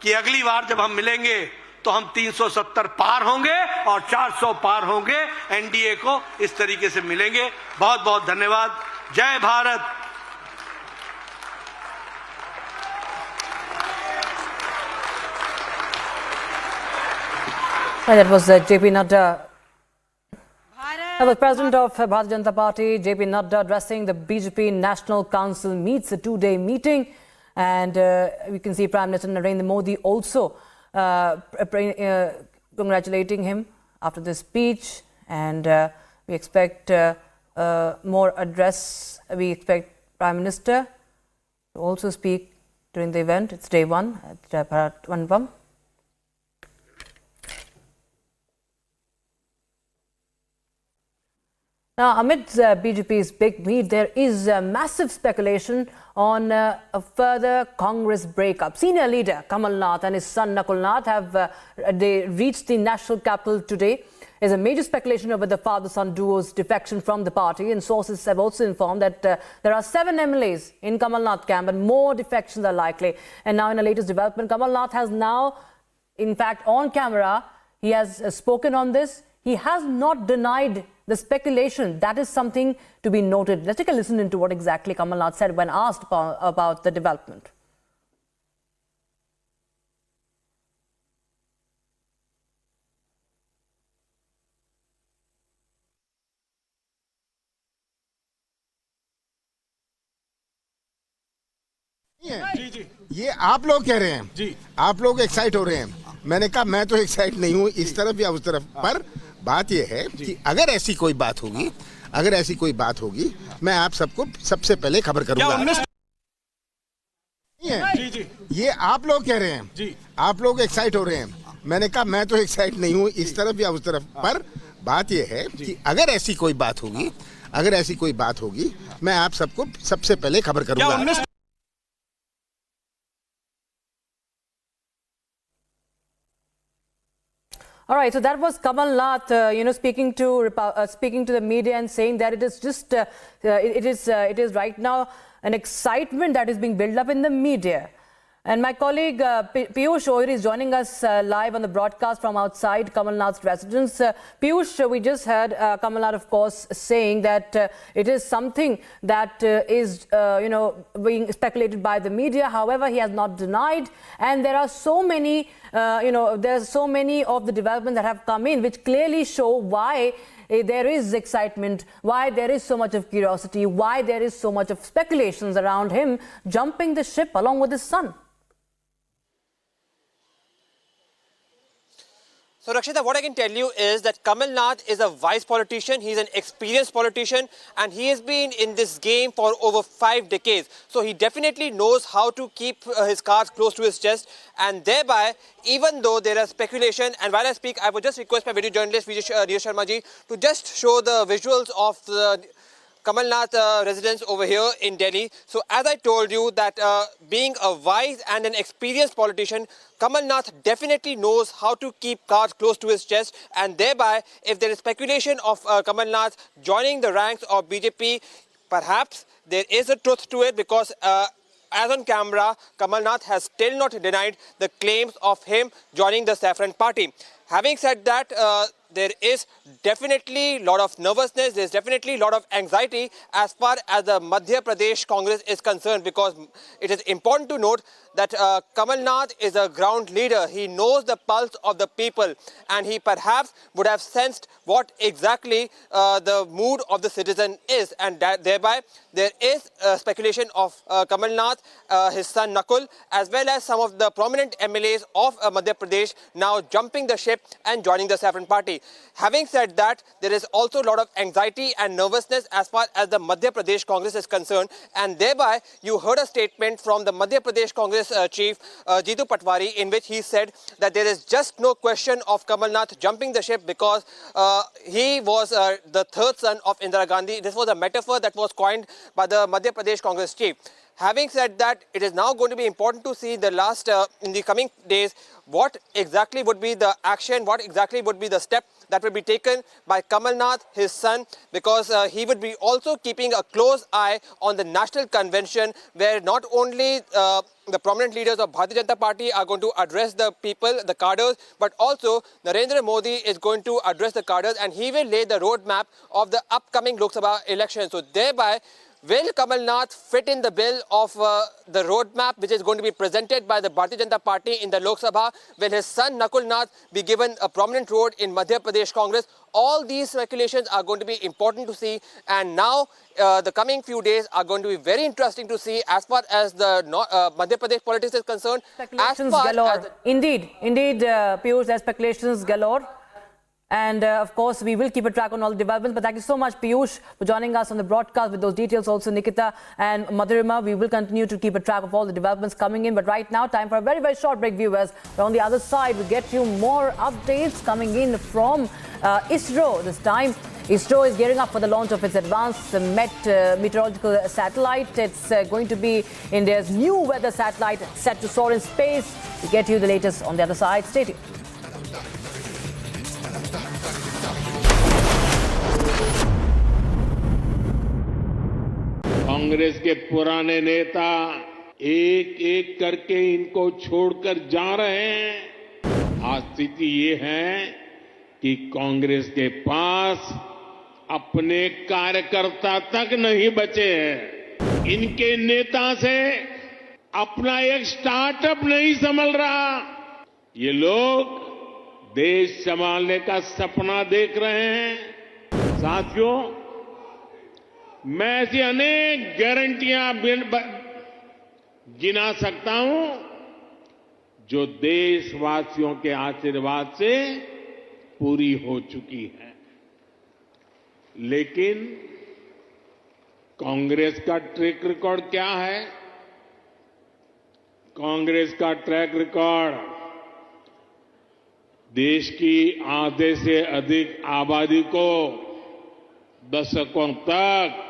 कि अगली बार जब हम मिलेंगे तो हम 370 पार होंगे और 400 पार होंगे, एनडीए को इस तरीके से मिलेंगे। बहुत बहुत धन्यवाद। जय Bharat. That was JP Nadda. That was President of Bharatiya Janata Party, JP Nadda, addressing the BJP National Council meets, a 2-day meeting. And we can see Prime Minister Narendra Modi also congratulating him after this speech. And we expect more address. We expect Prime Minister to also speak during the event. It's day 1 at Bharat Mandapam. Now, amidst BJP's big meet, there is massive speculation on a further Congress breakup. Senior leader Kamal Nath and his son Nakul Nath have they reached the national capital today. There's a major speculation over the father-son duo's defection from the party, and sources have also informed that there are 7 MLAs in Kamal Nath camp and more defections are likely. And now in the latest development, Kamal Nath has now, in fact, on camera, he has spoken on this. He has not denied the speculation. That is something to be noted. Let's take a listen into what exactly Kamal Nath said when asked about the development. ये आप लोग कह रहे हैं जी, आप लोग excite हो रहे हैं। मैंने कहा मैं तो एक्साइट नहीं हूँ इस तरफ या उस तरफ, पर बात यह है कि अगर ऐसी कोई बात होगी, मैं आप सबको सबसे पहले खबर करूंगा। ये आप लोग कह रहे हैं जी, आप लोग एक्साइट हो रहे हैं। मैंने कहा मैं तो एक्साइट नहीं हूँ इस तरफ या उस तरफ, पर बात यह है कि अगर ऐसी कोई बात अगर ऐसी कोई बात होगी मैं आप सबको सबसे पहले खबर करूंगा। All right, so that was Kamal Nath, speaking to the media and saying that it is just it is right now an excitement that is being built up in the media. And my colleague Piyush Ohri is joining us live on the broadcast from outside Kamal Nath's residence. Piyush, we just heard Kamal Nath, of course, saying that it is something that is, being speculated by the media. However, he has not denied. And there are so many, there's so many of the developments that have come in which clearly show why there is excitement, why there is so much of curiosity, why there is so much of speculations around him jumping the ship along with his son. So, Rakshita, what I can tell you is that Kamal Nath is a wise politician. He's an experienced politician, and he has been in this game for over 5 decades. So, he definitely knows how to keep his cards close to his chest, and thereby, even though there is speculation, and while I speak, I would just request my video journalist, Riya Sharma ji, to just show the visuals of the Kamal Nath residence over here in Delhi. So as I told you that being a wise and an experienced politician, Kamal Nath definitely knows how to keep cards close to his chest, and thereby if there is speculation of Kamal Nath joining the ranks of BJP, perhaps there is a truth to it, because as on camera, Kamal Nath has still not denied the claims of him joining the Saffron Party. Having said that, there is definitely a lot of nervousness, there's definitely a lot of anxiety as far as the Madhya Pradesh Congress is concerned, because it is important to note that Kamal Nath is a ground leader. He knows the pulse of the people, and he perhaps would have sensed what exactly the mood of the citizen is, and that thereby there is speculation of Kamal Nath, his son Nakul, as well as some of the prominent MLAs of Madhya Pradesh now jumping the ship and joining the Saffron Party. Having said that, there is also a lot of anxiety and nervousness as far as the Madhya Pradesh Congress is concerned, and thereby you heard a statement from the Madhya Pradesh Congress chief Jitu Patwari, in which he said that there is just no question of Kamal Nath jumping the ship because he was the third son of Indira Gandhi. This was a metaphor that was coined by the Madhya Pradesh Congress chief. Having said that, it is now going to be important to see in the coming days what exactly would be the action, what exactly would be the step that will be taken by Kamal Nath, his son, because he would be also keeping a close eye on the national convention, where not only the prominent leaders of Bharatiya Janata Party are going to address the people, the cadres, but also Narendra Modi is going to address the cadres, and he will lay the roadmap of the upcoming Lok Sabha election. So thereby, will Kamal Nath fit in the bill of the roadmap which is going to be presented by the Bharatiya Janata Party in the Lok Sabha? Will his son Nakul Nath be given a prominent role in Madhya Pradesh Congress? All these speculations are going to be important to see, and now the coming few days are going to be very interesting to see as far as the Madhya Pradesh politics is concerned. Speculations galore. Indeed, Piyush, there's speculations galore. And of course, we will keep a track on all the developments. But thank you so much, Piyush, for joining us on the broadcast with those details. Also, Nikita and Madhurima, we will continue to keep a track of all the developments coming in. But right now, time for a very, very short break, viewers. But on the other side, we get you more updates coming in from ISRO. This time, ISRO is gearing up for the launch of its advanced meteorological satellite. It's going to be India's new weather satellite set to soar in space. We get you the latest on the other side. Stay tuned. Congress के पुराने नेता एक एक करके इनको छोड़कर जा रहे हैं। आज स्थिति ये है कि कांग्रेस के पास अपने कार्यकर्ता तक नहीं बचे हैं। इनके नेता से अपना एक स्टार्टअप नहीं संभल रहा। ये लोग देश संभालने का सपना देख रहे हैं। साथियों, मैं ऐसी अनेक गारंटियां गिना सकता हूं जो देशवासियों के आशीर्वाद से पूरी हो चुकी है। लेकिन कांग्रेस का ट्रैक रिकॉर्ड क्या है? कांग्रेस का ट्रैक रिकॉर्ड देश की आधे से अधिक आबादी को दशकों तक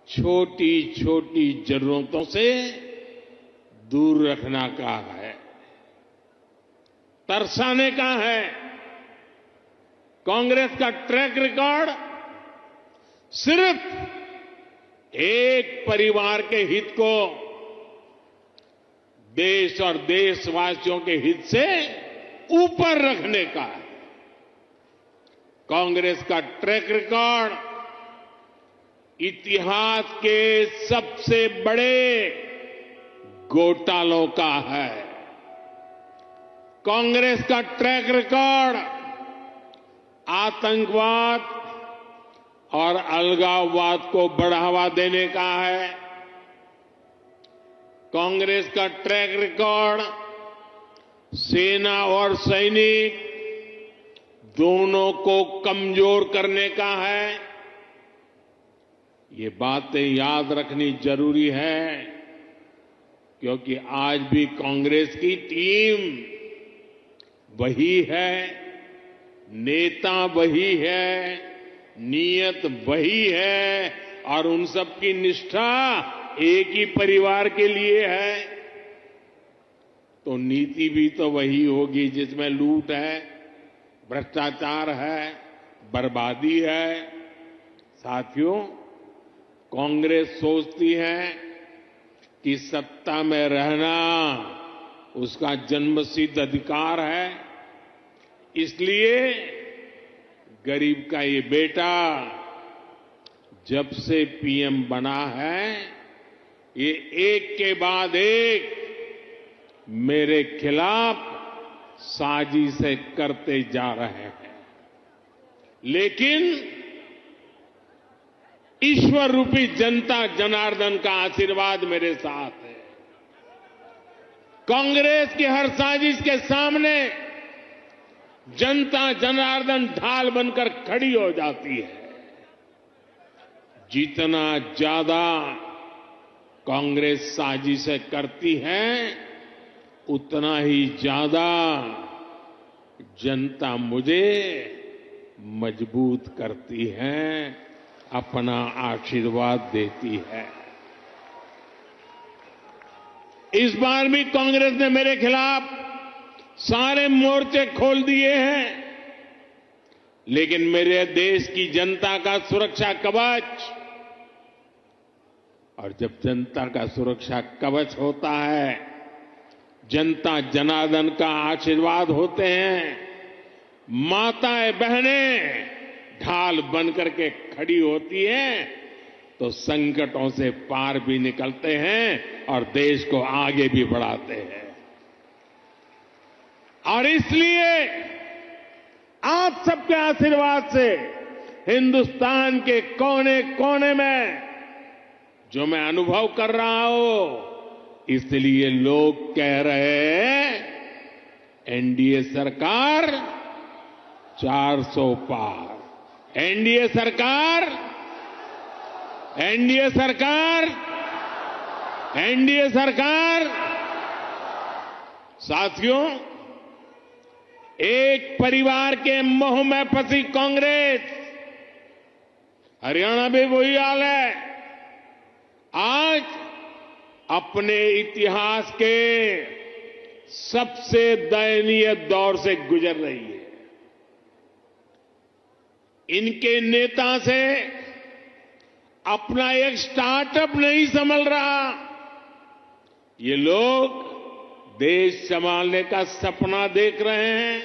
छोटी छोटी जरूरतों से दूर रखना का है, तरसाने का है। कांग्रेस का ट्रैक रिकॉर्ड सिर्फ एक परिवार के हित को देश और देशवासियों के हित से ऊपर रखने का है। कांग्रेस का ट्रैक रिकॉर्ड इतिहास के सबसे बड़े घोटालों का है। कांग्रेस का ट्रैक रिकॉर्ड आतंकवाद और अलगाववाद को बढ़ावा देने का है। कांग्रेस का ट्रैक रिकॉर्ड सेना और सैनिक दोनों को कमजोर करने का है। ये बातें याद रखनी जरूरी है, क्योंकि आज भी कांग्रेस की टीम वही है, नेता वही है, नीयत वही है और उन सब की निष्ठा एक ही परिवार के लिए है। तो नीति भी तो वही होगी जिसमें लूट है, भ्रष्टाचार है, बर्बादी है। साथियों, कांग्रेस सोचती है कि सत्ता में रहना उसका जन्मसिद्ध अधिकार है, इसलिए गरीब का ये बेटा जब से पीएम बना है, ये एक के बाद एक मेरे खिलाफ साजिशें करते जा रहे हैं। लेकिन ईश्वर रूपी जनता जनार्दन का आशीर्वाद मेरे साथ है। कांग्रेस की हर साजिश के सामने जनता जनार्दन ढाल बनकर खड़ी हो जाती है। जितना ज्यादा कांग्रेस साजिशें करती है, उतना ही ज्यादा जनता मुझे मजबूत करती है, अपना आशीर्वाद देती है। इस बार भी कांग्रेस ने मेरे खिलाफ सारे मोर्चे खोल दिए हैं, लेकिन मेरे देश की जनता का सुरक्षा कवच, और जब जनता का सुरक्षा कवच होता है, जनता जनार्दन का आशीर्वाद होते हैं, माताएं बहनें ढाल बनकर के खड़ी होती हैं, तो संकटों से पार भी निकलते हैं और देश को आगे भी बढ़ाते हैं। और इसलिए आप सबके आशीर्वाद से हिंदुस्तान के कोने कोने में जो मैं अनुभव कर रहा हूं, इसलिए लोग कह रहे हैं एनडीए सरकार 400 पार, एनडीए सरकार, एनडीए सरकार, एनडीए सरकार। साथियों, एक परिवार के मोह में फंसी कांग्रेस, हरियाणा में वही हाल है, आज अपने इतिहास के सबसे दयनीय दौर से गुजर रही है। इनके नेता से अपना एक स्टार्टअप नहीं संभल रहा। ये लोग देश संभालने का सपना देख रहे हैं।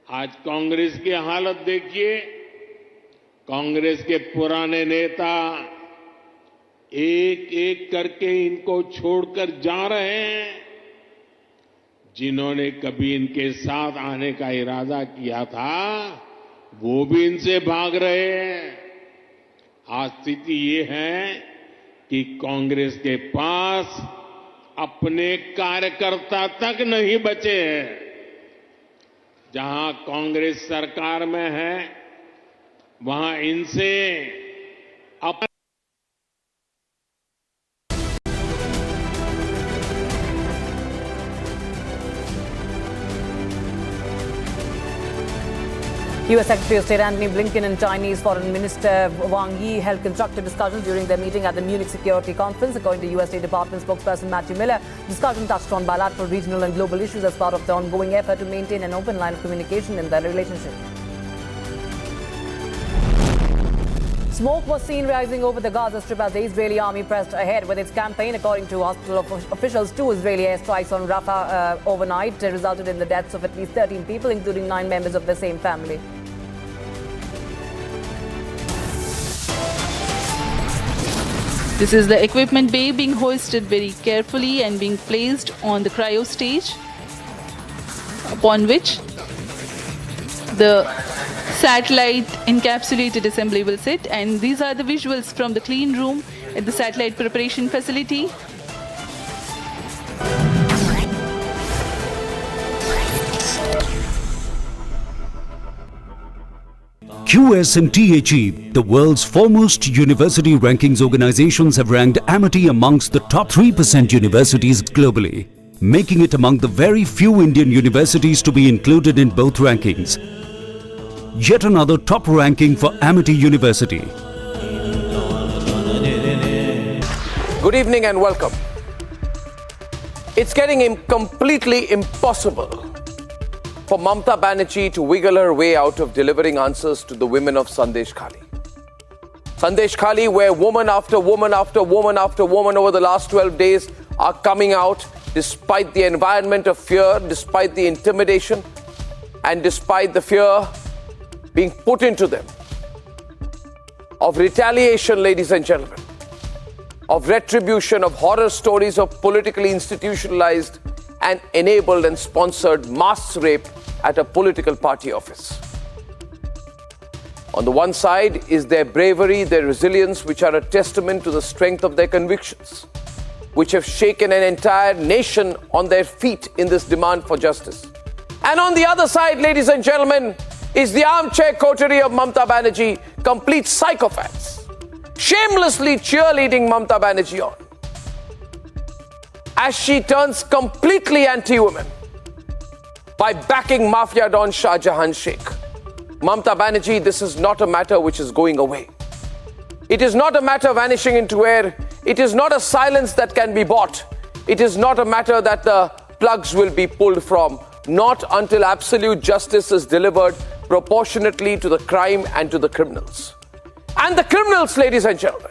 आज कांग्रेस की हालत देखिए, कांग्रेस के पुराने नेता एक एक करके इनको छोड़कर जा रहे हैं। जिन्होंने कभी इनके साथ आने का इरादा किया था, वो भी इनसे भाग रहे हैं। आज स्थिति ये है कि कांग्रेस के पास अपने कार्यकर्ता तक नहीं बचे हैं। जहां कांग्रेस सरकार में है, वहां इनसे अपने U.S. Secretary of State Antony Blinken and Chinese Foreign Minister Wang Yi held constructive discussions during their meeting at the Munich Security Conference. According to U.S. State Department spokesperson Matthew Miller, discussion touched on bilateral, regional and global issues as part of the ongoing effort to maintain an open line of communication in their relationship. Smoke was seen rising over the Gaza Strip as the Israeli army pressed ahead with its campaign. According to hospital officials, 2 Israeli airstrikes on Rafah overnight resulted in the deaths of at least 13 people, including 9 members of the same family. This is the equipment bay being hoisted very carefully and being placed on the cryo stage, upon which the satellite encapsulated assembly will sit. And these are the visuals from the clean room at the satellite preparation facility. QS&THE, the world's foremost university rankings organizations, have ranked Amity amongst the top 3% universities globally, making it among the very few Indian universities to be included in both rankings. Yet another top ranking for Amity University. Good evening and welcome. It's getting completely impossible for Mamata Banerjee to wiggle her way out of delivering answers to the women of Sandesh Khali. Sandesh Khali, where woman after woman after woman after woman over the last 12 days are coming out despite the environment of fear, despite the intimidation, and despite the fear being put into them of retaliation, ladies and gentlemen, of retribution, of horror stories of politically institutionalized and enabled and sponsored mass rape at a political party office. On the one side is their bravery, their resilience, which are a testament to the strength of their convictions, which have shaken an entire nation on their feet in this demand for justice. And on the other side, ladies and gentlemen, is the armchair coterie of Mamata Banerjee, complete psychopaths, shamelessly cheerleading Mamata Banerjee on as she turns completely anti-women by backing Mafia Don Shah Jahan Sheikh. Mamata Banerjee, this is not a matter which is going away. It is not a matter vanishing into air. It is not a silence that can be bought. It is not a matter that the plugs will be pulled from, not until absolute justice is delivered proportionately to the crime and to the criminals. And the criminals, ladies and gentlemen,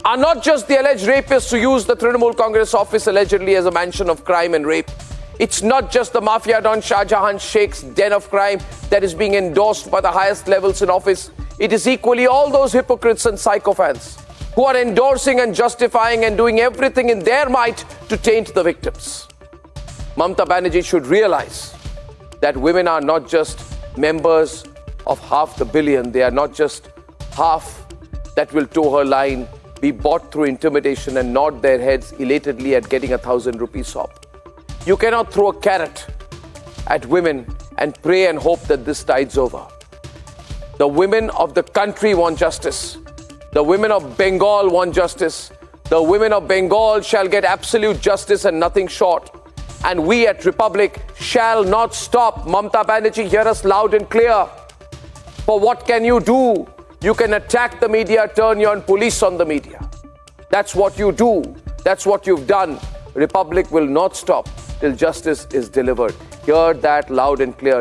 are not just the alleged rapists who use the Trinamool Congress office allegedly as a mansion of crime and rape. It's not just the Mafia Don Shah Jahan Sheikh's den of crime that is being endorsed by the highest levels in office. It is equally all those hypocrites and psychopaths who are endorsing and justifying and doing everything in their might to taint the victims. Mamata Banerjee should realize that women are not just members of half the billion. They are not just half that will toe her line, be bought through intimidation and nod their heads elatedly at getting 1,000 rupee sop. You cannot throw a carrot at women and pray and hope that this tides over. The women of the country want justice. The women of Bengal want justice. The women of Bengal shall get absolute justice and nothing short. And we at Republic shall not stop. Mamata Banerjee, hear us loud and clear. For what can you do? You can attack the media, turn your police on the media. That's what you do. That's what you've done. Republic will not stop till justice is delivered. Hear that loud and clear.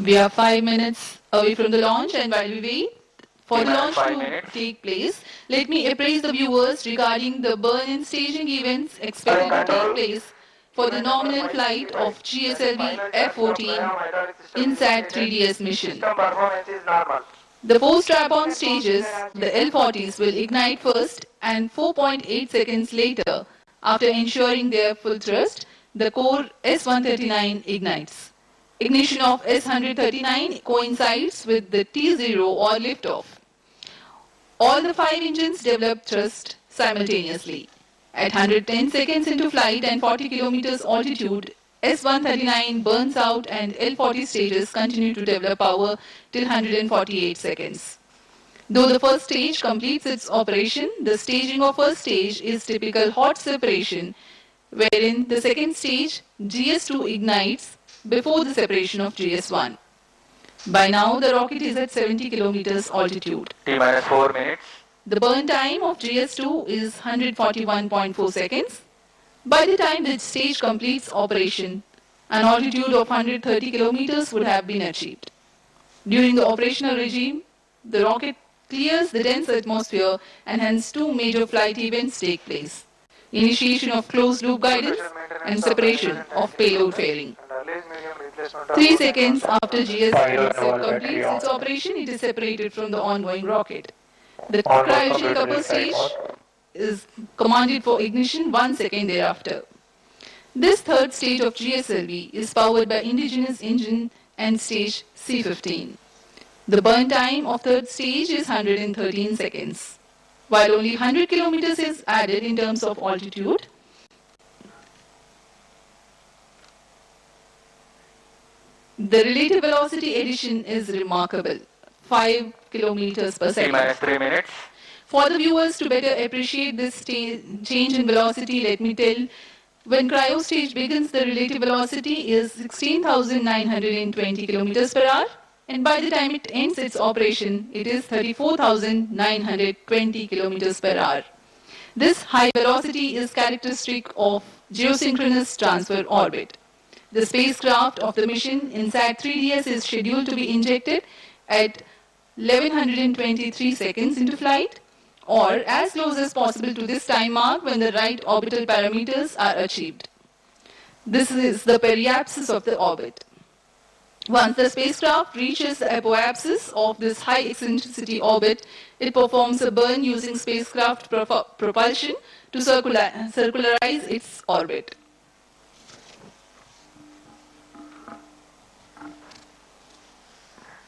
We are 5 minutes away from the launch, and while we wait for the launch to take place, let me appraise the viewers regarding the burn-in staging events expected to take place for the nominal flight of GSLV F-14 INSAT 3DS mission. The 4 strap-on stages, the L-40s, will ignite first, and 4.8 seconds later, after ensuring their full thrust, the core S-139 ignites. Ignition of S-139 coincides with the T0 or liftoff. All the 5 engines develop thrust simultaneously. At 110 seconds into flight and 40 kilometers altitude, S-139 burns out and L-40 stages continue to develop power till 148 seconds. Though the first stage completes its operation, the staging of first stage is typical hot separation, wherein the second stage, GS2, ignites before the separation of GS1. By now, the rocket is at 70 kilometers altitude. T-minus 4 minutes. The burn time of GS2 is 141.4 seconds. By the time the stage completes operation, an altitude of 130 kilometers would have been achieved. During the operational regime, the rocket clears the dense atmosphere and hence 2 major flight events take place. Initiation of closed-loop guidance and separation of payload fairing. 3 seconds after GS2 completes its operation, it is separated from the ongoing rocket. The cryogenic upper stage is commanded for ignition 1 second thereafter. This third stage of GSLV is powered by indigenous engine and stage C-15. The burn time of third stage is 113 seconds. While only 100 kilometers is added in terms of altitude, the relative velocity addition is remarkable, 5 kilometers per second. T-minus 3 minutes. For the viewers to better appreciate this change in velocity, let me tell, when cryo stage begins, the relative velocity is 16,920 kilometers per hour, and by the time it ends its operation, it is 34,920 kilometers per hour. This high velocity is characteristic of geosynchronous transfer orbit. The spacecraft of the mission INSAT 3DS is scheduled to be injected at 1123 seconds into flight, or as close as possible to this time mark when the right orbital parameters are achieved. This is the periapsis of the orbit. Once the spacecraft reaches the apoapsis of this high eccentricity orbit, it performs a burn using spacecraft propulsion to circularize its orbit.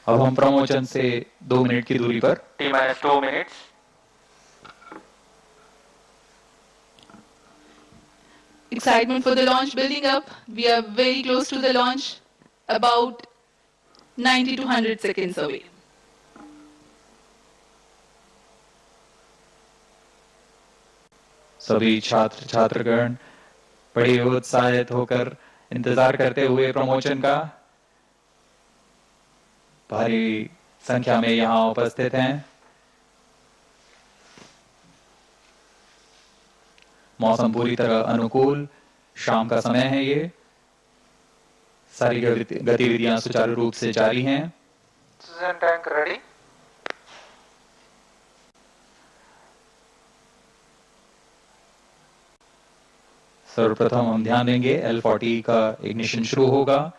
अब हम प्रमोचन से 2 minute की दूरी पर T-minus 2 minutes. Excitement for the launch building up. We are very close to the launch, about 90 to 100 seconds away. सभी छात्र छात्रगण बड़े उत्साहित होकर इंतजार करते हुए प्रमोचन का भारी संख्या में यहाँ उपस्थित हैं। मौसम पूरी तरह अनुकूल, शाम का समय है ये। सारी गतिविधियां सुचारू रूप से जारी हैं। Tank ready. सर्वप्रथम हम ध्यान देंगे L-40 का इग्निशन शुरू होगा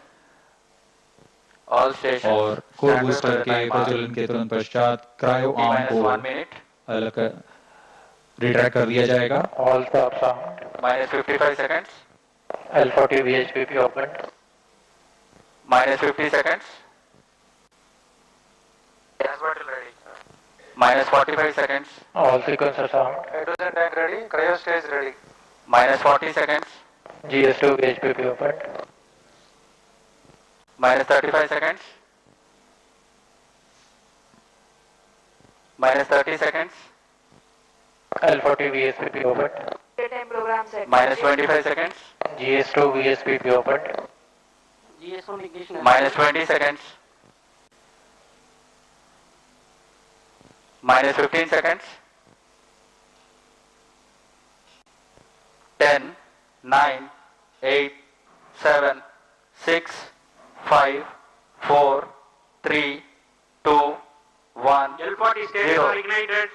All stations. और कोर बूस्टर के प्रज्वलन के तुरंत पश्चात क्रायो आर्म को अलग रिट्रैक्ट कर दिया जाएगा। All stop sound. Minus 55 seconds. L-40 VHPP opened. Minus 50 seconds. Gas bottle ready. Minus 45 seconds. All sequencer sound. Hydrogen tank ready. Cryo stage ready. Minus 40 seconds. GS2 VHPP opened. Minus 35 seconds. Minus 30 seconds. L-40 VSPP opened. Daytime program set. Minus 25 seconds. GS2 VSPP opened. GS1 ignition. Minus 20 seconds. Minus 15 seconds. 10, 9, 8, 7, 6, 5, 4, 3, 2, 1. L40 stages are ignited.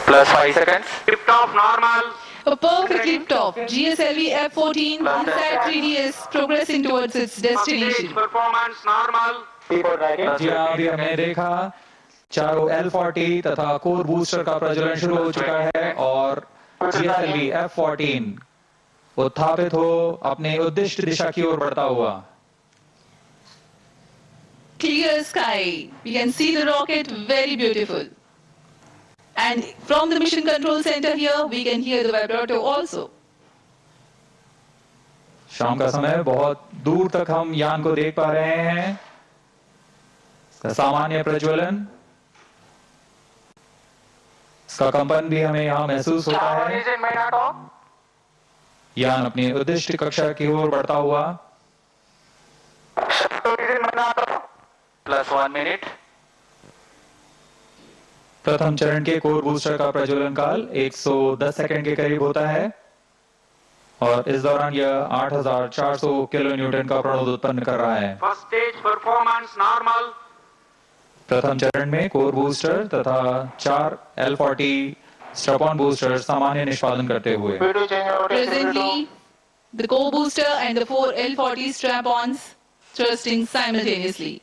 Plus 5 seconds. Lift off normal. A perfect lift-off. GSLV F-14 Insat 3DS progressing towards its destination. Performance normal. जी हाँ, अभी हमने देखा चारों L40 तथा core booster का प्रज्वलन शुरू हो चुका है और GSLV F-14 उत्थापित हो अपने उद्दिष्ट दिशा की ओर बढ़ता हुआ. Clear sky. We can see the rocket very beautiful. And from the mission control center here, we can hear the vibrato also. शाम का समय बहुत दूर तक हम यान को देख पा रहे हैं. इसका सामान्य प्रज्वलन, इसका कंपन भी हमें यहाँ महसूस होता है. यान अपनी उद्दिष्ट कक्षा की ओर बढ़ता हुआ. Plus 1 minute. प्रथम चरण के कोर बूस्टर का प्रज्वलन काल 110 सेकंड के करीब होता है और इस दौरान यह 8400 किलो न्यूटन का प्रणोद उत्पन्न कर रहा है. First stage performance normal. प्रथम चरण में कोर बूस्टर तथा 4 L40 स्ट्रैप-ऑन बूस्टर सामान्य निष्पादन करते हुए. Presently, the core booster and the 4 L40 strap-ons thrusting simultaneously.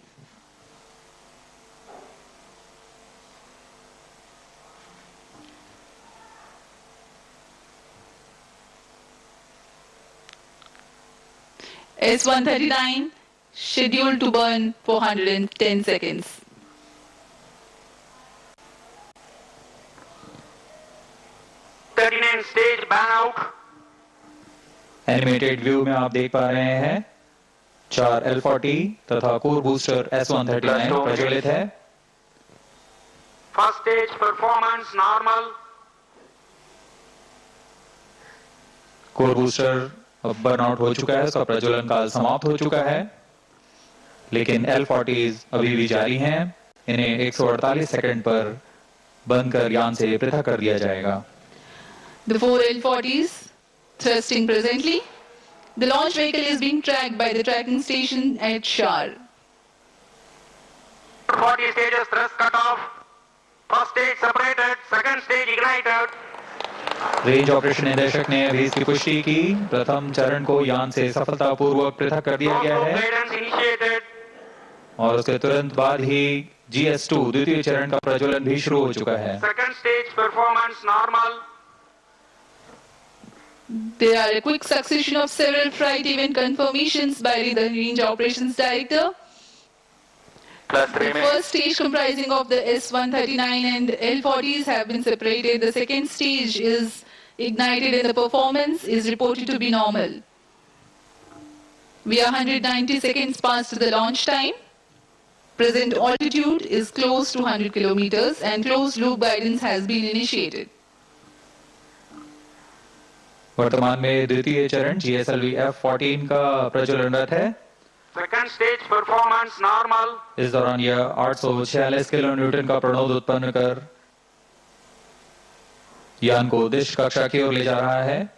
S-139 scheduled to burn 410 seconds. Stage ban out. Animated view में आप देख पा रहे हैं 4 L40 तथा कोर बूस्टर S-139 प्रज्वलित है. First stage performance normal. Core booster अब बर्नआउट हो चुका है, उसका प्रज्वलन काल समाप्त हो चुका है, लेकिन L40s अभी भी जारी हैं. इन्हें 148 सेकंड पर बंद कर यान से पृथक कर दिया जाएगा. The 4 L40s thrusting presently. The launch vehicle is being tracked by the tracking station at Shar. 40 stages thrust cut off. First stage separated. Second stage ignited. Range operation निदेशक ने अभी इसकी पुष्टि की. प्रथम चरण को यान से सफलतापूर्वक पृथक कर दिया गया है और उसके तुरंत बाद ही GS2 द्वितीय चरण का प्रज्वलन भी शुरू हो चुका है. Second stage performance normal. There are a quick succession of several flight event confirmations by the Range Operations Director. The first stage comprising of the S-139 and L-40s have been separated. The second stage is ignited and the performance is reported to be normal. We are 190 seconds past the launch time. Present altitude is close to 100 kilometers and closed loop guidance has been initiated. वर्तमान में द्वितीय चरण GSLV F-14 का प्रज्वलनरत है. Second stage performance normal. इस दौरान यह 846 kilo Newton का प्रणोद उत्पन्न कर यान को उद्दिष्ट कक्षा की ओर ले जा रहा है.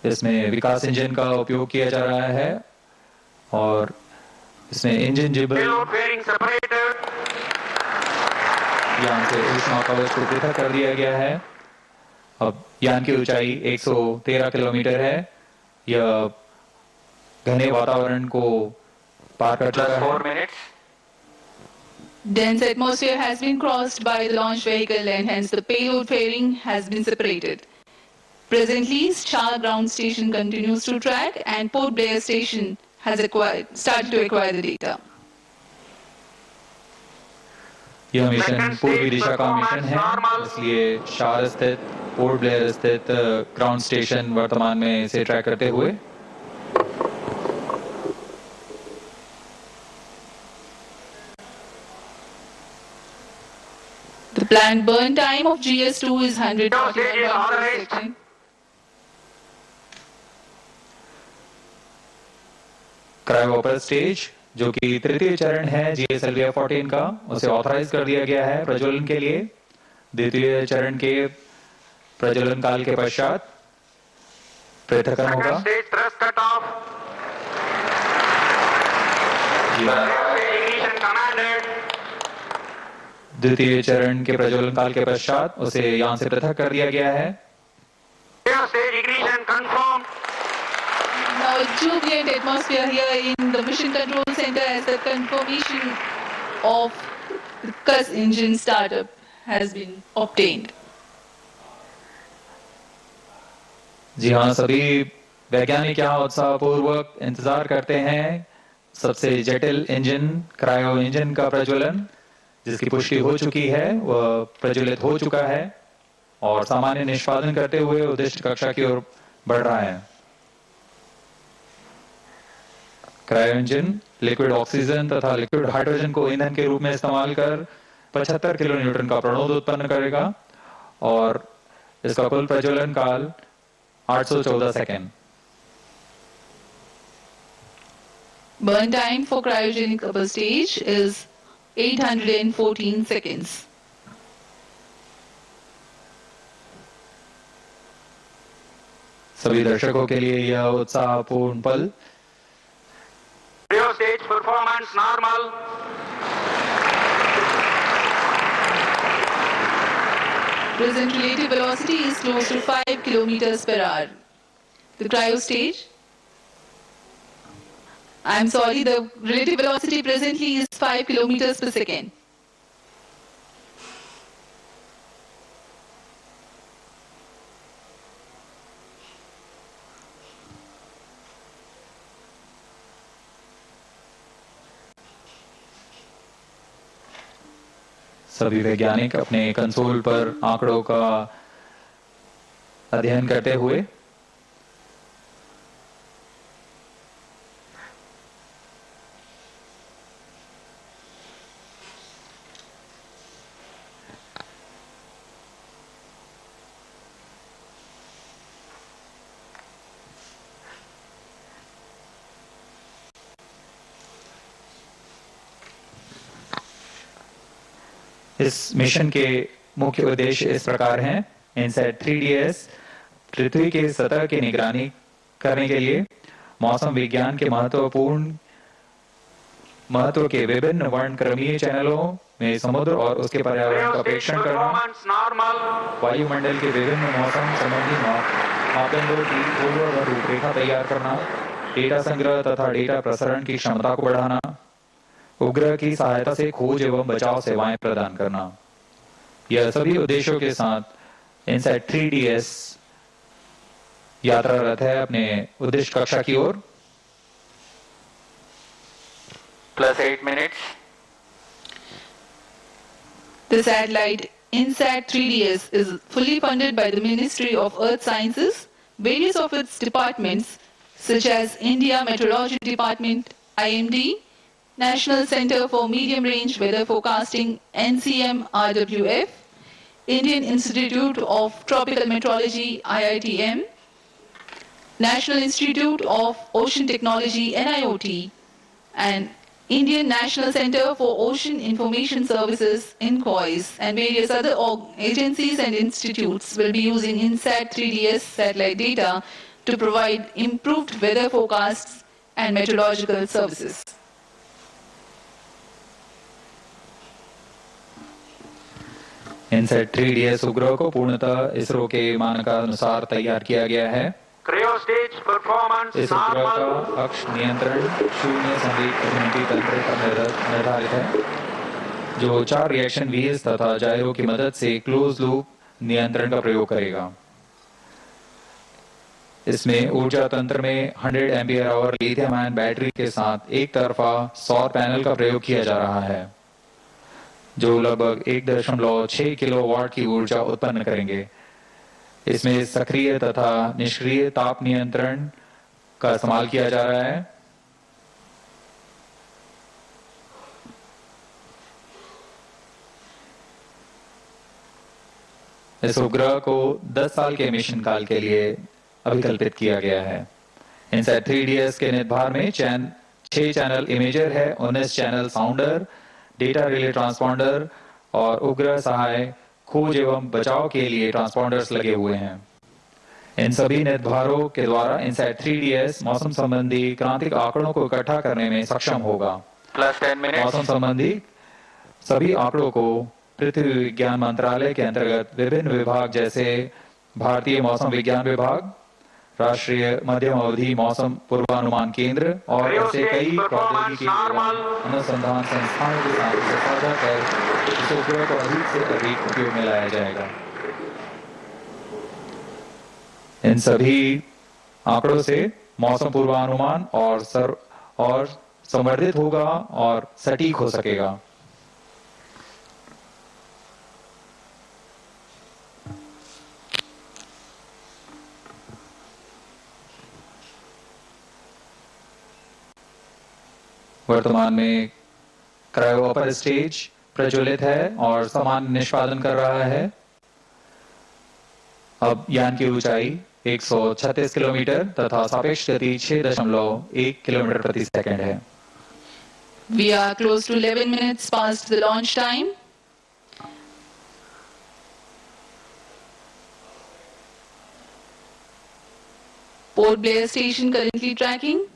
इसमें विकास इंजन का उपयोग किया जा रहा है और इसमें इंजन जिबल यान से ऊष्मा कवच को पृथक कर दिया गया है. अब यान की ऊंचाई 113 किलोमीटर है. यह घने वातावरण को पार कर चुका है. Dense atmosphere has been crossed by the launch vehicle and hence the payload fairing has been separated. Presently, Shah ground station continues to track and Port Blair station has started to acquire the data. यह mission पूर्वी दिशा का mission है, इसलिए शार स्थित port Blair स्थित ground station वर्तमान में इसे ट्रैक करते हुए The planned burn time of GS2 is 141 per second. क्रायोपर stage जो कि तृतीय चरण है GSLV F-14 का, उसे ऑथराइज कर दिया गया है प्रज्वलन के लिए. द्वितीय चरण के प्रज्वलन काल के पश्चात पृथक्करण होगा। द्वितीय चरण के प्रज्वलन काल के पश्चात उसे यहां से पृथक कर दिया गया है। Now a jubilant atmosphere here in the Mission Control Center as the confirmation of the CUS engine startup has been obtained. जी हाँ, सभी वैज्ञानिक यहाँ उत्साहपूर्वक इंतजार करते हैं सबसे जटिल इंजन क्रायो इंजन का प्रज्वलन, जिसकी पुष्टि हो चुकी है, वह प्रज्वलित हो चुका है और सामान्य निष्पादन करते हुए उद्दिष्ट कक्षा की ओर बढ़ रहा है। क्रायो इंजन लिक्विड ऑक्सीजन तथा लिक्विड हाइड्रोजन को ईंधन के रूप में इस्तेमाल कर 75 किलो न्यूटन का प्रणोद उत्पन्न करेगा और इसका कुल प्रज्वलन काल 814 second. Burn time for cryogenic upper stage is 814 seconds. सभी दर्शकों के लिए यह उत्साहपूर्ण पल। Stage performance normal. Present relative velocity is close to 5 kilometers per hour. The cryo stage. I'm sorry, the relative velocity presently is 5 kilometers per second. सभी वैज्ञानिक अपने console पर आंकड़ों का अध्ययन करते हुए इस मिशन के मुख्य उद्देश्य इस प्रकार हैं। इनसेट 3DS पृथ्वी के सतह की निगरानी करने के लिए मौसम विज्ञान के महत्व के विभिन्न वर्णक्रमीय चैनलों में समुद्र और उसके पर्यावरण का प्रेक्षण करना, वायुमंडल के विभिन्न मौसम संबंधी मापदंडों की पूर्व रूपरेखा तैयार करना, डेटा संग्रह तथा डेटा प्रसारण की क्षमता को बढ़ाना, उपग्रह की सहायता से खोज एवं बचाव सेवाएं प्रदान करना। यह सभी उद्देश्यों के साथ इनसेट 3DS यात्रारत है अपने उद्दिष्ट कक्षा की ओर। +8 minutes. The satellite INSAT 3DS is fully funded by the Ministry of Earth Sciences, various of its departments such as India Meteorology Department, IMD, National Center for Medium Range Weather Forecasting, NCM RWF, Indian Institute of Tropical Meteorology, IITM, National Institute of Ocean Technology, NIOT, and Indian National Center for Ocean Information Services, INCOIS, and various other agencies and institutes will be using INSAT 3DS satellite data to provide improved weather forecasts and meteorological services. INSAT 3DS उपग्रह को पूर्णतः इसरो के मानकानुसार तैयार किया गया है। इस उपग्रह का अक्ष नियंत्रण शून्य संवेग अभिमुखी तंत्र पर निर्धारित है, जो 4 रिएक्शन व्हील्स तथा जायरो की मदद से क्लोज लूप नियंत्रण का प्रयोग करेगा। इसमें ऊर्जा तंत्र में 100 ampere hour lithium ion battery के साथ एक तरफा सौर पैनल का प्रयोग किया जा रहा है, जो लगभग 1.6 किलोवाट की ऊर्जा उत्पन्न करेंगे। इसमें सक्रिय तथा निष्क्रिय ताप नियंत्रण का इस्तेमाल किया जा रहा है। इस उपग्रह को 10 साल के मिशन काल के लिए अभिकल्पित किया गया है। इनसेट 3DS के निभार में 6 चैनल इमेजर है, 19 चैनल साउंडर, डेटा रिले ट्रांसपॉन्डर और उपग्रह सहाय खोज एवं बचाव के लिए ट्रांसपॉन्डर्स लगे हुए हैं। इन सभी निर्धारों के द्वारा इनसैट 3DS मौसम संबंधी क्रांतिक आंकड़ों को इकट्ठा करने में सक्षम होगा। मौसम संबंधी सभी आंकड़ों को पृथ्वी विज्ञान मंत्रालय के अंतर्गत विभिन्न विभाग जैसे भारतीय मौसम विज्ञान विभाग, राष्ट्रीय मध्यम अवधि मौसम पूर्वानुमान केंद्र और ऐसे कई प्रौद्योगिकी अनुसंधान संस्थानों के साथ इसे साझा कर इस उपग्रह को अधिक से अधिक उपयोग में लाया जाएगा। इन सभी आंकड़ों से मौसम पूर्वानुमान और संवर्धित होगा और सटीक हो सकेगा। वर्तमान में क्रायो अपर स्टेज प्रज्वलित है और समान निष्पादन कर रहा है। अब यान की ऊंचाई 136 किलोमीटर तथा सापेक्ष गति 6.1 किलोमीटर प्रति सेकंड है। We are close to 11 minutes past the launch time. Port Blair station currently tracking,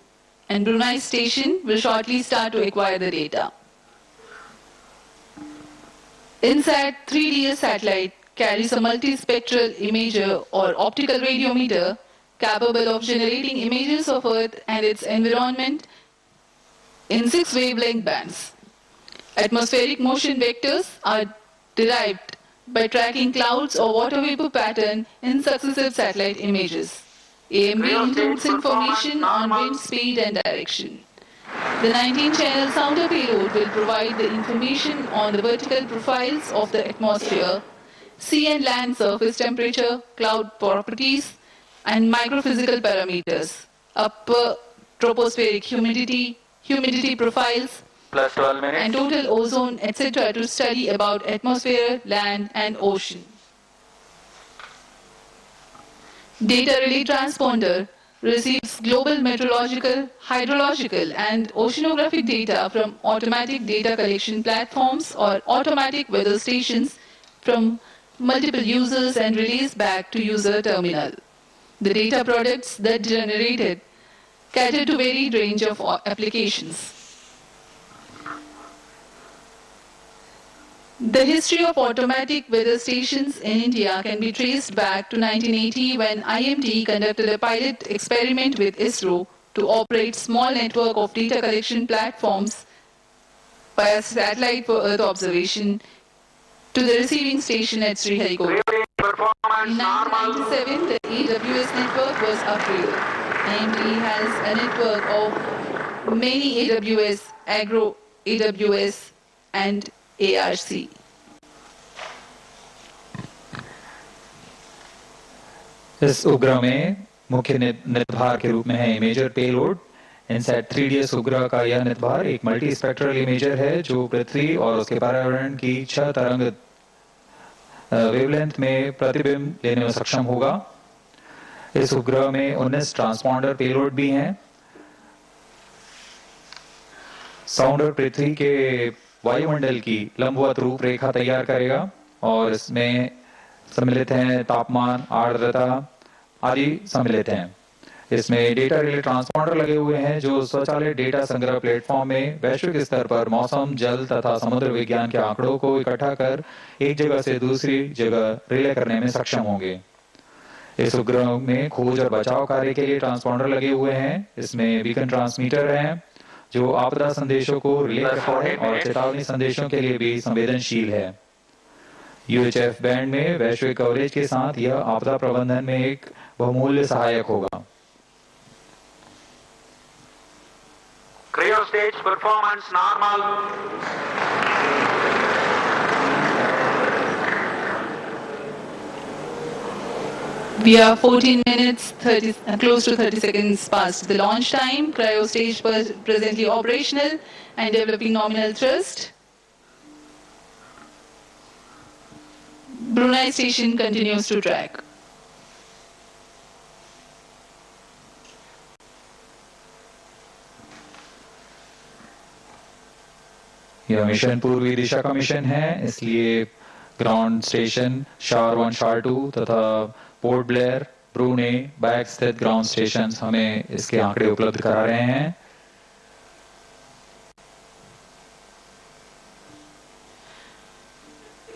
and Brunei station will shortly start to acquire the data. INSAT 3DS satellite carries a multispectral imager or optical radiometer capable of generating images of Earth and its environment in 6 wavelength bands. Atmospheric motion vectors are derived by tracking clouds or water vapor pattern in successive satellite images. AMD includes information on wind speed and direction. The 19-channel sounder payload will provide the information on the vertical profiles of the atmosphere, sea and land surface temperature, cloud properties, and microphysical parameters, upper tropospheric humidity, humidity profiles, plus 12 minutes, and total ozone, etc. to study about atmosphere, land, and ocean. Data relay transponder receives global meteorological, hydrological, and oceanographic data from automatic data collection platforms or automatic weather stations from multiple users and relays back to user terminal. The data products that generated cater to varied range of applications. The history of automatic weather stations in India can be traced back to 1980 when IMD conducted a pilot experiment with ISRO to operate small network of data collection platforms via satellite for Earth observation to the receiving station at Sriharikota. In 1997, the AWS network was upgraded. IMD has a network of many AWS, Agro AWS, and ARC. इस उपग्रह में मुख्य निर्धार के रूप में है imager payload. INSAT 3DS उपग्रह का यह निर्धार एक मल्टी स्पेक्ट्रल इमेजर है जो पृथ्वी और उसके पर्यावरण की 6 तरंग वेवलेंथ में प्रतिबिंब लेने में सक्षम होगा। इस उपग्रह में 19 ट्रांसपॉन्डर पेलोड भी हैं। साउंडर पृथ्वी के वायुमंडल की लंबवत रूपरेखा तैयार करेगा और इसमें सम्मिलित हैं तापमान, आर्द्रता आदि सम्मिलित हैं। इसमें डेटा रिले ट्रांसपॉन्डर लगे हुए हैं जो स्वचालित डेटा संग्रह प्लेटफॉर्म में वैश्विक स्तर पर मौसम, जल तथा समुद्र विज्ञान के आंकड़ों को इकट्ठा कर एक जगह से दूसरी जगह रिले करने में सक्षम होंगे। इस उपग्रह में खोज और बचाव कार्य के लिए ट्रांसपॉन्डर लगे हुए हैं। इसमें बीकन ट्रांसमीटर है जो आपदा संदेशों को रिले करता है और चेतावनी संदेशों के लिए भी संवेदनशील है। UHF बैंड में वैश्विक कवरेज के साथ यह आपदा प्रबंधन में एक बहुमूल्य सहायक होगा। Cryo stage performance normal. We are 14 minutes, close to 30 seconds past the launch time. Cryo stage presently operational and developing nominal thrust. Brunei station continues to track. यह मिशन पूर्वी दिशा का मिशन है, इसलिए ग्राउंड स्टेशन शार 1, शार 2 तथा port Blair ब्रूने, bag स्थित ground station हमें इसके आंकड़े उपलब्ध करा रहे हैं।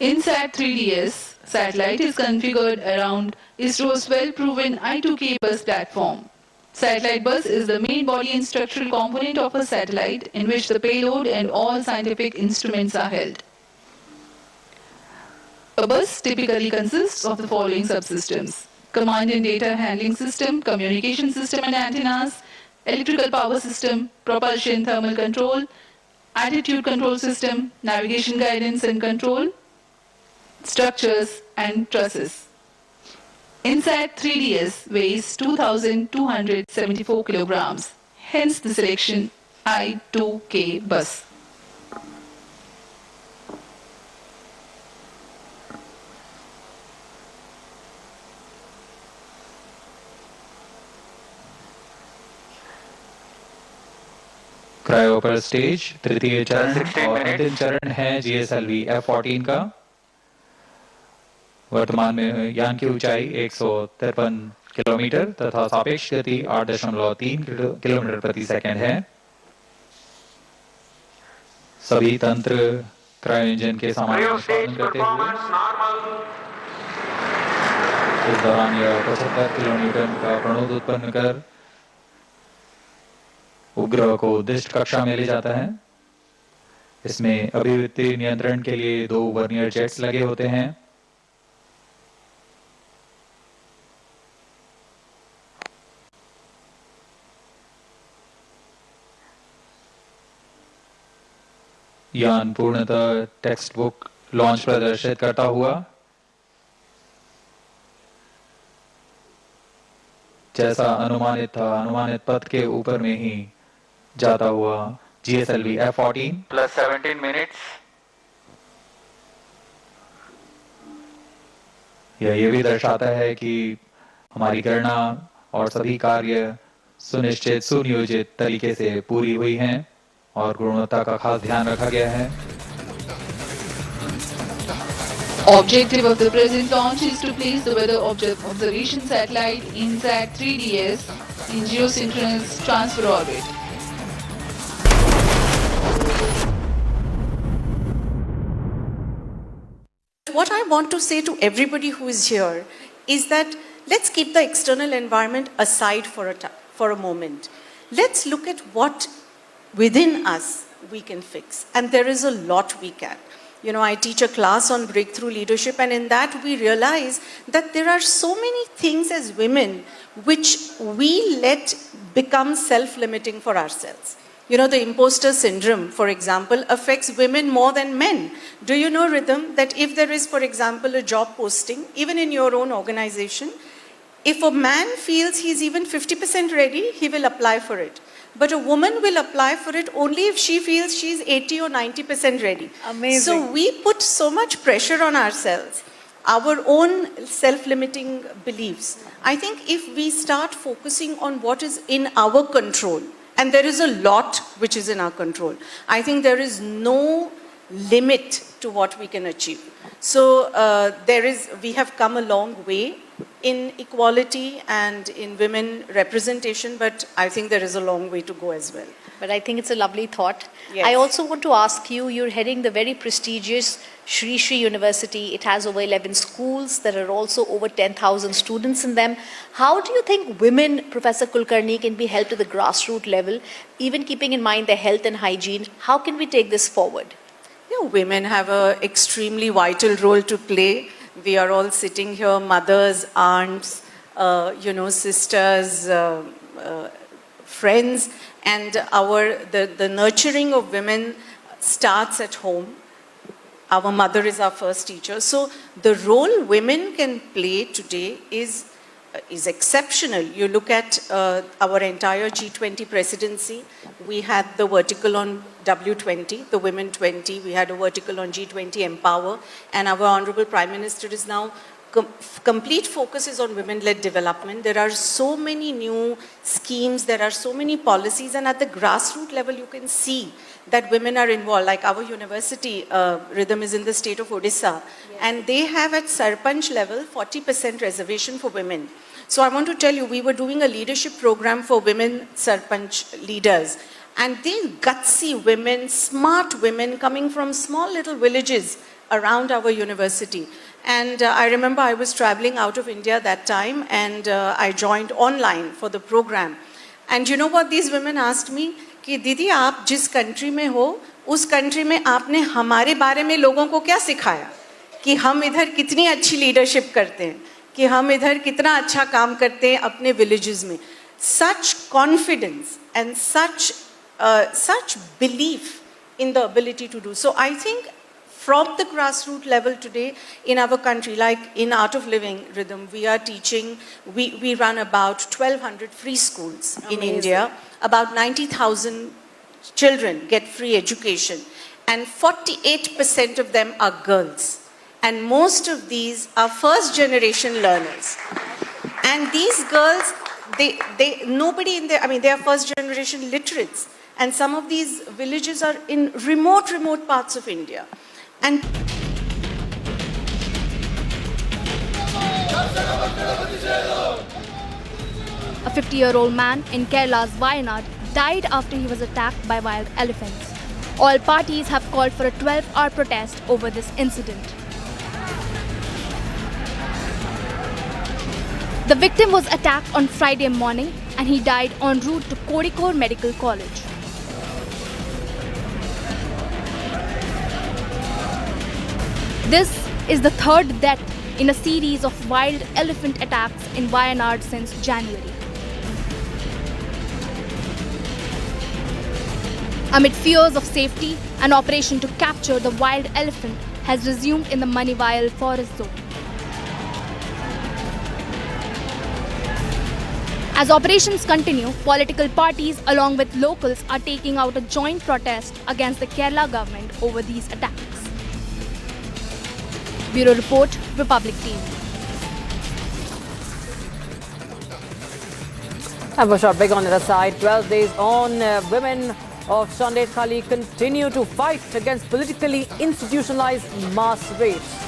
INSAT 3DS satellite is configured around ISRO's well-proven I2K bus platform. Satellite bus is the main body and structural component of a satellite in which the payload and all scientific instruments are held. A bus typically consists of the following subsystems: command and data handling system, communication system and antennas, electrical power system, propulsion thermal control, attitude control system, navigation guidance and control, structures and trusses. INSAT 3DS weighs 2,274 kilograms, hence the selection I2K bus. Cryo पर stage तृतीय चरण और अंतिम चरण है GSLV F-14 का। वर्तमान में यान की ऊंचाई 153 किलोमीटर तथा सापेक्ष गति 8.3 किलोमीटर प्रति सेकंड है। सभी तंत्र क्रायो इंजन के सामान्य निष्पादन करते हुए इस दौरान यह 75 किलोन्यूटन का प्रणोद उत्पन्न कर उपग्रह को उद्दिष्ट कक्षा में ले जाता है। इसमें अभिवृत्ति नियंत्रण के लिए 2 वर्नियर जेट्स लगे होते हैं। यान पूर्णतः टेक्स्ट बुक लॉन्च प्रदर्शित करता हुआ जैसा अनुमानित था, अनुमानित पथ के ऊपर में ही जाता हुआ GSLV F-14 plus 17 minutes. यह ये भी दर्शाता है कि हमारी गणना और सभी कार्य सुनिश्चित सुनियोजित तरीके से पूरी हुई हैं और गुणवत्ता का खास ध्यान रखा गया है। Objective of the present launch is to place the weather observation satellite INSAT 3DS in geosynchronous transfer orbit. What I want to say to everybody who is here is that let's keep the external environment aside for a moment. Let's look at what within us we can fix. And there is a lot we can. You know, I teach a class on breakthrough leadership, and in that we realize that there are so many things as women which we let become self-limiting for ourselves. You know, the imposter syndrome, for example, affects women more than men. Do you know, Rhythm, that if there is, for example, a job posting, even in your own organization, if a man feels he's even 50% ready, he will apply for it. But a woman will apply for it only if she feels she's 80 or 90% ready. Amazing. So we put so much pressure on ourselves, our own self-limiting beliefs. I think if we start focusing on what is in our control, and there is a lot which is in our control, I think there is no limit to what we can achieve. So we have come a long way in equality and in women representation, but I think there is a long way to go as well. But I think it's a lovely thought. Yes. I also want to ask you, you're heading the very prestigious Shri Shri University. It has over 11 schools. There are also over 10,000 students in them. How do you think women, Professor Kulkarni, can be helped at the grassroots level, even keeping in mind their health and hygiene? How can we take this forward? Yeah, women have an extremely vital role to play. We are all sitting here, mothers, aunts, sisters, friends, and the nurturing of women starts at home. Our mother is our first teacher. So the role women can play today is exceptional. You look at our entire G20 presidency. We had the vertical on W20, the Women 20. We had a vertical on G20 Empower. And our Honorable Prime Minister is now complete focus is on women-led development. There are so many new schemes. There are so many policies. And at the grassroots level, you can see that women are involved. Like our university, Rhythm is in the state of Odisha. Yes. And they have at Sarpanch level 40% reservation for women. So I want to tell you, we were doing a leadership program for women Sarpanch leaders. And these gutsy women, smart women coming from small little villages around our university. And I remember I was traveling out of India that time, and I joined online for the program. And you know what these women asked me? कि दीदी आप जिस country में हो, उस country में आपने हमारे बारे में लोगों को क्या सिखाया? कि हम इधर कितनी अच्छी leadership करते हैं, कि हम इधर कितना अच्छा काम करते हैं अपने villages में. Such confidence and such belief in the ability to do. So I think from the grassroots level today in our country, like in Art of Living Rhythm, we are teaching, we run about 1,200 free schools in India. About 90,000 children get free education. And 48% of them are girls. And most of these are first generation learners. And these girls, they are first generation literates. And some of these villages are in remote parts of India. And a 50-year-old man in Kerala's Wayanad died after he was attacked by wild elephants. All parties have called for a 12-hour protest over this incident. The victim was attacked on Friday morning and he died en route to Kozhikode Medical College. This is the third death in a series of wild elephant attacks in Wayanad since January. Amid fears of safety, an operation to capture the wild elephant has resumed in the Manivayal forest zone. As operations continue, political parties along with locals are taking out a joint protest against the Kerala government over these attacks. Bureau Report, Republic TV. And for a short break on the other side, 12 days on, women of Sandesh Khali continue to fight against politically institutionalized mass rapes.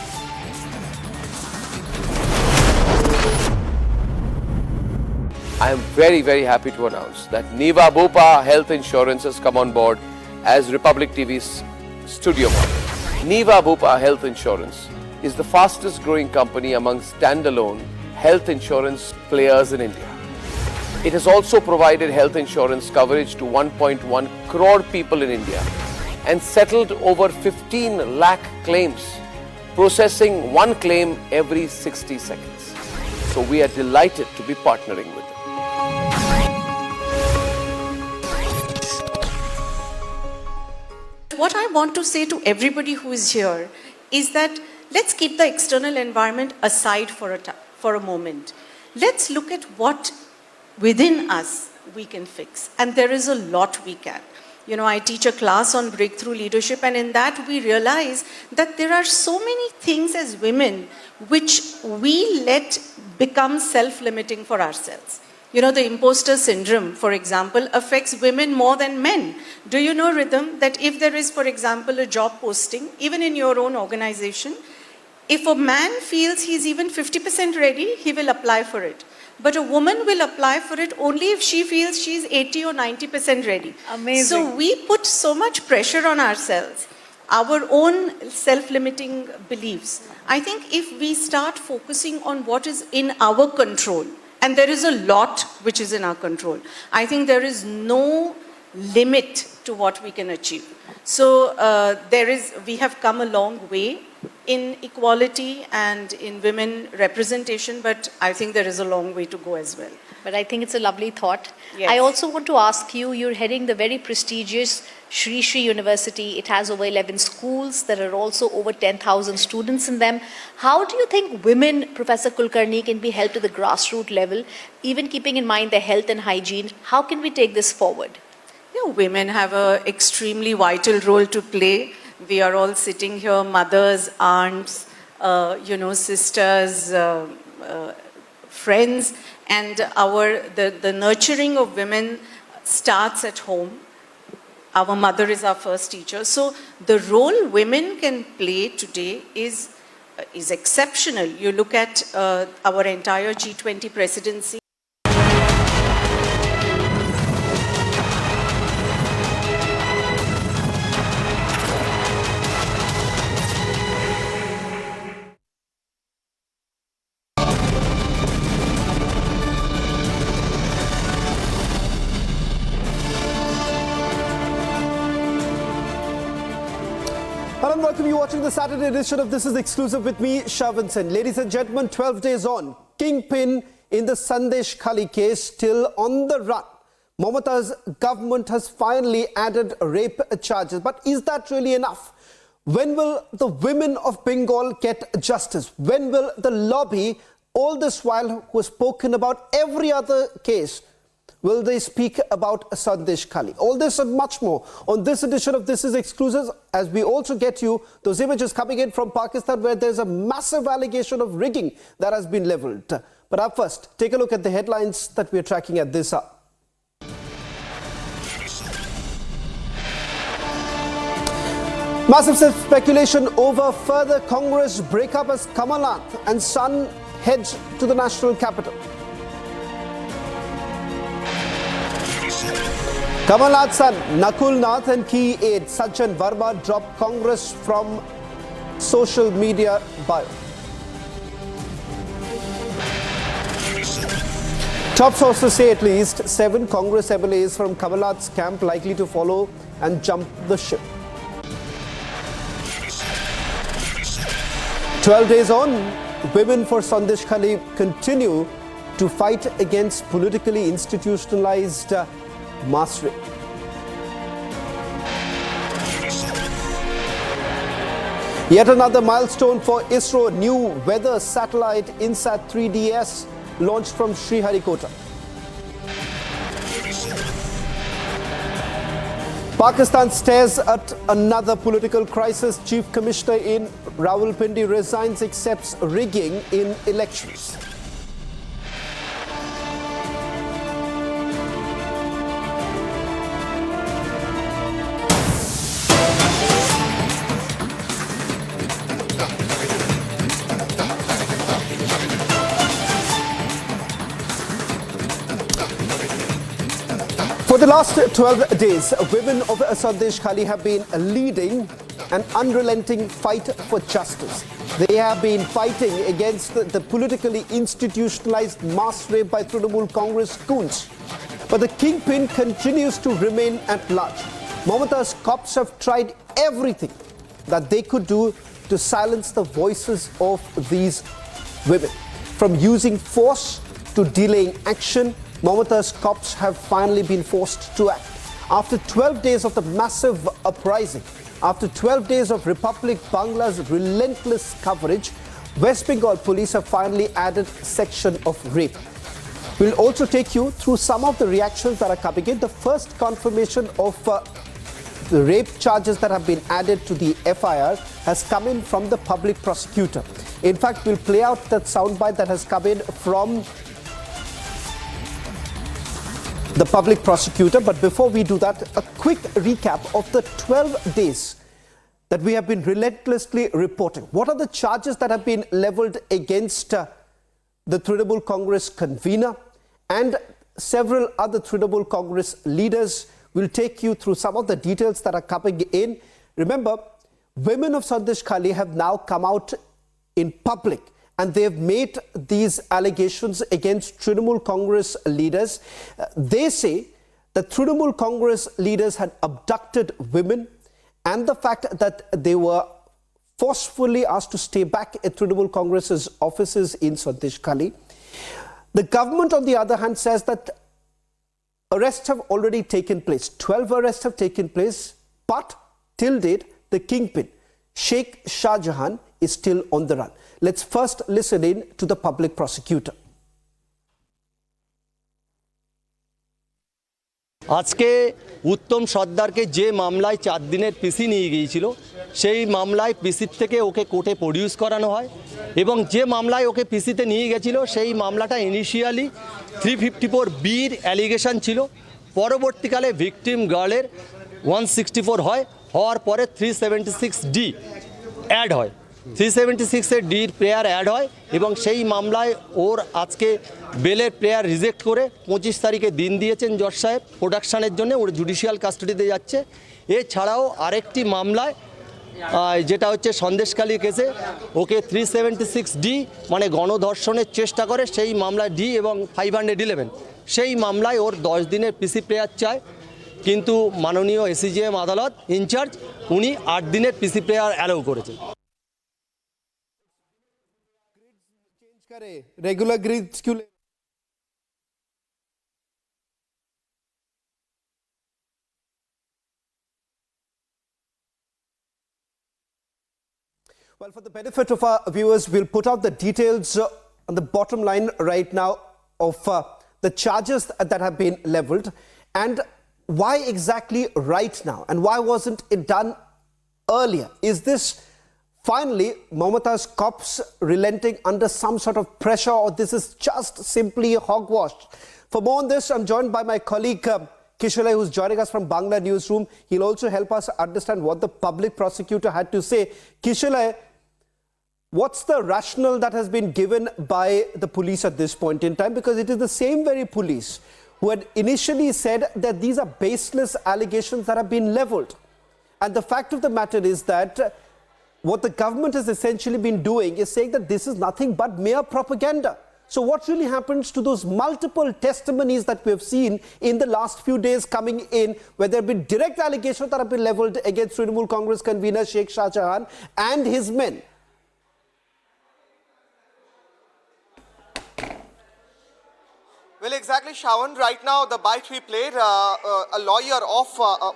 I am very, very happy to announce that Niva Bopa Health Insurance has come on board as Republic TV's studio model. Niva Bopa Health Insurance is the fastest growing company among standalone health insurance players in India. It has also provided health insurance coverage to 1.1 crore people in India and settled over 15 lakh claims, processing one claim every 60 seconds. So we are delighted to be partnering with them. What I want to say to everybody who is here is that let's keep the external environment aside for a moment. Let's look at what within us we can fix. And there is a lot we can. You know, I teach a class on breakthrough leadership, and in that we realize that there are so many things as women which we let become self-limiting for ourselves. You know, the imposter syndrome, for example, affects women more than men. Do you know, Rhythm, that if there is, for example, a job posting, even in your own organization, if a man feels he's even 50% ready, he will apply for it. But a woman will apply for it only if she feels she's 80 or 90% ready. Amazing. So we put so much pressure on ourselves, our own self-limiting beliefs. I think if we start focusing on what is in our control, and there is a lot which is in our control, I think there is no limit to what we can achieve. So we have come a long way in equality and in women representation, but I think there is a long way to go as well. But I think it's a lovely thought. Yes. I also want to ask you, you're heading the very prestigious Shri Shri University. It has over 11 schools. There are also over 10,000 students in them. How do you think women, Professor Kulkarni, can be helped at the grassroots level, even keeping in mind their health and hygiene? How can we take this forward? You know, women have an extremely vital role to play. We are all sitting here, mothers, aunts, sisters, friends, and the nurturing of women starts at home. Our mother is our first teacher. So the role women can play today is is exceptional. You look at our entire G20 presidency. Hello, welcome. You're watching the Saturday edition of This Is Exclusive with me, Shavansan. Ladies and gentlemen, 12 days on, kingpin in the Sandesh Khali case still on the run. Mamata's government has finally added rape charges. But is that really enough? When will the women of Bengal get justice? When will the lobby, all this while who has spoken about every other case, will they speak about Sandesh Khali? All this and much more on this edition of This Is Exclusive, as we also get you those images coming in from Pakistan where there's a massive allegation of rigging that has been leveled. But up first, take a look at the headlines that we're tracking at this hour. Massive speculation over further Congress breakup as Kamal Nath and son heads to the national capital. Kamal Nath's son Nakul Nath and key aide Sajjan Verma dropped Congress from social media bio. Top sources say at least 7 Congress MLAs from Kamal Nath's camp likely to follow and jump the ship. 12 days on, women for Sandesh Khali continue to fight against politically institutionalized mass rape. Yet another milestone for ISRO. New weather satellite INSAT 3DS launched from Sriharikota. Pakistan stares at another political crisis. Chief Commissioner in Rawalpindi resigns, accepts rigging in elections. For the last 12 days, women of Sandesh Khali have been leading an unrelenting fight for justice. They have been fighting against the politically institutionalized mass rape by Trinamool Congress goons. But the kingpin continues to remain at large. Mamata's cops have tried everything that they could do to silence the voices of these women. From using force to delaying action, Mamata's cops have finally been forced to act. After 12 days of the massive uprising, after 12 days of Republic Bangla's relentless coverage, West Bengal police have finally added section of rape. We'll also take you through some of the reactions that are coming in. The first confirmation of the rape charges that have been added to the FIR has come in from the public prosecutor. In fact, we'll play out that soundbite that has come in from the public prosecutor. But before we do that, a quick recap of the 12 days that we have been relentlessly reporting. What are the charges that have been leveled against the Trinamool Congress convener and several other Trinamool Congress leaders? We'll take you through some of the details that are coming in. Remember, women of Sandesh Khali have now come out in public and they have made these allegations against Trinamool Congress leaders. They say that Trinamool Congress leaders had abducted women and the fact that they were forcefully asked to stay back at Trinamool Congress's offices in Sandesh Khali. The government, on the other hand, says that arrests have already taken place. 12 arrests have taken place, but till date, the kingpin, Sheikh Shah Jahan, is still on the run. Let's first listen in to the public prosecutor. আজকে উত্তম সর্দারকে যে মামলায় 4 দিনের পিসি নিয়ে গিয়েছিল সেই মামলায় পিসির থেকে ওকে কোর্টে প্রডিউস করানো হয় এবং যে মামলায় ওকে পিসিতে নিয়ে গিয়েছিল সেই মামলাটা ইনিশিয়ালি 354 বির অ্যালিগেশন ছিল পরবর্তীকালে ভিকটিম গার্লের 164 হয় হওয়ার পরে 376 ডি অ্যাড হয় 376 ডির প্রেয়ার অ্যাড হয় এবং সেই মামলায় ওর আজকে বেলের প্রেয়ার রিজেক্ট করে 25 তারিখে দিন দিয়েছেন জজ সাহেব প্রোডাকশানের জন্য, ওর জুডিশিয়াল কাস্টাডিতে যাচ্ছে। এছাড়াও আরেকটি মামলায় যেটা হচ্ছে সন্দেশখালী কেসে ওকে 376 ডি মানে গণধর্ষণের চেষ্টা করে, সেই মামলায় ডি এবং 511 সেই মামলায় ওর 10 দিনের পিসি প্রেয়ার চায়, কিন্তু মাননীয় এসিজিএম আদালত ইনচার্জ উনি 8 দিনের পিসি প্রেয়ার অ্যালাউ করেছেন। रेगुलर ग्रिड्स क्यों Well, for the benefit of our viewers, we'll put out the details on the bottom line right now of the charges that have been leveled and why exactly right now and why wasn't it done earlier. Is this finally Mamata's cops relenting under some sort of pressure, or this is just simply hogwash? For more on this, I'm joined by my colleague Kishalai, who's joining us from Bangla Newsroom. He'll also help us understand what the public prosecutor had to say. Kishalai, what's the rationale that has been given by the police at this point in time? Because it is the same very police who had initially said that these are baseless allegations that have been leveled. And the fact of the matter is that what the government has essentially been doing is saying that this is nothing but mere propaganda. So what really happens to those multiple testimonies that we have seen in the last few days coming in, where there have been direct allegations that have been leveled against Trinamool Congress convener Sheikh Shah Jahan and his men? Well, exactly, Shawan. Right now, the bite we played, a lawyer of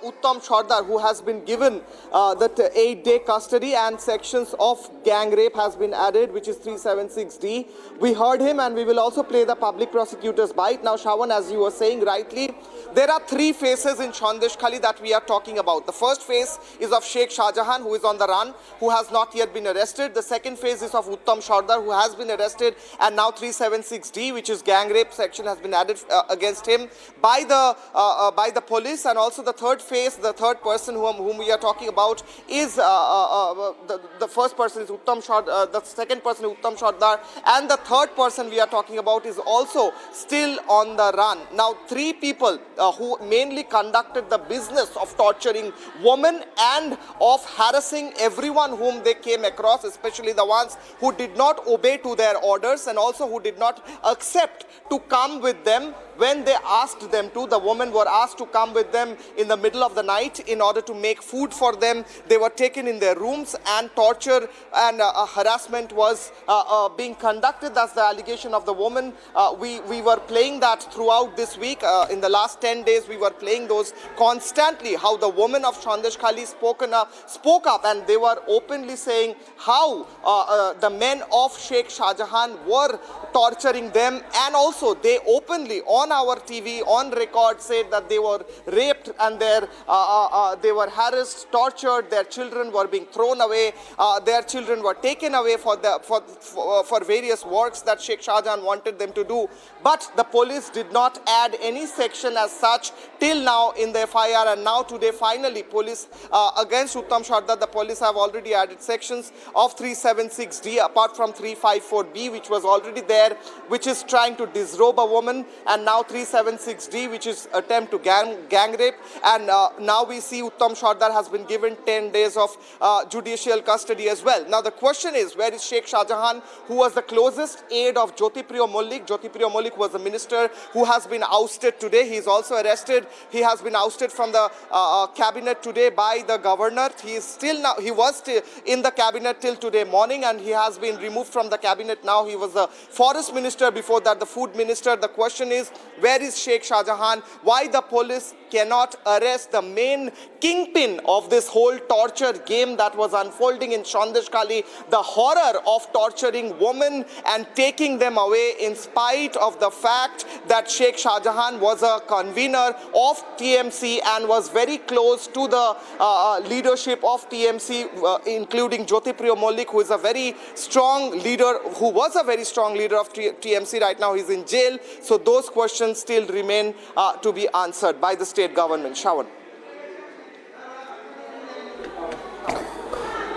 Uttam Sardar, who has been given that 8-day custody and sections of gang rape has been added, which is 376D. We heard him, and we will also play the public prosecutor's bite. Now, Shawan, as you were saying rightly, there are 3 phases in Sandeshkhali that we are talking about. The first phase is of Sheikh Shah Jahan, who is on the run, who has not yet been arrested. The second phase is of Uttam Sardar, who has been arrested, and now 376D, which is gang rape section, has been added against him by the police. And also the third phase, the third person whom we are talking about is the first person is Uttam Sardar, the second person is Uttam Sardar, and the third person we are talking about is also still on the run. Now, 3 people who mainly conducted the business of torturing women and of harassing everyone whom they came across, especially the ones who did not obey to their orders and also who did not accept to come with them when they asked them to. The women were asked to come with them in the middle of the night in order to make food for them. They were taken in their rooms, and torture and harassment was being conducted. That's the allegation of the woman. We were playing that throughout this week. In the last 10 days, we were playing those constantly, how the women of Sandeshkhali spoke up, and they were openly saying how the men of Sheikh Shah Jahan were torturing them, and also they openly on our TV on record said that they were raped and they were harassed, tortured, their children were being thrown away, their children were taken away for various works that Sheikh Shah Jahan wanted them to do. But the police did not add any section as such till now in the FIR, and now today finally police against Uttam Sardar, the police have already added sections of 376D apart from 354B, which was already there, which is trying to disrobe a woman, and now 376D, which is attempt to gang rape. And now we see Uttam Sardar has been given 10 days of judicial custody as well. Now the question is, where is Sheikh Shah Jahan, who was the closest aide of Jyotipriya Malik? Jyotipriya Malik was the minister who has been ousted today. He is also arrested. He has been ousted from the cabinet today by the governor. He is still now, he was still in the cabinet till today morning, and he has been removed from the cabinet now. He was the forest minister, before that the food minister. The question is, where is Sheikh Shah Jahan? Why the police cannot arrest the main kingpin of this whole torture game that was unfolding in Sandeshkhali? The horror of torturing women and taking them away in spite of the fact that Sheikh Shah Jahan was a convener of TMC and was very close to the leadership of TMC, including Jyotipriya Malik, who is a very strong leader, who was a very strong leader of TMC. Right now he's in jail. So those questions still remain to be answered by the state government. Shawan.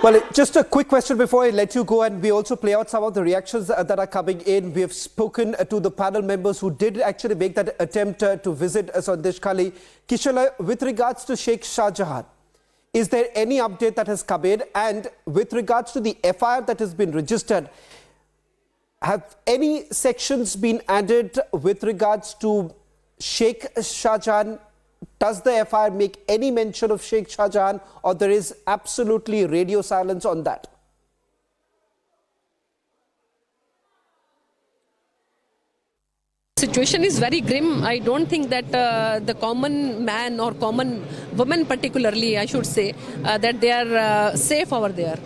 Well, just a quick question before I let you go, and we also play out some of the reactions that are coming in. We have spoken to the panel members who did actually make that attempt to visit Sandesh Khali. Kishala, with regards to Sheikh Shah Jahan, is there any update that has come in? And with regards to the FIR that has been registered, have any sections been added with regards to Sheikh Shah Jahan? Does the FIR make any mention of Sheikh Shah Jahan, or there is absolutely radio silence on that? Situation is very grim. I don't think that the common man or common woman particularly, I should say, that they are safe over there.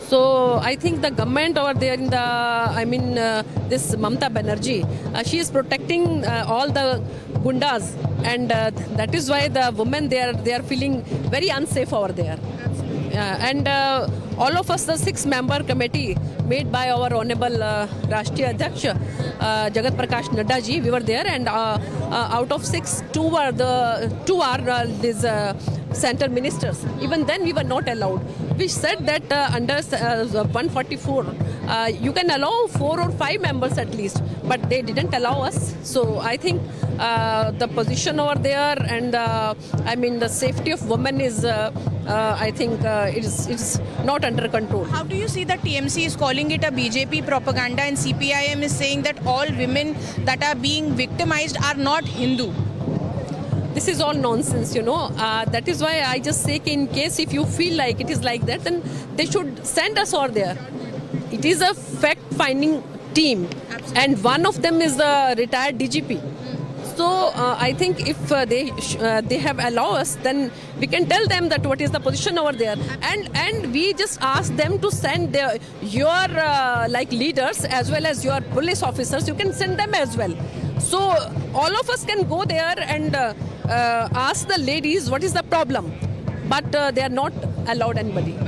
So I think the government over there in the, this Mamata Banerjee, she is protecting all the gundas, and that is why the women they are feeling very unsafe over there. And all of us, the 6-member committee made by our honorable Rashtriya Adhyaksh, Jagat Prakash Nadda ji, we were there, and out of 6, 2 are these center ministers. Even then we were not allowed. We said that under 144, you can allow 4 or 5 members at least, but they didn't allow us. So I think the position over there and the safety of women is, I think it's not under control. How do you see that TMC is calling it a BJP propaganda and CPIM is saying that all women that are being victimized are not Hindu? This is all nonsense, that is why I just say in case if you feel like it is like that, then they should send us over there. It is a fact-finding team. Absolutely. And one of them is the retired DGP. So I think if they have allowed us, then we can tell them that what is the position over there, and we just ask them to send your leaders as well as your police officers. You can send them as well. So all of us can go there and ask the ladies what is the problem, but they are not allowed anybody.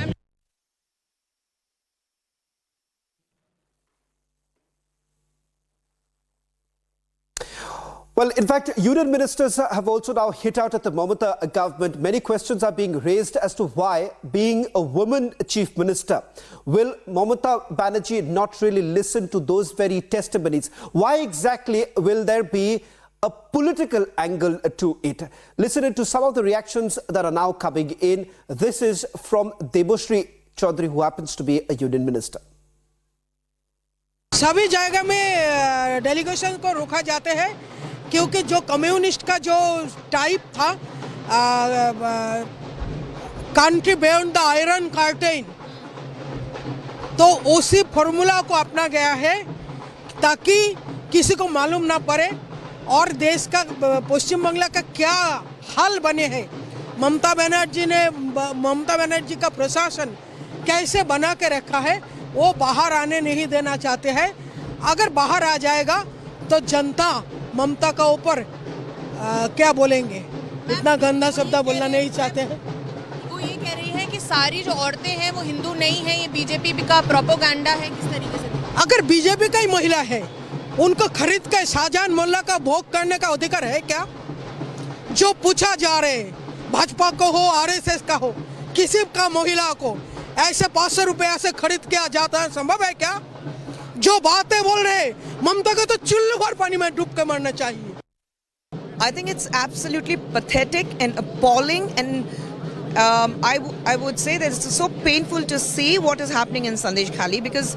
Well, in fact, union ministers have also now hit out at the Mamata government. Many questions are being raised as to why, being a woman chief minister, will Mamata Banerjee not really listen to those very testimonies? Why exactly will there be a political angle to it? Listen to some of the reactions that are now coming in. This is from Deboshri Chaudhary, who happens to be a union minister. सभी जगह में delegation को रोका जाते हैं क्योंकि जो communist का जो टाइप था country beyond the iron curtain, तो उसी फॉर्मूला को अपना गया है ताकि किसी को मालूम ना पड़े और देश का पश्चिम बंगाल का क्या हाल बने हैं। ममता बनर्जी का प्रशासन कैसे बना के रखा है वो बाहर आने नहीं देना चाहते हैं। अगर बाहर आ जाएगा तो जनता ममता का ऊपर क्या बोलेंगे, इतना गंदा शब्द बोलना नहीं चाहते हैं। वो ये कह रही है कि सारी जो औरतें हैं वो हिंदू नहीं है, ये बीजेपी का प्रोपेगेंडा है। किस तरीके से? अगर बीजेपी का ही महिला है, उनको खरीद के शाहजहां मोल्ला का भोग करने का अधिकार है क्या? जो पूछा जा रहे भाजपा को हो आरएसएस का हो, किसी का महिला को ऐसे 500 रुपया से खरीद के जाता है, संभव है क्या? जो बातें बोल रहे ममता को तो चुल्लू भर पानी में डूब के मरना चाहिए। I think it's absolutely pathetic and appalling, and I would say that it's so painful to see what is happening in Sandesh Khali, because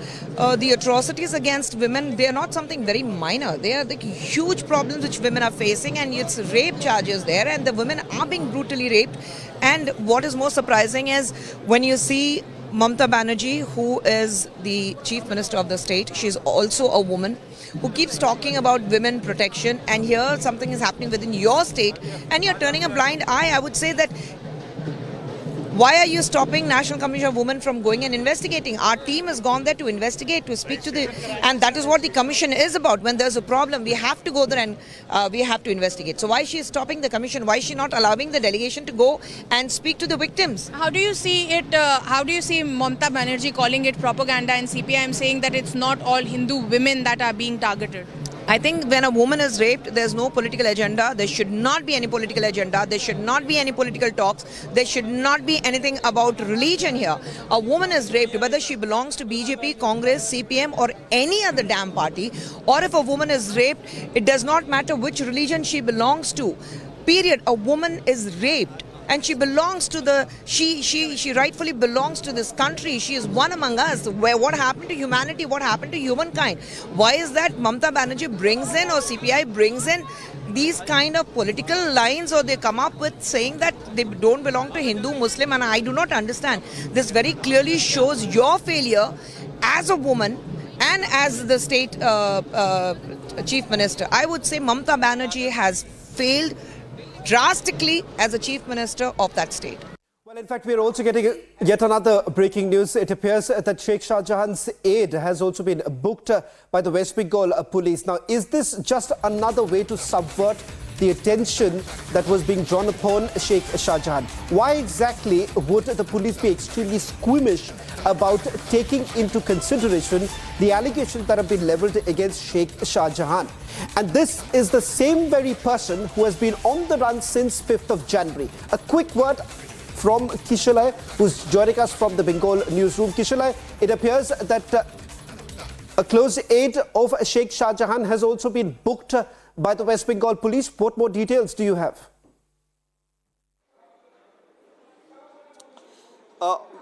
the atrocities against women, they are not something very minor. They are the huge problems which women are facing, and it's rape charges there, and the women are being brutally raped. And what is more surprising is when you see Mamata Banerjee, who is the Chief Minister of the state, she's also a woman who keeps talking about women protection, and here something is happening within your state and you're turning a blind eye. I would say that why are you stopping National Commission of Women from going and investigating? Our team has gone there to investigate, to speak to and that is what the commission is about. When there's a problem, we have to go there and we have to investigate. So why she is stopping the commission? Why is she not allowing the delegation to go and speak to the victims? How do you see it? How do you see Mamata Banerjee calling it propaganda and CPIM saying that it's not all Hindu women that are being targeted? I think when a woman is raped, there's no political agenda. There should not be any political agenda. There should not be any political talks. There should not be anything about religion here. A woman is raped, whether she belongs to BJP, Congress, CPM or any other damn party, or if a woman is raped, it does not matter which religion she belongs to. Period. A woman is raped. And she belongs to she rightfully belongs to this country. She is one among us. What happened to humanity? What happened to humankind? Why is that Mamata Banerjee brings in, or CPI brings in, these kind of political lines, or they come up with saying that they don't belong to Hindu, Muslim, and I do not understand. This very clearly shows your failure as a woman and as the state chief minister. I would say Mamata Banerjee has failed drastically as a chief minister of that state. Well, in fact, we are also getting yet another breaking news. It appears that Sheikh Shah Jahan's aide has also been booked by the West Bengal police. Now, is this just another way to subvert the attention that was being drawn upon Sheikh Shah Jahan? Why exactly would the police be extremely squeamish about taking into consideration the allegations that have been leveled against Sheikh Shah Jahan? And this is the same very person who has been on the run since 5th of January. A quick word from Kishalai, who's joining us from the Bengal newsroom. Kishalai, it appears that a close aide of Sheikh Shah Jahan has also been booked by the West Bengal police. What more details do you have?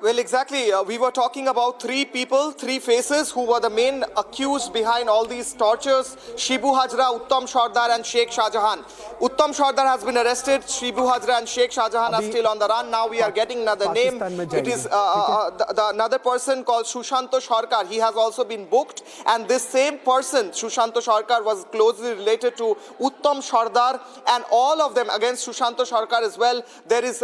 Well, exactly. We were talking about three people, three faces who were the main accused behind all these tortures: Shibu Hajra, Uttam Sardar and Sheikh Shah Jahan. Uttam Sardar has been arrested. Shibu Hajra and Sheikh Shah Jahan are still on the run. Now we are getting another name. It is another person called Shushanto Sarkar. He has also been booked. And this same person, Shushanto Sarkar, was closely related to Uttam Sardar, and all of them against Shushanto Sarkar as well. There is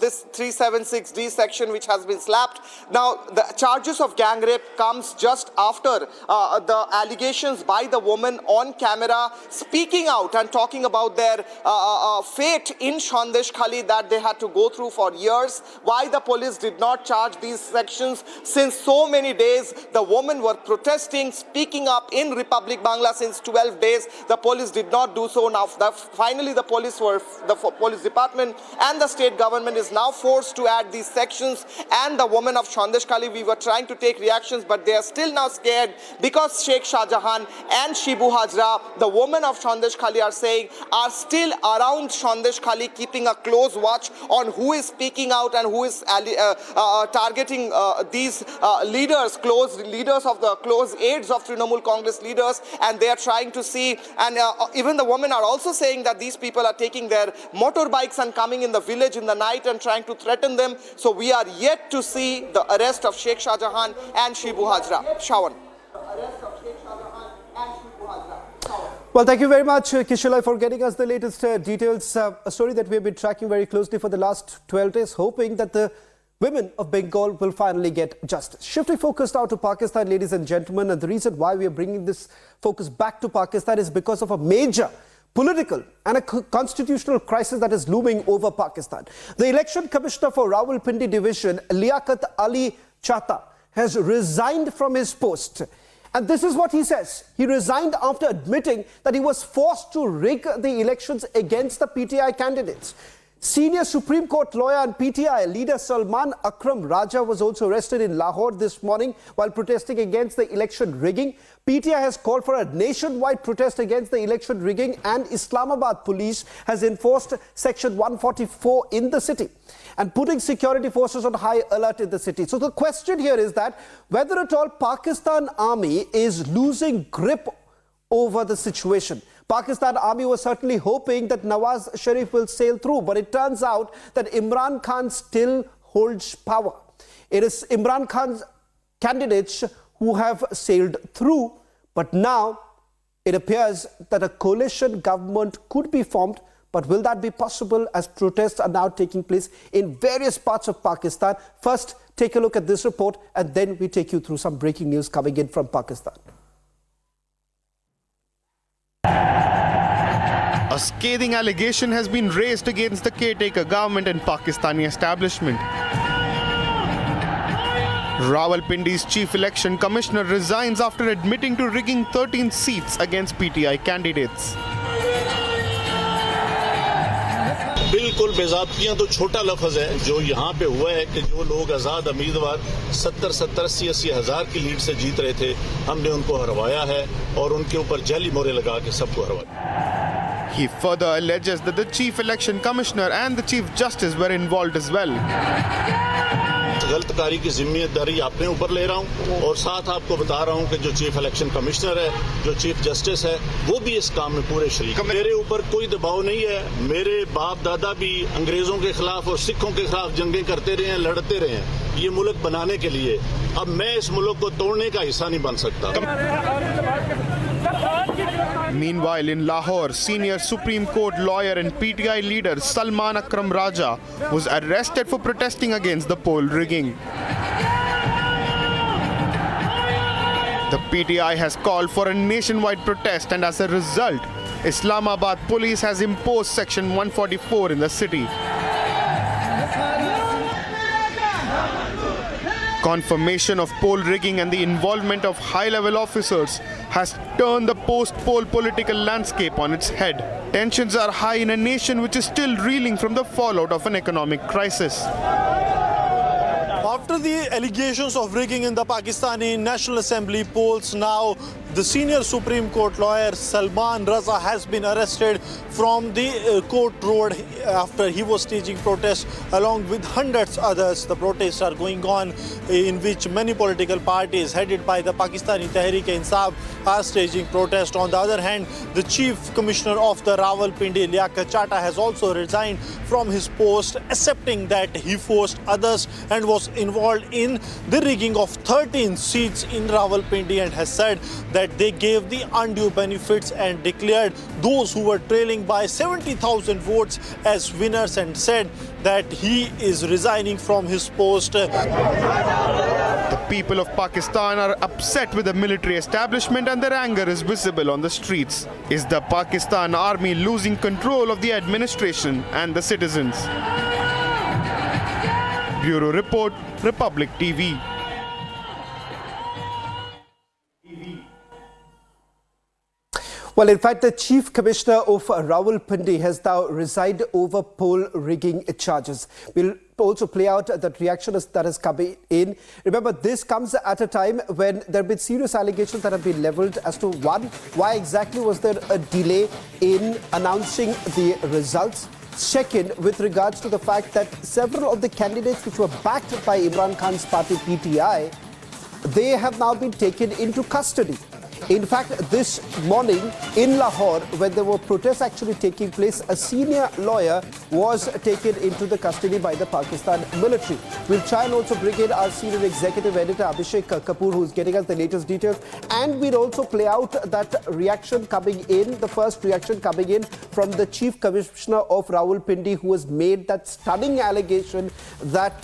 this 376D section which has been slapped. Now, the charges of gang rape comes just after the allegations by the woman on camera speaking out and talking about their fate in Sandesh Khali that they had to go through for years. Why the police did not charge these sections since so many days. The women were protesting, speaking up in Republic Bangla since 12 days. The police did not do so. Now, finally, the police department and the state government is now forced to add these sections. And the women of Sandesh Khali, we were trying to take reactions, but they are still now scared because Sheikh Shah Jahan and Shibu Hajra, the women of Sandesh Khali, are saying are still around Sandesh Khali, keeping a close watch on who is speaking out and who is targeting these leaders, close aides of Trinamool Congress leaders, and they are trying to see, and even the women are also saying that these people are taking their motorbikes and coming in the village in the night and trying to threaten them. So we are yet to see the arrest of Sheikh Shah Jahan and Shibu Hajra. Shawan. Well, thank you very much, Kishalai, for getting us the latest details. A story that we have been tracking very closely for the last 12 days, hoping that the women of Bengal will finally get justice. Shifting focus now to Pakistan, ladies and gentlemen, and the reason why we are bringing this focus back to Pakistan is because of a major political and a constitutional crisis that is looming over Pakistan. The election commissioner for Rawalpindi division, Liaquat Ali Chahta, has resigned from his post. And this is what he says. He resigned after admitting that he was forced to rig the elections against the PTI candidates. Senior Supreme Court lawyer and PTI leader Salman Akram Raja was also arrested in Lahore this morning while protesting against the election rigging. PTI has called for a nationwide protest against the election rigging, and Islamabad police has enforced Section 144 in the city and putting security forces on high alert in the city. So the question here is that whether at all Pakistan Army is losing grip over the situation. Pakistan Army was certainly hoping that Nawaz Sharif will sail through, but it turns out that Imran Khan still holds power. It is Imran Khan's candidates who have sailed through, but now it appears that a coalition government could be formed. But will that be possible as protests are now taking place in various parts of Pakistan? First, take a look at this report, and then we take you through some breaking news coming in from Pakistan. A scathing allegation has been raised against the caretaker government and Pakistani establishment. Rawalpindi's chief election commissioner resigns after admitting to rigging 13 seats against PTI candidates. बिल्कुल बेज़ाब्तियां तो छोटा लफ्ज़ है। जो यहाँ पे हुआ है कि जो लोग आज़ाद उम्मीदवार 70-70, 80-80 हज़ार की लीड से जीत रहे थे, हमने उनको हरवाया है और उनके ऊपर जाली मोहरें लगा के सबको हरवाया। He further alleges that the chief election commissioner and the chief justice were involved as well. गलतकारी की जिम्मेदारी अपने ऊपर ले रहा हूं और साथ आपको बता रहा हूं कि जो चीफ इलेक्शन कमिश्नर है, जो चीफ जस्टिस है, वो भी इस काम में पूरे शरीक। मेरे ऊपर कोई दबाव नहीं है। मेरे बाप दादा भी अंग्रेजों के खिलाफ और सिखों के खिलाफ जंगें करते रहे हैं, लड़ते रहे हैं ये मुल्क बनाने के लिए। अब मैं इस मुल्क को तोड़ने का हिस्सा नहीं बन सकता। Meanwhile, in Lahore, senior Supreme Court lawyer and PTI leader Salman Akram Raja was arrested for protesting against the poll rigging. The PTI has called for a nationwide protest, and as a result, Islamabad police has imposed Section 144 in the city. Confirmation of poll rigging and the involvement of high-level officers has turned the post-poll political landscape on its head. Tensions are high in a nation which is still reeling from the fallout of an economic crisis. After the allegations of rigging in the Pakistani National Assembly polls, now the senior Supreme Court lawyer Salman Raza has been arrested from the court road after he was staging protests along with hundreds others. The protests are going on in which many political parties headed by the Pakistani Tehreek-e-Insaf are staging protests. On the other hand, the chief commissioner of the Rawalpindi, Liaquat Chatta, has also resigned from his post, accepting that he forced others and was involved in the rigging of 13 seats in Rawalpindi, and has said that they gave the undue benefits and declared those who were trailing by 70,000 votes as winners, and said that he is resigning from his post. The people of Pakistan are upset with the military establishment and their anger is visible on the streets. Is the Pakistan army losing control of the administration and the citizens? Bureau Report, Republic TV. Well, in fact, the Chief Commissioner of Rawalpindi has now resigned over poll rigging charges. We'll also play out that reaction that has come in. Remember, this comes at a time when there have been serious allegations that have been levelled as to, one, why exactly was there a delay in announcing the results? Second, with regards to the fact that several of the candidates which were backed by Imran Khan's party PTI, they have now been taken into custody. In fact, this morning in Lahore, when there were protests actually taking place, a senior lawyer was taken into the custody by the Pakistan military. We'll try and also bring in our senior executive editor, Abhishek Kapoor, who's getting us the latest details. And we'll also play out that reaction coming in, the first reaction coming in from the Chief Commissioner of Rawalpindi, who has made that stunning allegation that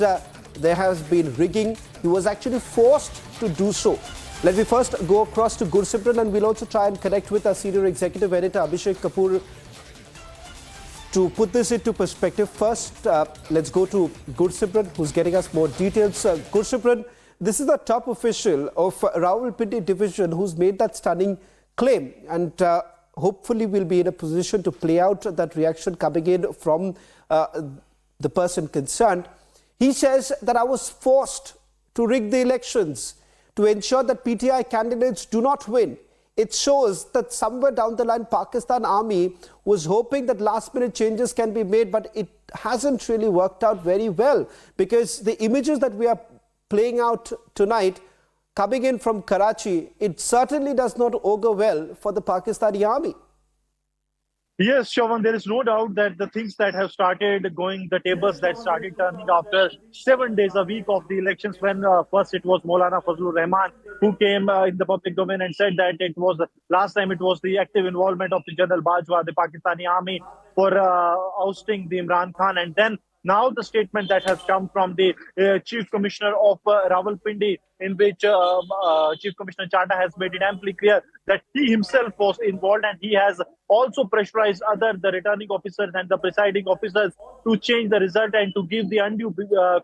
there has been rigging. He was actually forced to do so. Let me first go across to Gursimran, and we'll also try and connect with our senior executive editor, Abhishek Kapoor, to put this into perspective. First, let's go to Gursimran, who's getting us more details. Gursimran, this is the top official of Rawalpindi division who's made that stunning claim, and hopefully we'll be in a position to play out that reaction coming in from the person concerned. He says that I was forced to rig the elections to ensure that PTI candidates do not win. It shows that somewhere down the line, Pakistan Army was hoping that last-minute changes can be made, but it hasn't really worked out very well, because the images that we are playing out tonight, coming in from Karachi, it certainly does not augur well for the Pakistani Army. Yes, Shravan, there is no doubt that the things that have started going, the tables that started turning after 7 days a week of the elections, when first it was Maulana Fazlur Rahman who came in the public domain and said that it was, last time it was the active involvement of the General Bajwa, the Pakistani Army, for ousting the Imran Khan. And then now the statement that has come from the Chief Commissioner of Rawalpindi, in which Chief Commissioner Chatta has made it amply clear that he himself was involved and he has also pressurized the returning officers and the presiding officers to change the result and to give the undue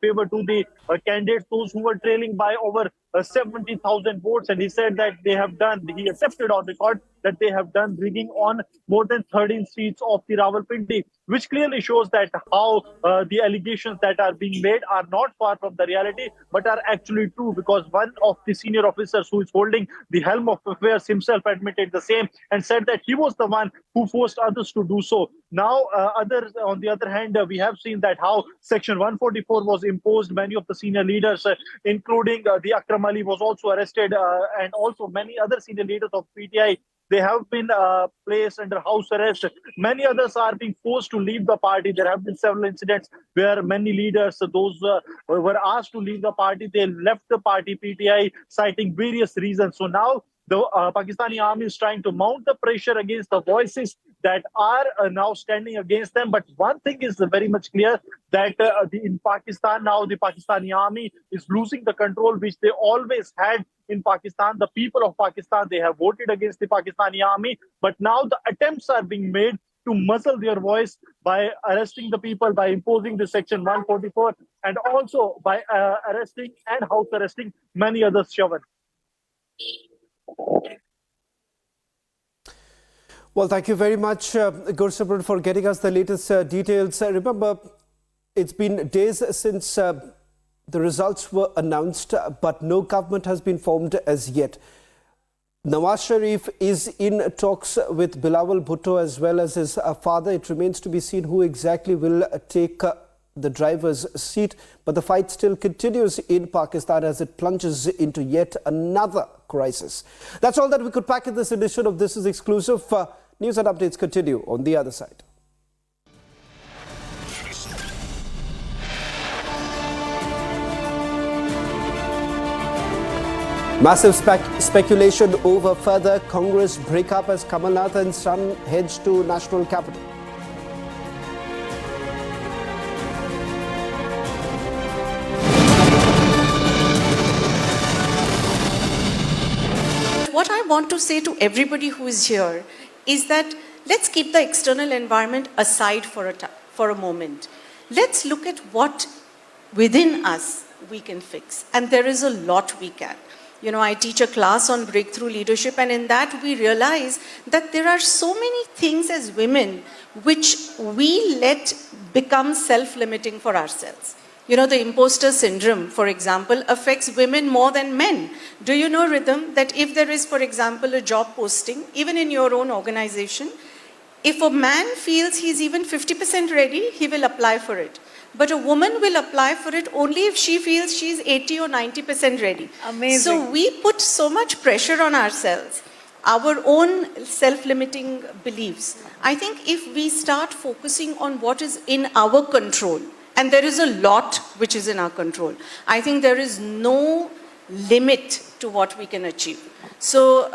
favor to the candidates, those who were trailing by over 70,000 votes. And he said that he accepted on record that they have done rigging on more than 13 seats of the Rawalpindi, which clearly shows that how the allegations that are being made are not far from the reality, but are actually true, because one of the senior officers who is holding the helm of affairs himself admitted the same and said that he was the one who forced others to do so. Now, others, on the other hand, we have seen that how Section 144 was imposed. Many of the senior leaders, including the Akram Ali, was also arrested, and also many other senior leaders of PTI, they have been placed under house arrest. Many others are being forced to leave the party. There have been several incidents where many leaders, those were asked to leave the party, they left the party PTI, citing various reasons. So now the Pakistani army is trying to mount the pressure against the voices that are now standing against them. But one thing is very much clear, that in Pakistan now the Pakistani army is losing the control which they always had in Pakistan. The people of Pakistan, they have voted against the Pakistani army, but now the attempts are being made to muzzle their voice by arresting the people, by imposing the Section 144, and also by arresting and house arresting many others, Shravan. Well, thank you very much, Gursabran, for getting us the latest details. Remember, it's been days since the results were announced, but no government has been formed as yet. Nawaz Sharif is in talks with Bilawal Bhutto as well as his father. It remains to be seen who exactly will take the driver's seat, but the fight still continues in Pakistan as it plunges into yet another crisis. That's all that we could pack in this edition of This Is Exclusive. News and updates continue on the other side. Massive speculation over further Congress breakup as Kamal Nath and son heads to national capital. What I want to say to everybody who is here is that let's keep the external environment aside for a moment. Let's look at what within us we can fix. And there is a lot we can. You know, I teach a class on breakthrough leadership, and in that we realize that there are so many things as women which we let become self-limiting for ourselves. You know, the imposter syndrome, for example, affects women more than men. Do you know, Rhythm, that if there is, for example, a job posting, even in your own organization, if a man feels he's even 50% ready, he will apply for it. But a woman will apply for it only if she feels she's 80 or 90% ready. Amazing. So we put so much pressure on ourselves, our own self-limiting beliefs. I think if we start focusing on what is in our control, and there is a lot which is in our control, I think there is no limit to what we can achieve. So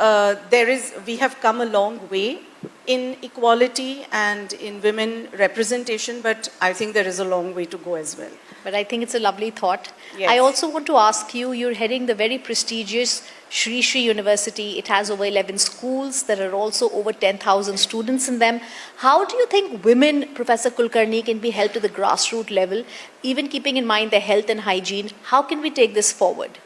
we have come a long way in equality and in women representation, but I think there is a long way to go as well. But I think it's a lovely thought. Yes. I also want to ask you, you're heading the very prestigious Shri Shri University. It has over 11 schools. There are also over 10,000 students in them. How do you think women, Professor Kulkarni, can be helped to the grassroots level, even keeping in mind their health and hygiene? How can we take this forward?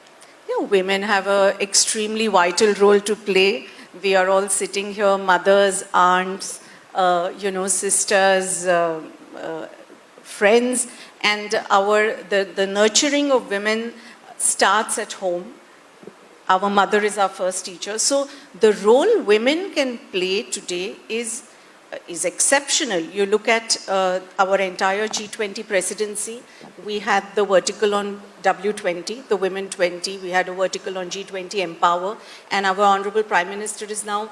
You know, women have an extremely vital role to play. We are all sitting here, mothers, aunts, sisters, friends, and the nurturing of women starts at home. Our mother is our first teacher. So the role women can play today is exceptional. You look at our entire G20 presidency. We had the vertical on W20, the Women 20. We had a vertical on G20 Empower. And our Honorable Prime Minister is now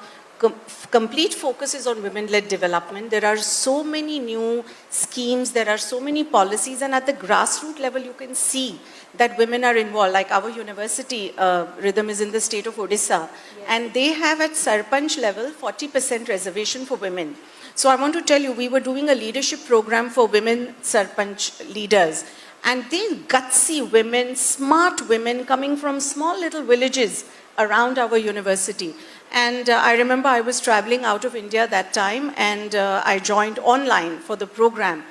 complete focus is on women-led development. There are so many new schemes. There are so many policies. And at the grassroots level, you can see that women are involved. Like our university, Rhythm, is in the state of Odisha. Yes. And they have at Sarpanch level 40% reservation for women. So I want to tell you, we were doing a leadership program for women Sarpanch leaders. And these gutsy women, smart women coming from small little villages around our university. And I remember I was traveling out of India that time, and I joined online for the program.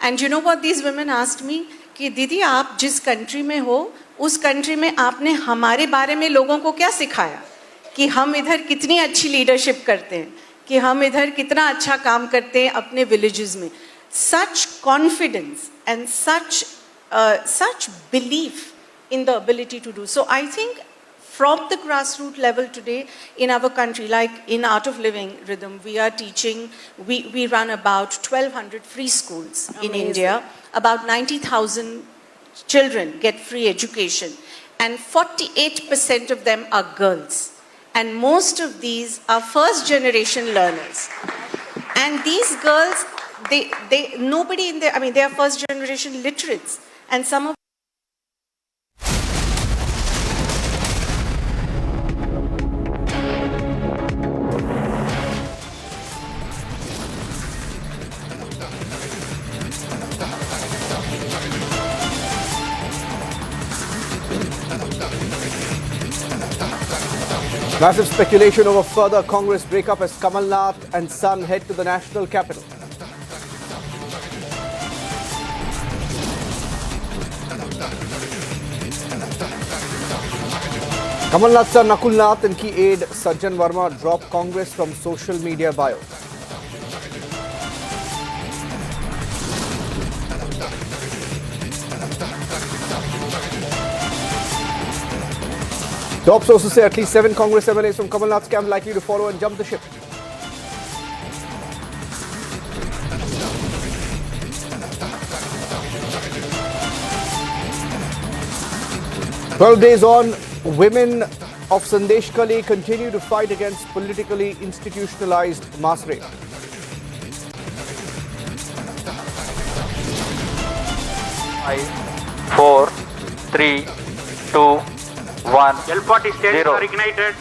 And you know what these women asked me? कि दीदी आप जिस country में हो उस country में आपने हमारे बारे में लोगों को क्या सिखाया कि हम इधर कितनी अच्छी लीडरशिप करते हैं कि हम इधर कितना अच्छा काम करते हैं अपने विलेजेस में. Such confidence and such belief in the ability to do. So I think from the grassroots level today in our country, like in Art of Living Rhythm, we are teaching, we run about 1,200 free schools in India. About 90,000 children get free education, and 48% of them are girls. And most of these are first generation learners. And these girls, nobody in there, I mean, they are first generation literates. And some of Massive speculation over further Congress breakup as Kamal Nath and son head to the national capital. Kamal Nath's son Nakul Nath and key aide Chhindwara dropped Congress from social media bio. Top sources say at least 7 Congress MLAs from Kamal Nath's camp likely to follow and jump the ship. "12 days on, women of Sandeshkhali continue to fight against politically institutionalized mass rape. Five, 4, 3, 2, 1. L40 stages are ignited.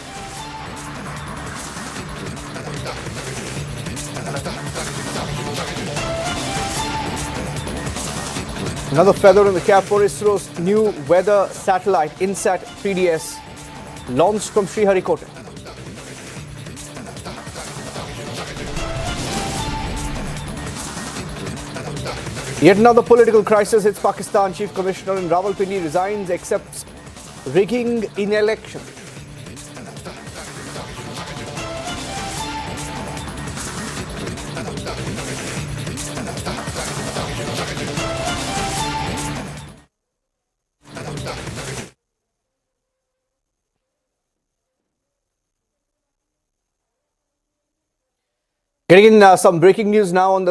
Another feather in the cap for ISRO's new weather satellite, INSAT 3DS, launched from Sriharikota. Yet another political crisis hits Pakistan. Chief Commissioner in Rawalpindi resigns, accepts rigging in election. Getting in some breaking news now on the